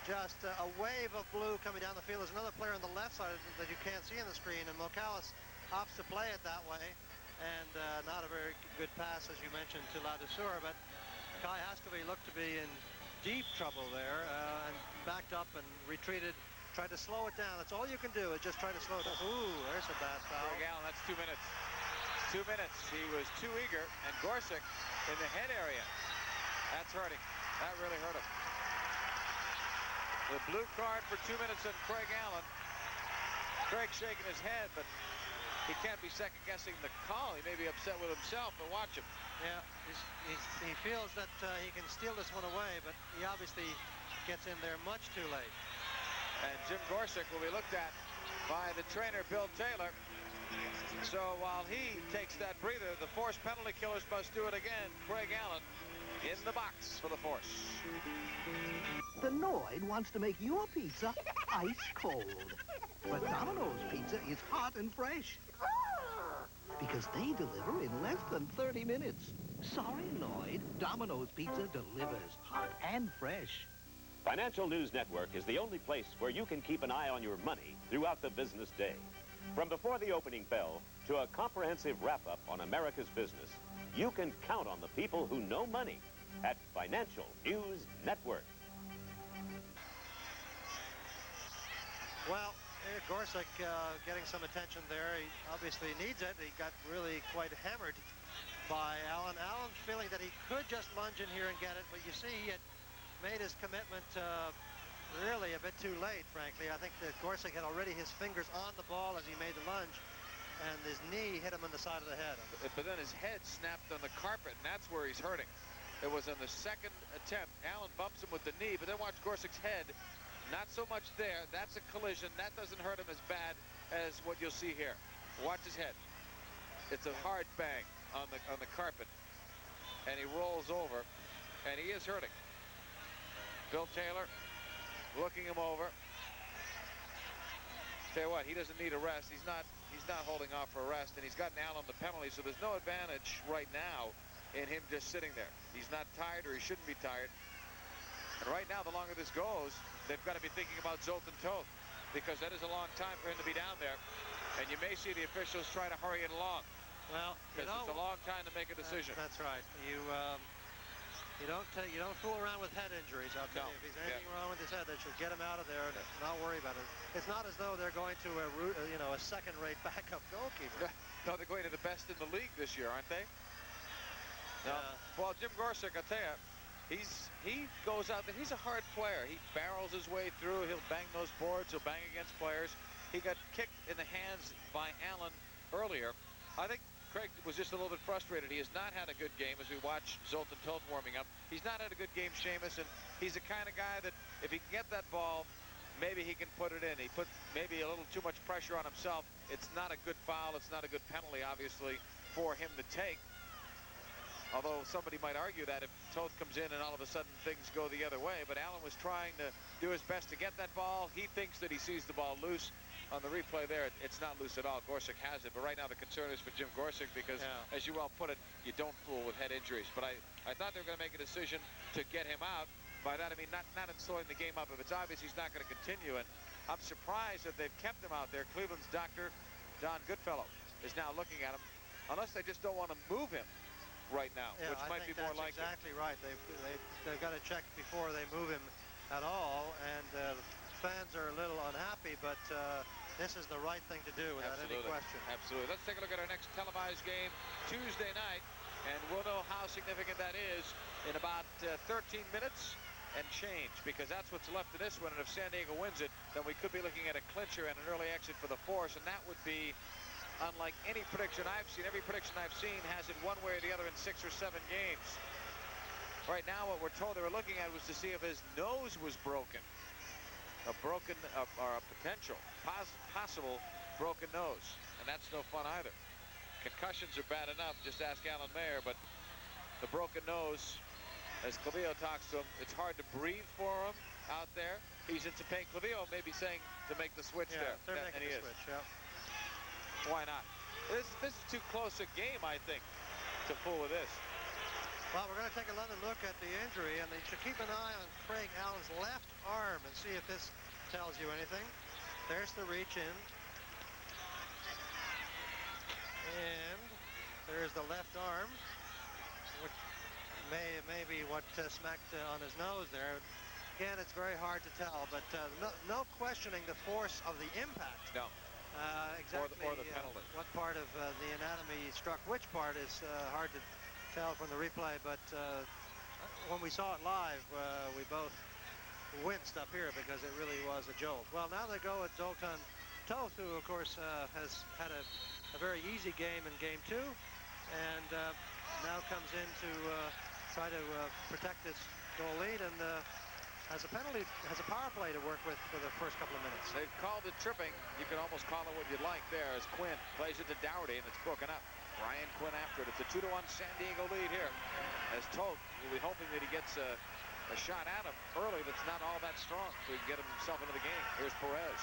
Just a wave of blue coming down the field. There's another player on the left side that you can't see on the screen, and Mocalis opts to play it that way. And not a very good pass, as you mentioned, to Ladouceur, but Kai Haskeby looked to be in deep trouble there and backed up and retreated, tried to slow it down. That's all you can do, is just try to slow it down. Ooh, there's a bad foul. Craig Allen, that's 2 minutes. 2 minutes. He was too eager, and Gorsuch in the head area. That's hurting. That really hurt him. The blue card for 2 minutes on Craig Allen. Craig shaking his head, but he can't be second-guessing the call. He may be upset with himself, but watch him. Yeah, he feels that he can steal this one away, but he obviously gets in there much too late. And Jim Gorsuch will be looked at by the trainer, Bill Taylor. So while he takes that breather, the force penalty killers must do it again. Craig Allen in the box for the force. The Noid wants to make your pizza ice cold. But Domino's pizza is hot and fresh. Because they deliver in less than 30 minutes. Sorry, Noid. Domino's pizza delivers hot and fresh. Financial News Network is the only place where you can keep an eye on your money throughout the business day. From before the opening bell to a comprehensive wrap-up on America's business, you can count on the people who know money at Financial News Network. Well, Gorsuch getting some attention there. He obviously needs it. He got really quite hammered by Allen. Allen feeling that he could just lunge in here and get it, but you see he had made his commitment really a bit too late, frankly. I think that Gorsuch had already his fingers on the ball as he made the lunge, and his knee hit him on the side of the head. But then his head snapped on the carpet, and that's where he's hurting. It was on the second attempt. Allen bumps him with the knee, but then watch Gorsuch's head. Not so much there. That's a collision. That doesn't hurt him as bad as what you'll see here. Watch his head. It's a hard bang on the carpet, and he rolls over, and he is hurting. Bill Taylor looking him over. Tell you what, he doesn't need a rest. He's not holding off for a rest, and he's got an Allen the penalty, so there's no advantage right now in him just sitting there. He's not tired, or he shouldn't be tired. And right now, the longer this goes, they've got to be thinking about Zoltan Toth, because that is a long time for him to be down there, and you may see the officials try to hurry it along. Well, because it's a long time to make a decision. That's right. You don't fool around with head injuries. I'll tell you, if he's anything wrong with his head, they should get him out of there and not worry about it. It's not as though they're going to a second-rate backup goalkeeper. No, they're going to the best in the league this year, aren't they? No. Well, Jim Gorsuch, I tell you, he goes out there. He's a hard player. He barrels his way through. He'll bang those boards. He'll bang against players. He got kicked in the hands by Allen earlier. I think Craig was just a little bit frustrated. He has not had a good game as we watch Zoltan Toth warming up. He's not had a good game, Seamus, and he's the kind of guy that if he can get that ball, maybe he can put it in. He put maybe a little too much pressure on himself. It's not a good foul. It's not a good penalty, obviously, for him to take. Although somebody might argue that if Toth comes in and all of a sudden things go the other way. But Allen was trying to do his best to get that ball. He thinks that he sees the ball loose. On the replay there, it's not loose at all. Gorsuch has it. But right now the concern is for Jim Gorsuch because, as you well put it, you don't fool with head injuries. But I thought they were going to make a decision to get him out. By that, I mean not in slowing the game up. If it's obvious he's not going to continue. And I'm surprised that they've kept him out there. Cleveland's doctor, Don Goodfellow, is now looking at him. Unless they just don't want to move him right now, which might be more likely. Exactly right. They've got to check before they move him at all. And fans are a little unhappy, but this is the right thing to do without any question. Absolutely. Let's take a look at our next televised game Tuesday night, and we'll know how significant that is in about 13 minutes and change, because that's what's left of this one. And if San Diego wins it, then we could be looking at a clincher and an early exit for the force, and that would be unlike any prediction I've seen. Every prediction I've seen has it one way or the other in 6 or 7 games. Right now, what we're told they were looking at was to see if his nose was broken. A broken or a possible broken nose, and that's no fun either. Concussions are bad enough, just ask Alan Mayer, but the broken nose, as Clavillo talks to him, it's hard to breathe for him out there. He's into pain. Clavillo may be saying to make the switch there. They're making the switch, Why not? This is too close a game, I think. to fool with this. Well, we're going to take another look at the injury, and you should keep an eye on Craig Allen's left arm and see if this tells you anything. There's the reach in. And there's the left arm, which may be what smacked on his nose there. Again, it's very hard to tell, but no questioning the force of the impact. No. Exactly or the penalty. What part of the anatomy struck which part is hard to tell from the replay, but when we saw it live, we both winced up here because it really was a jolt. Well, now they go with Zoltan Toth, who, of course, has had a very easy game in Game 2, and now comes in to try to protect this goal lead, and has a power play to work with for the first couple of minutes. They've called it tripping. You can almost call it what you'd like there as Quinn plays it to Dougherty, and it's broken up. Ryan Quinn after it. It's a 2-1 San Diego lead here, as Toth will be hoping that he gets a shot at him early that's not all that strong, so he can get himself into the game. Here's Perez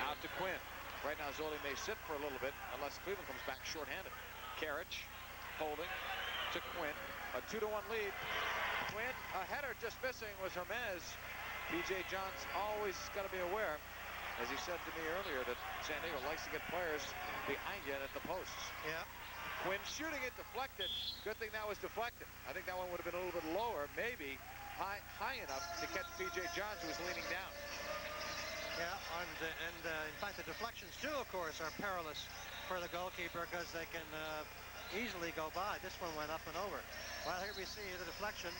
out to Quinn. Right now Zoli may sit for a little bit unless Cleveland comes back shorthanded. Karich holding to Quinn. A 2-1 lead. Quinn, a header just missing was Hermes. P.J. Johns always got to be aware, as he said to me earlier, that San Diego likes to get players behind you and at the posts. Yeah. Quinn shooting it, deflected. Good thing that was deflected. I think that one would have been a little bit lower, maybe high enough to catch P.J. Johns, who was leaning down. Yeah, and in fact, the deflections, too, of course, are perilous for the goalkeeper because they can easily go by. This one went up and over. Well, here we see the deflection.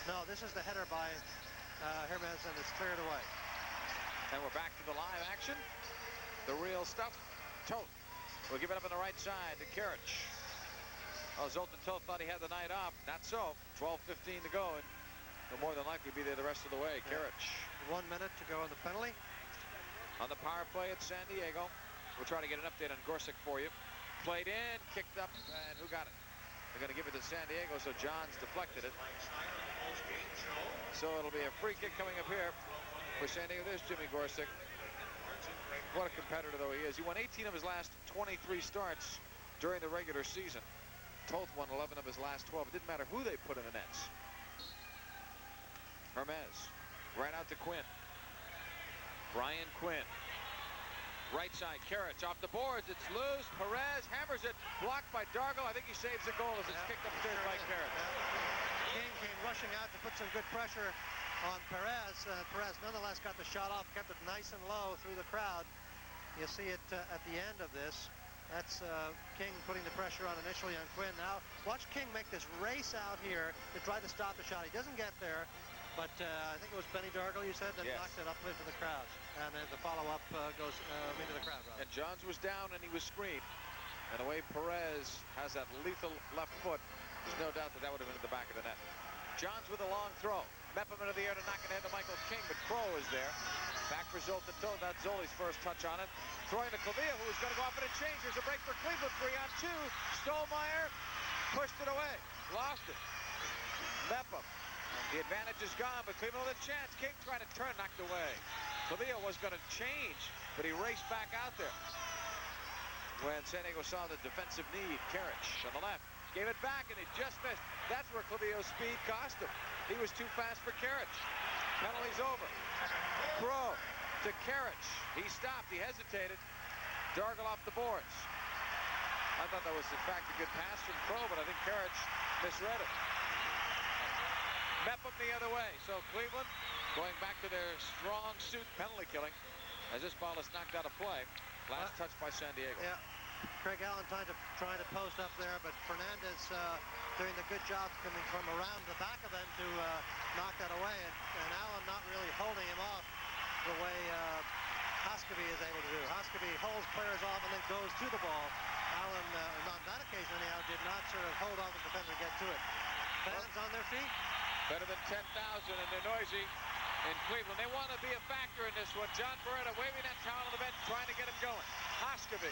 No, this is the header by Hermes, and it's cleared away. And we're back to the live action. The real stuff. Toth will give it up on the right side to Karich. Oh, Zoltan Toth thought he had the night off. Not so. 12:15 to go, and he'll more than likely be there the rest of the way. Yeah. Karich. 1 minute to go on the penalty. On the power play at San Diego. We'll try to get an update on Gorsuch for you. Played in, kicked up, and who got it? They're going to give it to San Diego, so Johns deflected it. So it'll be a free kick coming up here for San Diego. There's Jimmy Gorsuch. What a competitor, though, he is. He won 18 of his last 23 starts during the regular season. Toth won 11 of his last 12. It didn't matter who they put in the nets. Hermes, right out to Quinn. Brian Quinn. Right side, Karich off the boards. It's loose. Perez hammers it. Blocked by Dargle. I think he saves the goal as it's kicked upstairs by Karich. King came rushing out to put some good pressure on Perez. Perez nonetheless got the shot off, kept it nice and low through the crowd. You'll see it at the end of this. That's King putting the pressure on initially on Quinn. Now watch King make this race out here to try to stop the shot. He doesn't get there. But I think it was Benny Dargle, you said, that knocked it up into the crowd. And then the follow-up goes into the crowd, rather. And Johns was down and he was screened. And the way Perez has that lethal left foot, there's no doubt that that would have been at the back of the net. Johns with a long throw. Mepham into the air to knock it into Michael King, but Crow is there. Back for Zoltan Toth. That's Zoli's first touch on it. Throwing to Clavia, who is going to go off in a change. There's a break for Cleveland. 3-on-2. Stollmeyer pushed it away. Lost it. Mepham. The advantage is gone, but Cleveland with a chance. King trying to turn, knocked away. Clavia was going to change, but he raced back out there. When San Diego saw the defensive need, Karich on the left. Gave it back, and it just missed. That's where Clavia's speed cost him. He was too fast for Karich. Penalty's over. Crow to Karich. He stopped. He hesitated. Dargle off the boards. I thought that was, in fact, a good pass from Crow, but I think Karich misread it. Mepham the other way. So Cleveland going back to their strong suit penalty killing as this ball is knocked out of play. Last touch by San Diego. Yeah. Craig Allen trying to post up there, but Fernandez doing a good job coming from around the back of them to knock that away. And Allen not really holding him off the way Hoskeby is able to do. Hoskeby holds players off and then goes to the ball. Allen, on that occasion anyhow, did not sort of hold on the defender to get to it. Fans on their feet. Better than 10,000, and they're noisy in Cleveland. They want to be a factor in this one. John Beretta waving that towel on the bench, trying to get him going. Hoskeby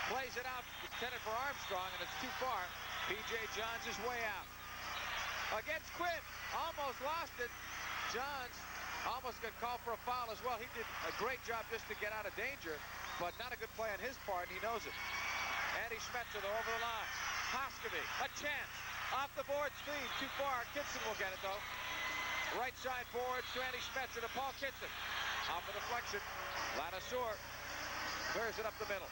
plays it out, intended for Armstrong, and it's too far. P.J. Johns is way out. Against Quinn, almost lost it. Johns almost got called for a foul as well. He did a great job just to get out of danger, but not a good play on his part, and he knows it. And Sandy Schmetzer, though, over the line. Hoskeby, a chance. Off the boards, feed. Too far. Kitson will get it, though. Right side forward, Sandy Schmetzer to Paul Kitson. Off a deflection. Ladouceur clears it up the middle.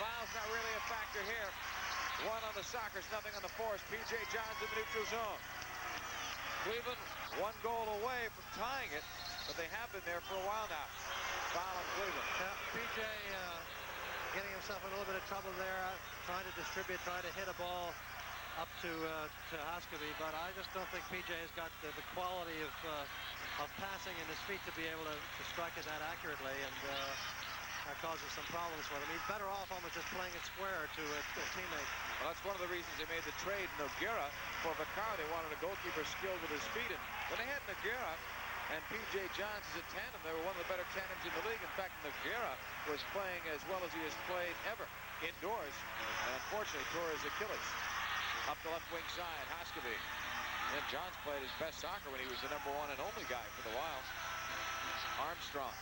Foul's not really a factor here. 1 on the Sockers, nothing on the Force. P.J. Johns in the neutral zone. Cleveland 1 goal away from tying it, but they have been there for a while now. Foul on Cleveland. Yeah, P.J. Getting himself in a little bit of trouble there, trying to distribute, trying to hit a ball up to Hoskeby, but I just don't think P.J. has got the quality of passing in his feet to be able to strike it that accurately, and that causes some problems for them. He's better off almost just playing it square to a teammate. Well, that's one of the reasons they made the trade Nogueira for Vaccaro. They wanted a goalkeeper skilled with his feet, and when they had Nogueira and P.J. Johns as a tandem, they were one of the better tandems in the league. In fact, Nogueira was playing as well as he has played ever indoors, and unfortunately tore his Achilles. Up the left wing side, Hoskeby. And Johns played his best soccer when he was the #1 and only guy for the Wild. Armstrong.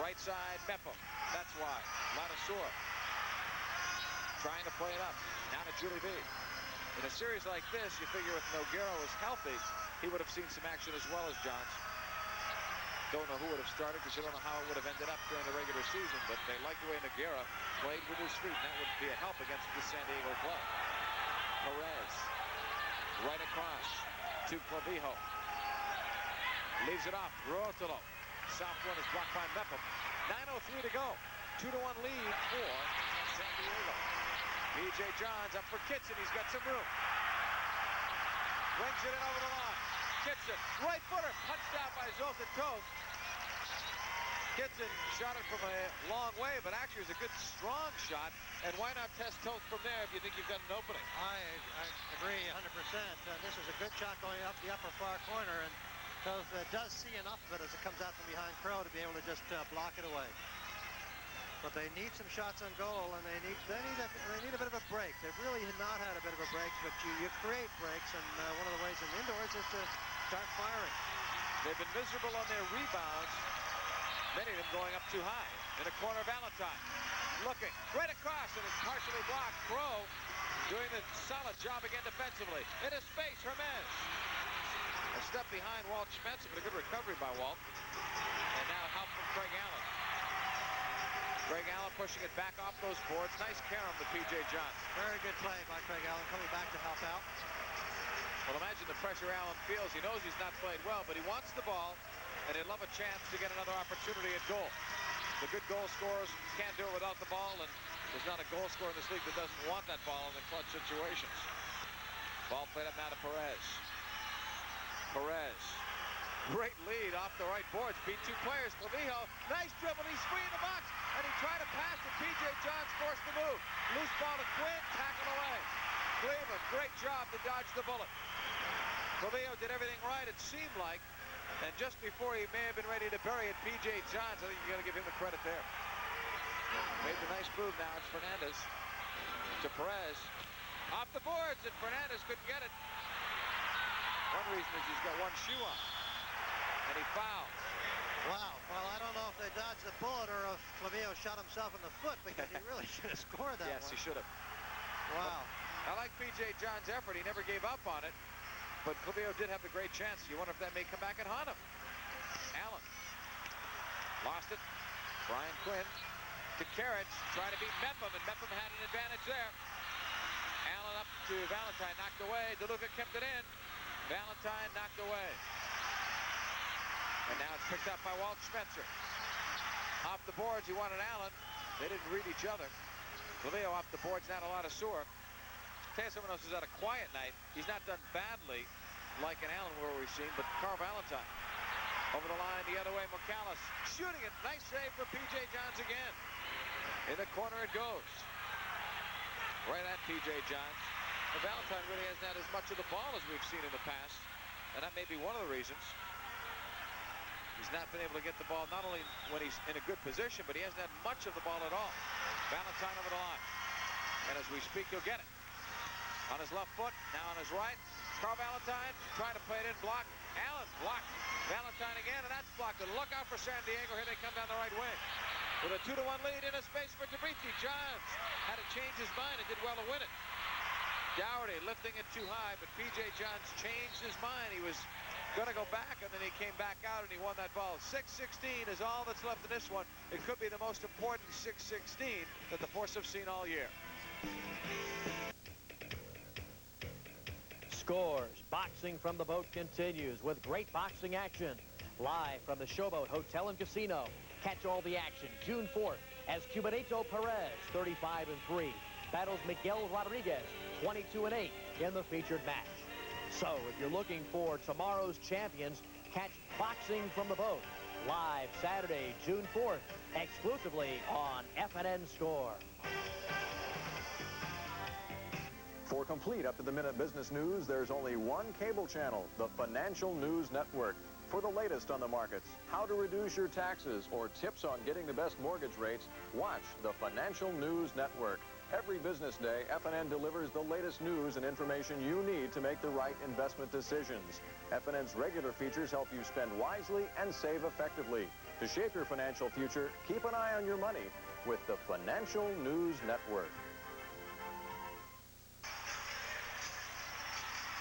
Right side, Mepham. That's why. Ladouceur trying to play it up. Now to Julie B. In a series like this, you figure if Nogueira was healthy, he would have seen some action as well as Johns. Don't know who would have started because you don't know how it would have ended up during the regular season, but they like the way Nogueira played with his feet, and that would be a help against the San Diego play. Perez, right across to Clavijo. Leaves it off, Rotolo. South one is blocked by Mepham. 9:03 to go. 2-1 lead for San Diego. P.J. Johns up for Kitson. He's got some room. Brings it in over the line. Kitson, right footer, punched out by Zoltan Toth. Kitson shot it from a long way, but actually it was a good, strong shot. And why not test Toth from there if you think you've got an opening? I agree 100%. This is a good shot going up the upper far corner, and Toth does see enough of it as it comes out from behind Crow to be able to just block it away. But they need some shots on goal, and they need a bit of a break. They've really not had a bit of a break, but you create breaks, and one of the ways in indoors is to start firing. They've been miserable on their rebounds, many of them going up too high. In the corner, Valentine looking right across, and it's partially blocked. Crow doing the solid job again defensively. In his space, Hermes. A step behind Walt Schmetzer, but a good recovery by Walt. And now help from Craig Allen. Craig Allen pushing it back off those boards. Nice carom to P.J. Johns. Very good play by Craig Allen, coming back to help out. Well, imagine the pressure Allen feels. He knows he's not played well, but he wants the ball, and he'd love a chance to get another opportunity at goal. The good goal scorers can't do it without the ball, and there's not a goal scorer in this league that doesn't want that ball in the clutch situations. Ball played up now to Perez. Perez, great lead off the right boards, beat 2 players. Clavijo, nice dribble, he's free in the box, and he tried to pass it. P.J. Johns forced the move. Loose ball to Quinn, tackle away. Cleveland, great job to dodge the bullet. Clavijo did everything right, it seemed like, and just before he may have been ready to bury it, P.J. Johns, I think you got to give him the credit there. Made the nice move now, it's Fernandez to Perez. Off the boards, and Fernandez couldn't get it. One reason is he's got one shoe on, and he fouled. Wow. Well, I don't know if they dodged the bullet or if Clavijo shot himself in the foot, because he really should have scored that one. Yes, he should have. Wow. I like P.J. Johns' effort. He never gave up on it, but Clavijo did have the great chance. You wonder if that may come back and haunt him. Allen lost it. Brian Quinn to Carriage, trying to beat Mepham, and Mepham had an advantage there. Allen up to Valentine, knocked away. DeLuca kept it in. Valentine knocked away. And now it's picked up by Walt Schmetzer. Off the boards, he wanted Allen. They didn't read each other. Clavijo off the boards, not a lot of sore. Tell you someone else who's had a quiet night. He's not done badly like an Allen where we've seen, but Carl Valentine. Over the line, the other way, McAllis shooting it. Nice save for P.J. Johns again. In the corner it goes. Right at P.J. Johns. And Valentine really hasn't had as much of the ball as we've seen in the past, and that may be one of the reasons. He's not been able to get the ball, not only when he's in a good position, but he hasn't had much of the ball at all. Valentine over the line. And as we speak, he'll get it. On his left foot, now on his right. Carl Valentine trying to play it in, block. Allen blocked. Valentine again, and that's blocked. And look out for San Diego. Here they come down the right wing. with a 2-1 lead in a space for Tabriti. Johns had to change his mind and did well to win it. Dougherty lifting it too high, but P.J. Johns changed his mind. He was going to go back, and then he came back out, and he won that ball. 6-16 is all that's left in this one. It could be the most important 6-16 that the Force have seen all year. Scores. Boxing from the boat continues with great boxing action. Live from the Showboat Hotel and Casino. Catch all the action June 4th as Cubanito Perez, 35-3, battles Miguel Rodriguez, 22-8 in the featured match. So if you're looking for tomorrow's champions, catch Boxing from the Boat live Saturday, June 4th, exclusively on FNN Score. For complete up-to-the-minute business news, there's only one cable channel, the Financial News Network. For the latest on the markets, how to reduce your taxes, or tips on getting the best mortgage rates, watch the Financial News Network. Every business day, FNN delivers the latest news and information you need to make the right investment decisions. FNN's regular features help you spend wisely and save effectively. To shape your financial future, keep an eye on your money with the Financial News Network.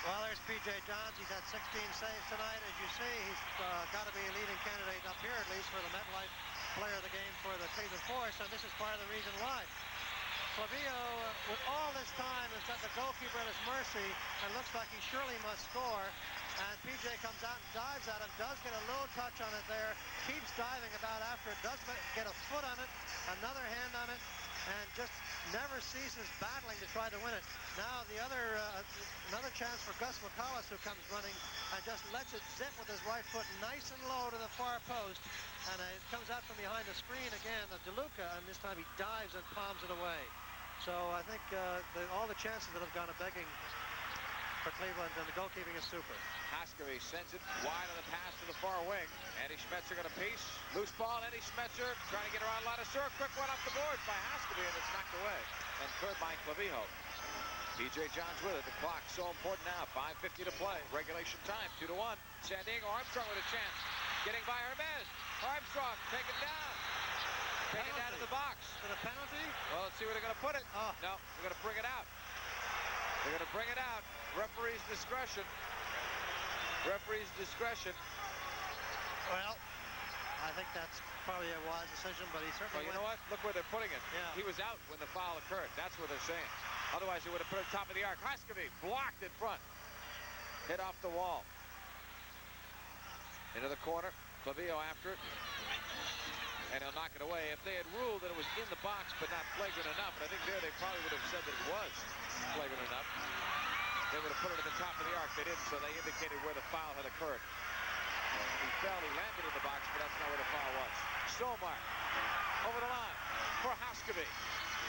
Well, there's P.J. Johns. He's had 16 saves tonight. As you see, he's got to be a leading candidate up here, at least, for the MetLife Player of the Game for the Cleveland Force, and this is part of the reason why. Clavillo, with all this time, has got the goalkeeper at his mercy and looks like he surely must score. And P.J. comes out and dives at him, does get a little touch on it there, keeps diving about after it, does get a foot on it, another hand on it, and just never ceases battling to try to win it. Now the other, another chance for Gus McCollis, who comes running and just lets it zip with his right foot nice and low to the far post. And it comes out from behind the screen again, the DeLuca, and this time he dives and palms it away. So I think all the chances that have gone a begging for Cleveland, and the goalkeeping is super. Haskavy sends it wide on the pass to the far wing. Andy Schmetzer got a piece. Loose ball, Andy Schmetzer trying to get around Ladouceur. Quick one off the boards by Haskavy, and it's knocked away. And cleared by Clavijo. P.J. Johns with it. The clock so important now. 5:50 to play. Regulation time, 2-1. San Diego Armstrong with a chance. Getting by Hermes. Armstrong taken down. Taken down to the box. For the penalty? Well, let's see where they're going to put it. Oh. No, they're going to bring it out. They're going to bring it out. Referee's discretion. Referee's discretion. Well, I think that's probably a wise decision, but he certainly Well, you know what? Look where they're putting it. Yeah. He was out when the foul occurred. That's what they're saying. Otherwise, he would have put it top of the arc. Haskavy blocked in front. Hit off the wall. Into the corner. Clavillo after it. And he'll knock it away. If they had ruled that it was in the box but not flagrant enough, and I think there they probably would have said that it was flagrant enough, they would have put it at the top of the arc. They didn't, so they indicated where the foul had occurred. He fell, he landed in the box, but that's not where the foul was. Stolmar over the line for Haskavy.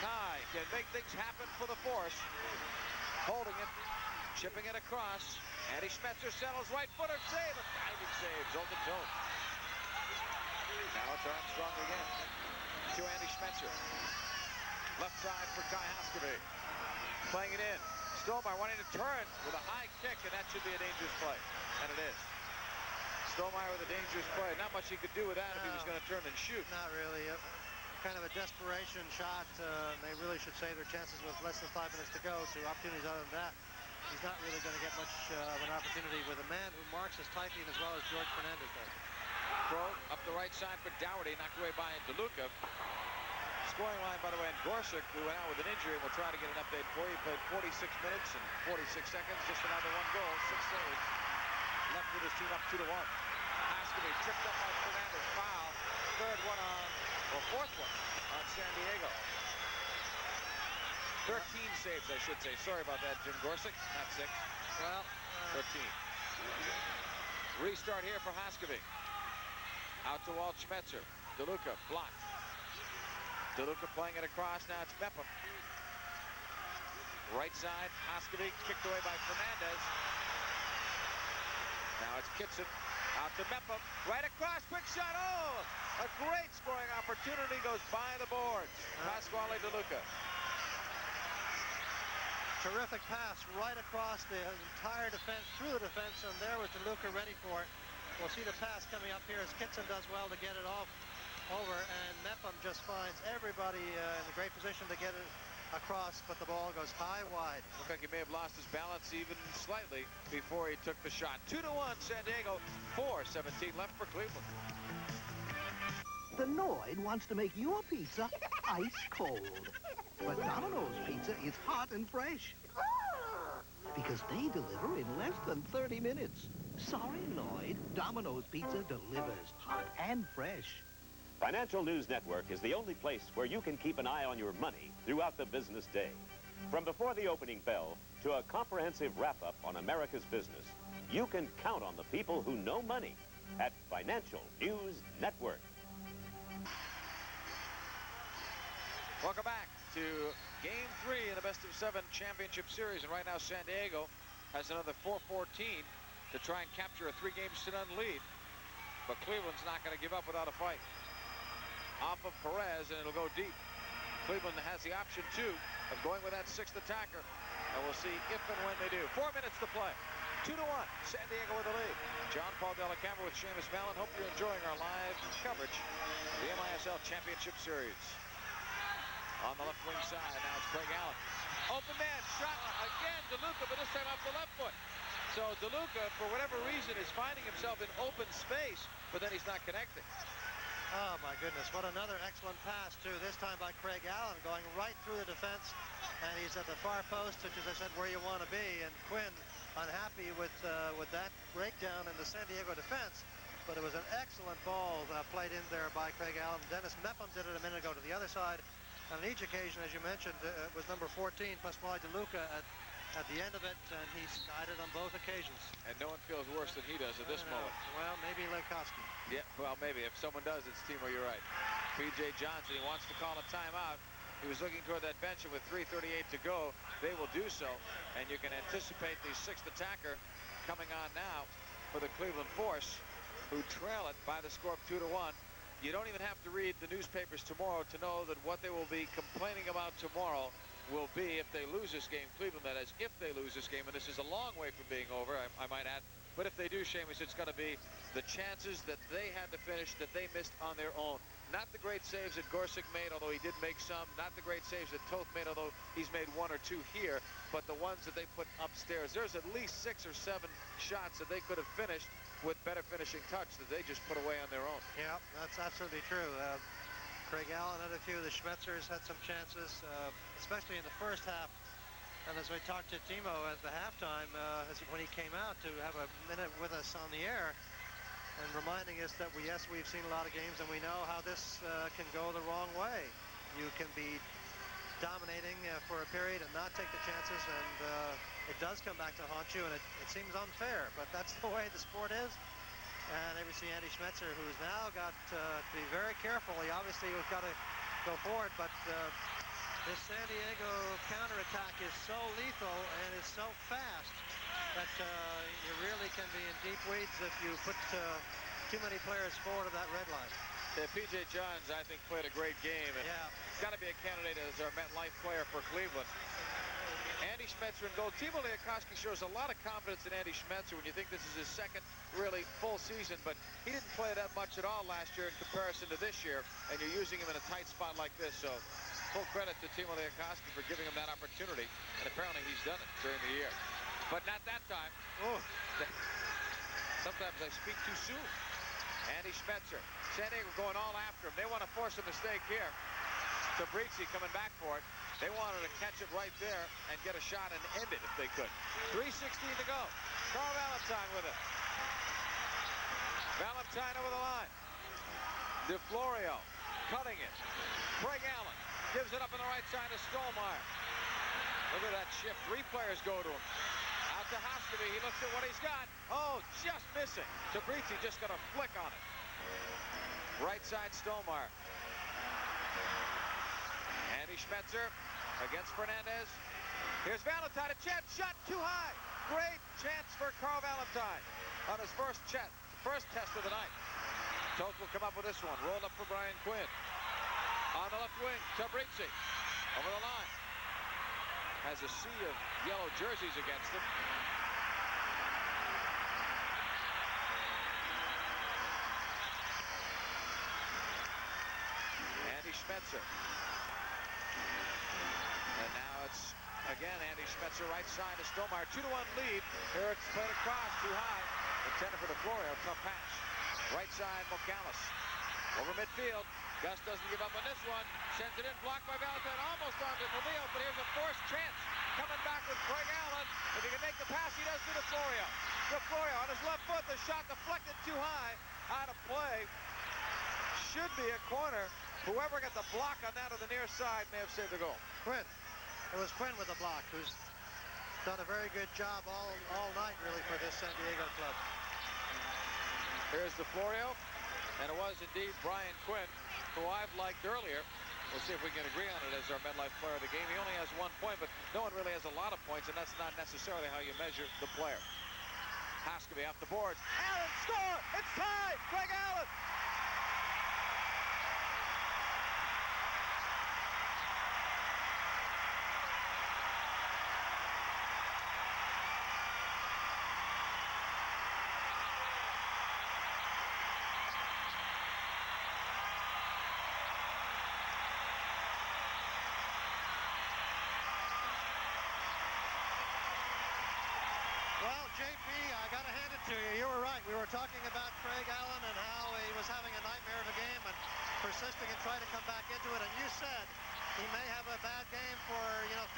Ty can make things happen for the Force. Holding it, chipping it across. Andy Schmetzer settles, right footer save, a diving save, Zoltan Jones. Now it's Armstrong again to Andy Schmetzer. Left side for Kai Haskavy. Playing it in. Stolmar wanting to turn with a high kick, and that should be a dangerous play. And it is. Stolmar with a dangerous play. Not much he could do with that if he was going to turn and shoot. Not really. Kind of a desperation shot. They really should save their chances with less than 5 minutes to go to opportunities other than that. He's not really going to get much of an opportunity with a man who marks as tightly and as well as George Fernandez does. Throw up the right side for Dougherty, knocked away by DeLuca. Scoring line, by the way, in Gorsuch, who went out with an injury, and we'll try to get an update for you. Played 46 minutes and 46 seconds, just another 1 goal, 6 saves. Left with his team up 2-1. Haskavy tripped up by Fernandez, foul. Third one on, or fourth one on San Diego. 13 saves, I should say. Sorry about that, Jim Gorsuch. Not 6. Well, 13. Restart here for Haskavy. Out to Walt Schmetzer. DeLuca blocked. DeLuca playing it across. Now it's Mepham. Right side, Haskavy kicked away by Fernandez. Now it's Kitson. Out to Mepham. Right across. Quick shot. Oh! A great scoring opportunity goes by the boards. Pasquale DeLuca. Terrific pass right across the entire defense, through the defense, and there was DeLuca ready for it. We'll see the pass coming up here as Kitson does well to get it off over, and Mepham just finds everybody in a great position to get it across, but the ball goes high wide. Looked like he may have lost his balance even slightly before he took the shot. 2-1 San Diego, 4:17 left for Cleveland. The Noid wants to make your pizza ice cold. But Domino's pizza is hot and fresh. Because they deliver in less than 30 minutes. Sorry, Lloyd. Domino's Pizza delivers hot and fresh. Financial News Network is the only place where you can keep an eye on your money throughout the business day. From before the opening bell to a comprehensive wrap-up on America's business, you can count on the people who know money at Financial News Network. Welcome back to Game 3 in the best-of-7 championship series. And right now, San Diego has another 4:14 to try and capture a 3-game sit-on lead. But Cleveland's not going to give up without a fight. Off of Perez, and it'll go deep. Cleveland has the option, too, of going with that 6th attacker. And we'll see if and when they do. 4 minutes to play. 2-1, San Diego with the lead. John Paul Della Camera with Seamus Mallon. Hope you're enjoying our live coverage of the MISL Championship Series. On the left wing side, now it's Craig Allen. Open man, shot again, DeLuca, but this time off the left foot. So DeLuca, for whatever reason, is finding himself in open space, but then he's not connecting. Oh, my goodness. What another excellent pass, too. This time by Craig Allen, going right through the defense. And he's at the far post, which is, I said, where you want to be. And Quinn unhappy with that breakdown in the San Diego defense. But it was an excellent ball played in there by Craig Allen. Dennis Mepham did it a minute ago to the other side. On each occasion, as you mentioned, it was number 14, Pasquale DeLuca, at the end of it, and he skied it on both occasions. And no one feels worse than he does at this moment. Well, maybe Lekowski. Yeah, well, maybe. If someone does, it's Timo, you're right. P.J. Johnson, he wants to call a timeout. He was looking toward that bench, and with 3:38 to go, they will do so. And you can anticipate the 6th attacker coming on now for the Cleveland Force, who trail it by the score of 2-1. You don't even have to read the newspapers tomorrow to know that what they will be complaining about tomorrow will be, if they lose this game, Cleveland, that is, if they lose this game, and this is a long way from being over, I might add, but if they do, Seamus, it's going to be the chances that they had to finish that they missed on their own. Not the great saves that Gorsuch made, although he did make some. Not the great saves that Toth made, although he's made 1 or 2 here, but the ones that they put upstairs. There's at least 6 or 7 shots that they could have finished with better finishing touch that they just put away on their own. Yeah, that's absolutely true. Craig Allen had a few. The Schmetzers had some chances, especially in the first half. And as we talked to Timo at the halftime, when he came out to have a minute with us on the air, and reminding us that we've seen a lot of games, and we know how this can go the wrong way. You can be dominating for a period and not take the chances, and it does come back to haunt you, and it seems unfair, but that's the way the sport is. And there we see Andy Schmetzer, who's now got to be very careful. He obviously has got to go forward, but this San Diego counterattack is so lethal and is so fast that you really can be in deep weeds if you put too many players forward of that red line. Yeah, P.J. Johns, I think, played a great game. And he's got to be a candidate as our MetLife player for Cleveland. Andy Schmetzer in goal. Timo Liakowski shows a lot of confidence in Andy Schmetzer when you think this is his second really full season, but he didn't play that much at all last year in comparison to this year, and you're using him in a tight spot like this. So full credit to Timo Liakowski for giving him that opportunity, and apparently he's done it during the year. But not that time. Oh, sometimes I speak too soon. Andy Schmetzer. San Diego going all after him. They want to force a mistake here. Fabrizi coming back for it. They wanted to catch it right there and get a shot and end it if they could. 3:16 to go. Carl Valentine with it. Valentine over the line. DeFlorio cutting it. Craig Allen gives it up on the right side to Stolmeyer. Look at that shift. 3 players go to him. Out to Hostovy. He looks at what he's got. Oh, just missing. Fabrizi just got a flick on it. Right side Stolmeyer. Andy Schmetzer against Fernandez. Here's Valentine, a chance shot too high. Great chance for Carl Valentine on his first test of the night. Toth will come up with this one. Rolled up for Brian Quinn. On the left wing, Fabrizi over the line. Has a sea of yellow jerseys against him. Schmetzer. And now it's, again, Andy Schmetzer right side to Stomar. 2-1 lead. Here it's played across, too high. Intended for DeFlorio, tough pass. Right side, Mocalis. Over midfield. Gus doesn't give up on this one. Sends it in, blocked by Valentine, almost onto Clavio, but here's a forced chance. Coming back with Craig Allen. If he can make the pass, he does to DeFlorio. DeFlorio on his left foot, the shot deflected too high. Out of play. Should be a corner. Whoever got the block on that on the near side may have saved the goal. Quinn. It was Quinn with the block, who's done a very good job all night, really, for this San Diego club. Here's DeFlorio, and it was indeed Brian Quinn, who I've liked earlier. We'll see if we can agree on it as our MetLife player of the game. He only has 1 point, but no one really has a lot of points, and that's not necessarily how you measure the player. Haskeby off the boards. Allen score! It's tied! Craig Allen! JP, I got to hand it to you. You were right. We were talking about Craig Allen and how he was having a nightmare of a game and persisting and trying to come back into it. And you said he may have a bad game for,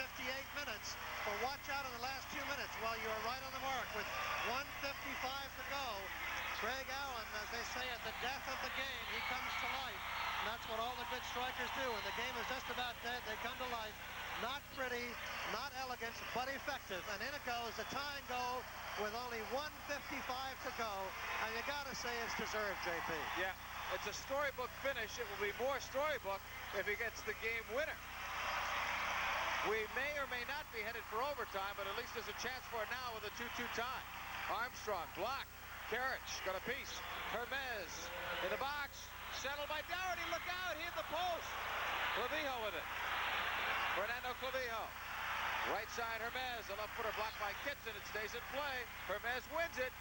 58 minutes. But watch out in the last 2 minutes. Well, you were right on the mark with 1:55 to go. Craig Allen, as they say, at the death of the game, he comes to life. And that's what all the good strikers do. When the game is just about dead, they come to life. Not pretty, not elegant, but effective. And in it goes, the tying goal with only 1:55 to go. And you got to say it's deserved, JP. Yeah, it's a storybook finish. It will be more storybook if he gets the game winner. We may or may not be headed for overtime, but at least there's a chance for it now with a 2-2 tie. Armstrong, blocked. Karich got a piece. Hermes in the box. Settled by Dougherty. Look out, he hit the post. Clavijo with it. Fernando Clavijo. Right side, Hermes. The left footer blocked by Kitson. It stays in play. Hermes wins it.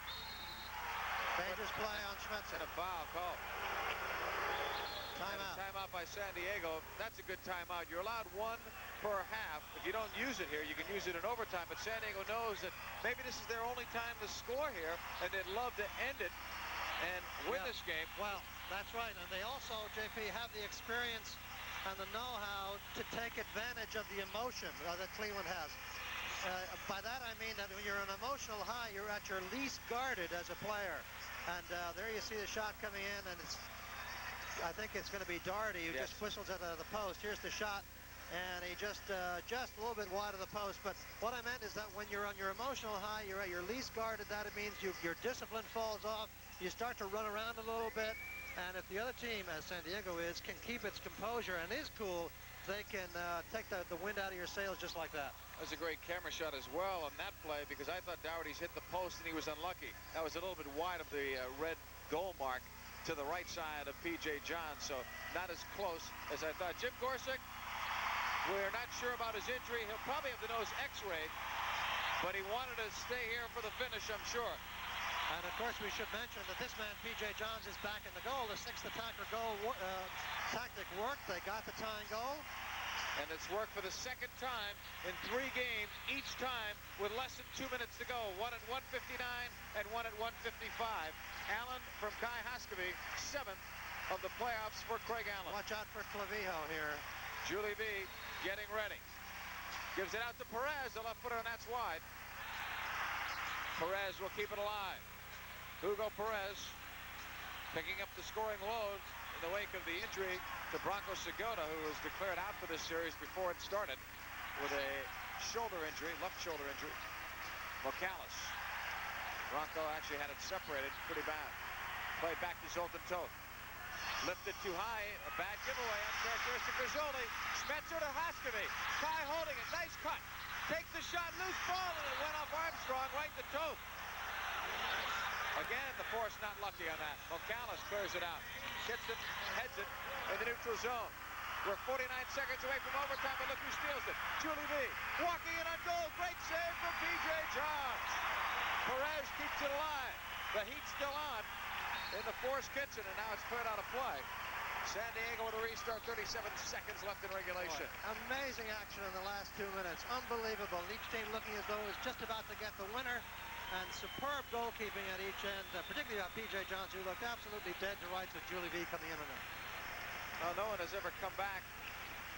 Dangerous play on Schmetzer. And a foul called. Timeout. Timeout by San Diego. That's a good timeout. You're allowed 1 per half. If you don't use it here, you can use it in overtime. But San Diego knows that maybe this is their only time to score here, and they'd love to end it and win this game. Well, that's right. And they also, JP, have the experience and the know-how to take advantage of the emotion that Cleveland has. By that I mean that when you're an emotional high, you're at your least guarded as a player. And there you see the shot coming in, and I think it's going to be Dougherty who just whistles it out of the post. Here's the shot, and he just a little bit wide of the post. But what I meant is that when you're on your emotional high, you're at your least guarded. That it means your discipline falls off. You start to run around a little bit. And if the other team, as San Diego is, can keep its composure and is cool, they can take the wind out of your sails just like that. That was a great camera shot as well on that play, because I thought Dougherty's hit the post and he was unlucky. That was a little bit wide of the red goal mark to the right side of P.J. Johns, so not as close as I thought. Jim Gorsuch, we're not sure about his injury. He'll probably have the nose x-rayed, but he wanted to stay here for the finish, I'm sure. And, of course, we should mention that this man, P.J. Johns, is back in the goal. The sixth attacker goal tactic worked. They got the tying goal. And it's worked for the second time in 3 games, each time with less than 2 minutes to go. One at 1:59 and one at 1:55. Allen from Kai Haskeby, 7th of the playoffs for Craig Allen. Watch out for Clavijo here. Julie B getting ready. Gives it out to Perez, the left footer, and that's wide. Perez will keep it alive. Hugo Perez picking up the scoring load in the wake of the injury to Bronco Segota, who was declared out for this series before it started with a shoulder injury, left shoulder injury. Mocalis. Bronco actually had it separated pretty bad. Played back to Zoltan Toth. Lifted too high, a bad giveaway, uncharacteristic Rizzoli. Schmetzer to Haskeby. Kai holding it, nice cut. Takes the shot, loose ball, and it went off Armstrong right to Toth. Again, the force not lucky on that. Mocalis clears it out. Kitson heads it in the neutral zone. We're 49 seconds away from overtime, but look who steals it. Julie B walking in on goal. Great save from P.J. Johns. Perez keeps it alive. The heat's still on in the Force Kitchen, and now it's cleared out of play. San Diego with a restart, 37 seconds left in regulation. Boy, amazing action in the last 2 minutes. Unbelievable. Each team looking as though it was just about to get the winner. And superb goalkeeping at each end, particularly by P.J. Johns, who looked absolutely dead to rights with Julie V coming in on him. Well, no one has ever come back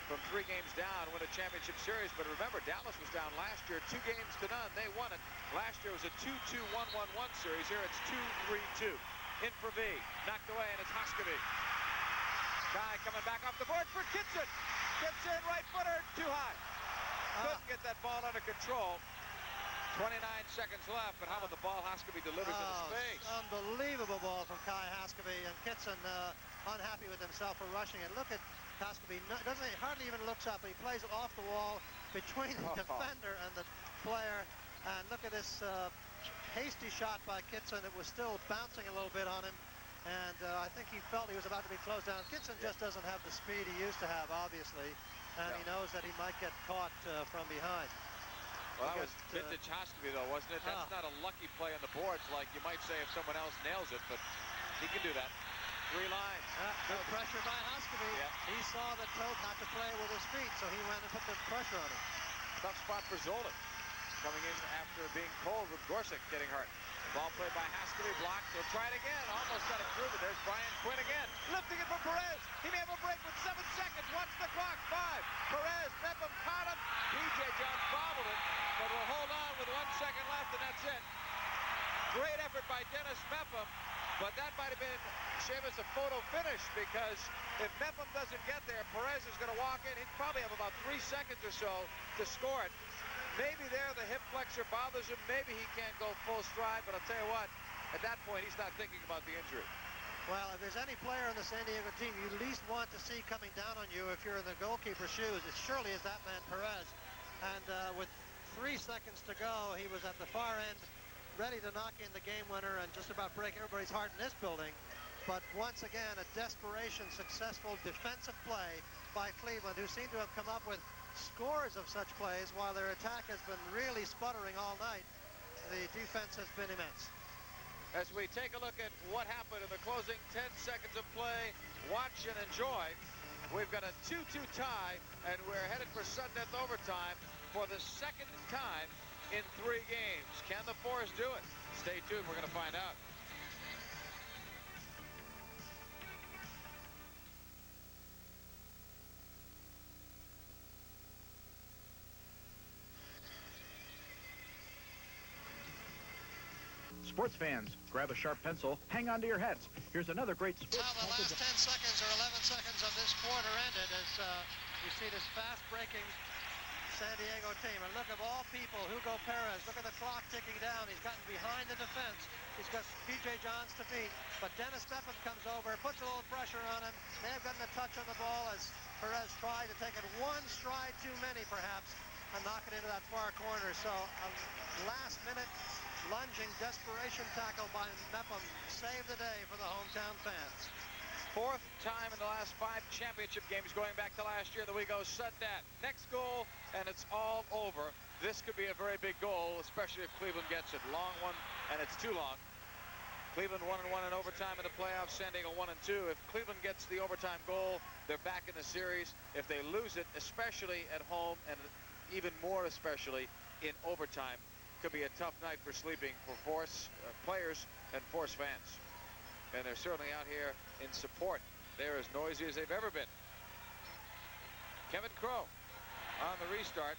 from 3 games down, win a championship series. But remember, Dallas was down last year, 2 games to none. They won it. Last year was a 2-2, 1-1-1 series. Here it's 2-3-2. In for V, knocked away, and it's Hoskeby. Guy coming back off the board for Kitson. Gets in, right footer, too high. Couldn't get that ball under control. 29 seconds left, but how about the ball Hoskeby delivers in his face? Unbelievable ball from Kai Hoskeby, and Kitson unhappy with himself for rushing it. Look at Hoskeby, hardly even looks up. He plays it off the wall between the defender and the player, and look at this hasty shot by Kitson. It was still bouncing a little bit on him, and I think he felt he was about to be closed down. Kitson just doesn't have the speed he used to have, obviously, and he knows that he might get caught from behind. Well, that was vintage Hoskeby, though, wasn't it? That's not a lucky play on the boards like you might say if someone else nails it, but he can do that. 3 lines. Good pressure by Hoskeby. He saw that Toth had to play with his feet, so he went and put the pressure on him. Tough spot for Zolik, coming in after being cold with Gorsuch getting hurt. Ball played by Hoskeby, blocked. He'll try it again. Almost got it through, but there's Brian Quinn again. Lifting it for Perez. He may have a break with 7 seconds. Watch the clock. 5. Perez, Mepham caught him. P.J. Johns bobbled it, but will hold on with 1 second left, and that's it. Great effort by Dennis Mepham, but that might have been, Seamus, a photo finish, because if Mepham doesn't get there, Perez is going to walk in. He'd probably have about 3 seconds or so to score it. Maybe there the hip flexor bothers him. Maybe he can't go full stride, but I'll tell you what, at that point, he's not thinking about the injury. Well, if there's any player in the San Diego team you least want to see coming down on you if you're in the goalkeeper's shoes, it surely is that man, Perez. And with 3 seconds to go, he was at the far end, ready to knock in the game winner and just about break everybody's heart in this building. But once again, a desperation, successful defensive play by Cleveland, who seem to have come up with scores of such plays while their attack has been really sputtering all night. The defense has been immense. As we take a look at what happened in the closing 10 seconds of play, watch and enjoy. We've got a 2-2 tie, and we're headed for sudden death overtime for the 2nd time in 3 games. Can the Force do it? Stay tuned. We're going to find out. Sports fans, grab a sharp pencil, hang on to your hats. Here's another great sports Well, the last 10 seconds or 11 seconds of this quarter ended as you see this fast-breaking San Diego team. And look, of all people, Hugo Perez, look at the clock ticking down. He's gotten behind the defense. He's got P.J. Johns to beat. But Dennis Mepham comes over, puts a little pressure on him. May have gotten a touch on the ball as Perez tried to take it 1 stride too many, perhaps, and knock it into that far corner. So a last-minute lunging desperation tackle by Mepham saved the day for the hometown fans. 4th time in the last 5 championship games going back to last year that we go sudden death. Next goal, and it's all over. This could be a very big goal, especially if Cleveland gets it. Long one, and it's too long. Cleveland 1-1 in overtime in the playoffs. San Diego 1-2. If Cleveland gets the overtime goal, they're back in the series. If they lose it, especially at home, and even more especially in overtime, could be a tough night for sleeping for Force players and Force fans. And they're certainly out here in support. They're as noisy as they've ever been. Kevin Crowe on the restart.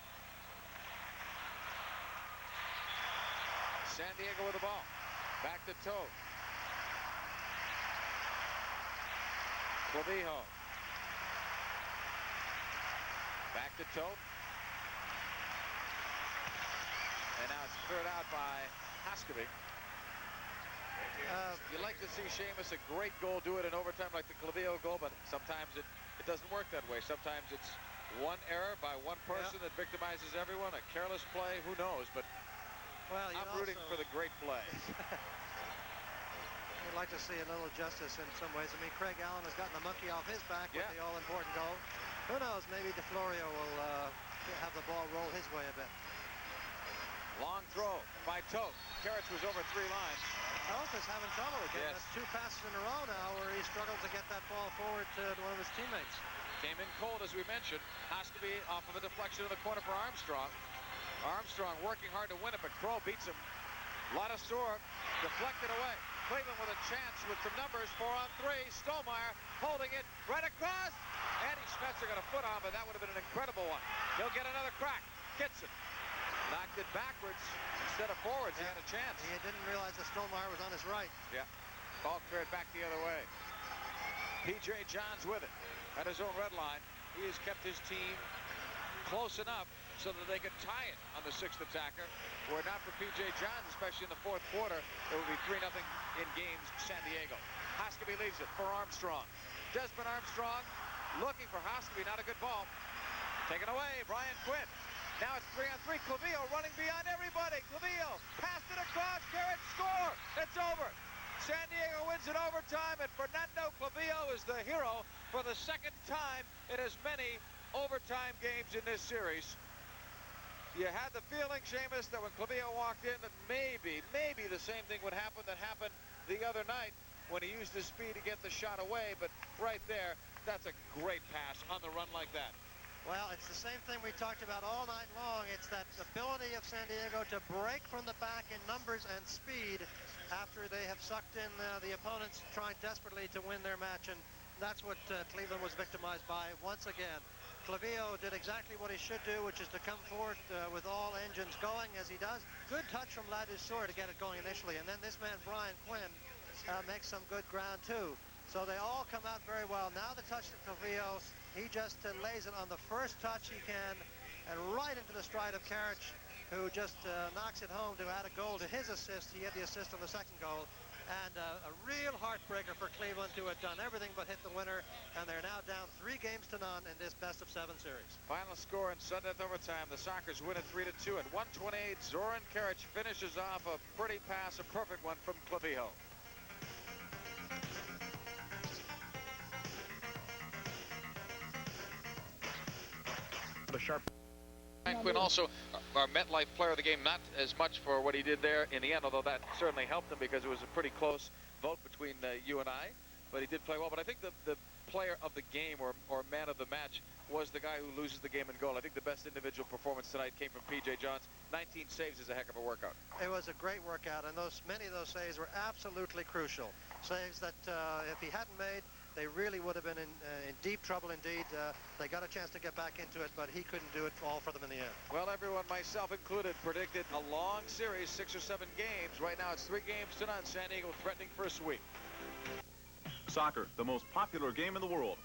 San Diego with the ball. Back to Toth. Clavijo. Back to Toth. And now it's cleared out by Hoskeby. You like to see Seamus, a great goal, do it in overtime like the Clavijo goal, but sometimes it doesn't work that way. Sometimes it's one error by one person that victimizes everyone, a careless play, who knows, but well, I'm rooting for the great play. You'd like to see a little justice in some ways. I mean, Craig Allen has gotten the monkey off his back with the all-important goal. Who knows, maybe DeFlorio will have the ball roll his way a bit. Long throw by Toth. Carrots was over 3 lines. Hope is having trouble again. That's 2 passes in a row now where he struggled to get that ball forward to one of his teammates. Came in cold, as we mentioned. Has to be off of a deflection in the corner for Armstrong. Armstrong working hard to win it, but Crow beats him. Ladastor deflected away. Cleveland with a chance with some numbers. 4-on-3. Stollmeyer holding it right across. Andy Schmetzer got a foot on, but that would have been an incredible one. He'll get another crack. Kitson knocked it backwards instead of forwards. He had a chance. He didn't realize that Stollmeyer was on his right. Yeah. Ball cleared back the other way. P.J. Johns with it at his own red line. He has kept his team close enough so that they could tie it on the 6th attacker. Were it not for P.J. Johns, especially in the 4th quarter, it would be 3-0 in games San Diego. Hoskeby leaves it for Armstrong. Desmond Armstrong looking for Hoskeby. Not a good ball. Taken away, Brian Quinn. Now it's 3-on-3. Clavillo running beyond everybody. Clavillo passed it across. Garrett score. It's over. San Diego wins in overtime, and Fernando Clavillo is the hero for the 2nd time in as many overtime games in this series. You had the feeling, Seamus, that when Clavillo walked in, that maybe the same thing would happen that happened the other night when he used his speed to get the shot away. But right there, that's a great pass on the run like that. Well, it's the same thing we talked about all night long. It's that ability of San Diego to break from the back in numbers and speed after they have sucked in the opponents trying desperately to win their match. And that's what Cleveland was victimized by once again. Clavillo did exactly what he should do, which is to come forward with all engines going as he does. Good touch from Ladouceur to get it going initially. And then this man, Brian Quinn, makes some good ground too. So they all come out very well. Now the touch to Clavillo, he just lays it on the first touch he can and right into the stride of Karich, who just knocks it home to add a goal to his assist. He had the assist on the 2nd goal. And a real heartbreaker for Cleveland to have done everything but hit the winner. And they're now down 3-0 in this best-of-7 series. Final score in sudden death overtime. The Sockers win it 3-2 at 1:28. Zoran Karich finishes off a pretty pass, a perfect one from Clavillo. The sharp. Brian Quinn also our MetLife player of the game, not as much for what he did there in the end, although that certainly helped him because it was a pretty close vote between you and I. But he did play well. But I think the player of the game or man of the match was the guy who loses the game in goal. I think the best individual performance tonight came from P.J. Johns. 19 saves is a heck of a workout. It was a great workout, and many of those saves were absolutely crucial. Saves that if he hadn't made, they really would have been in deep trouble indeed. They got a chance to get back into it, but he couldn't do it all for them in the end. Well, everyone, myself included, predicted a long series, 6 or 7 games. Right now it's 3 games to none. San Diego threatening for a sweep. Soccer, the most popular game in the world.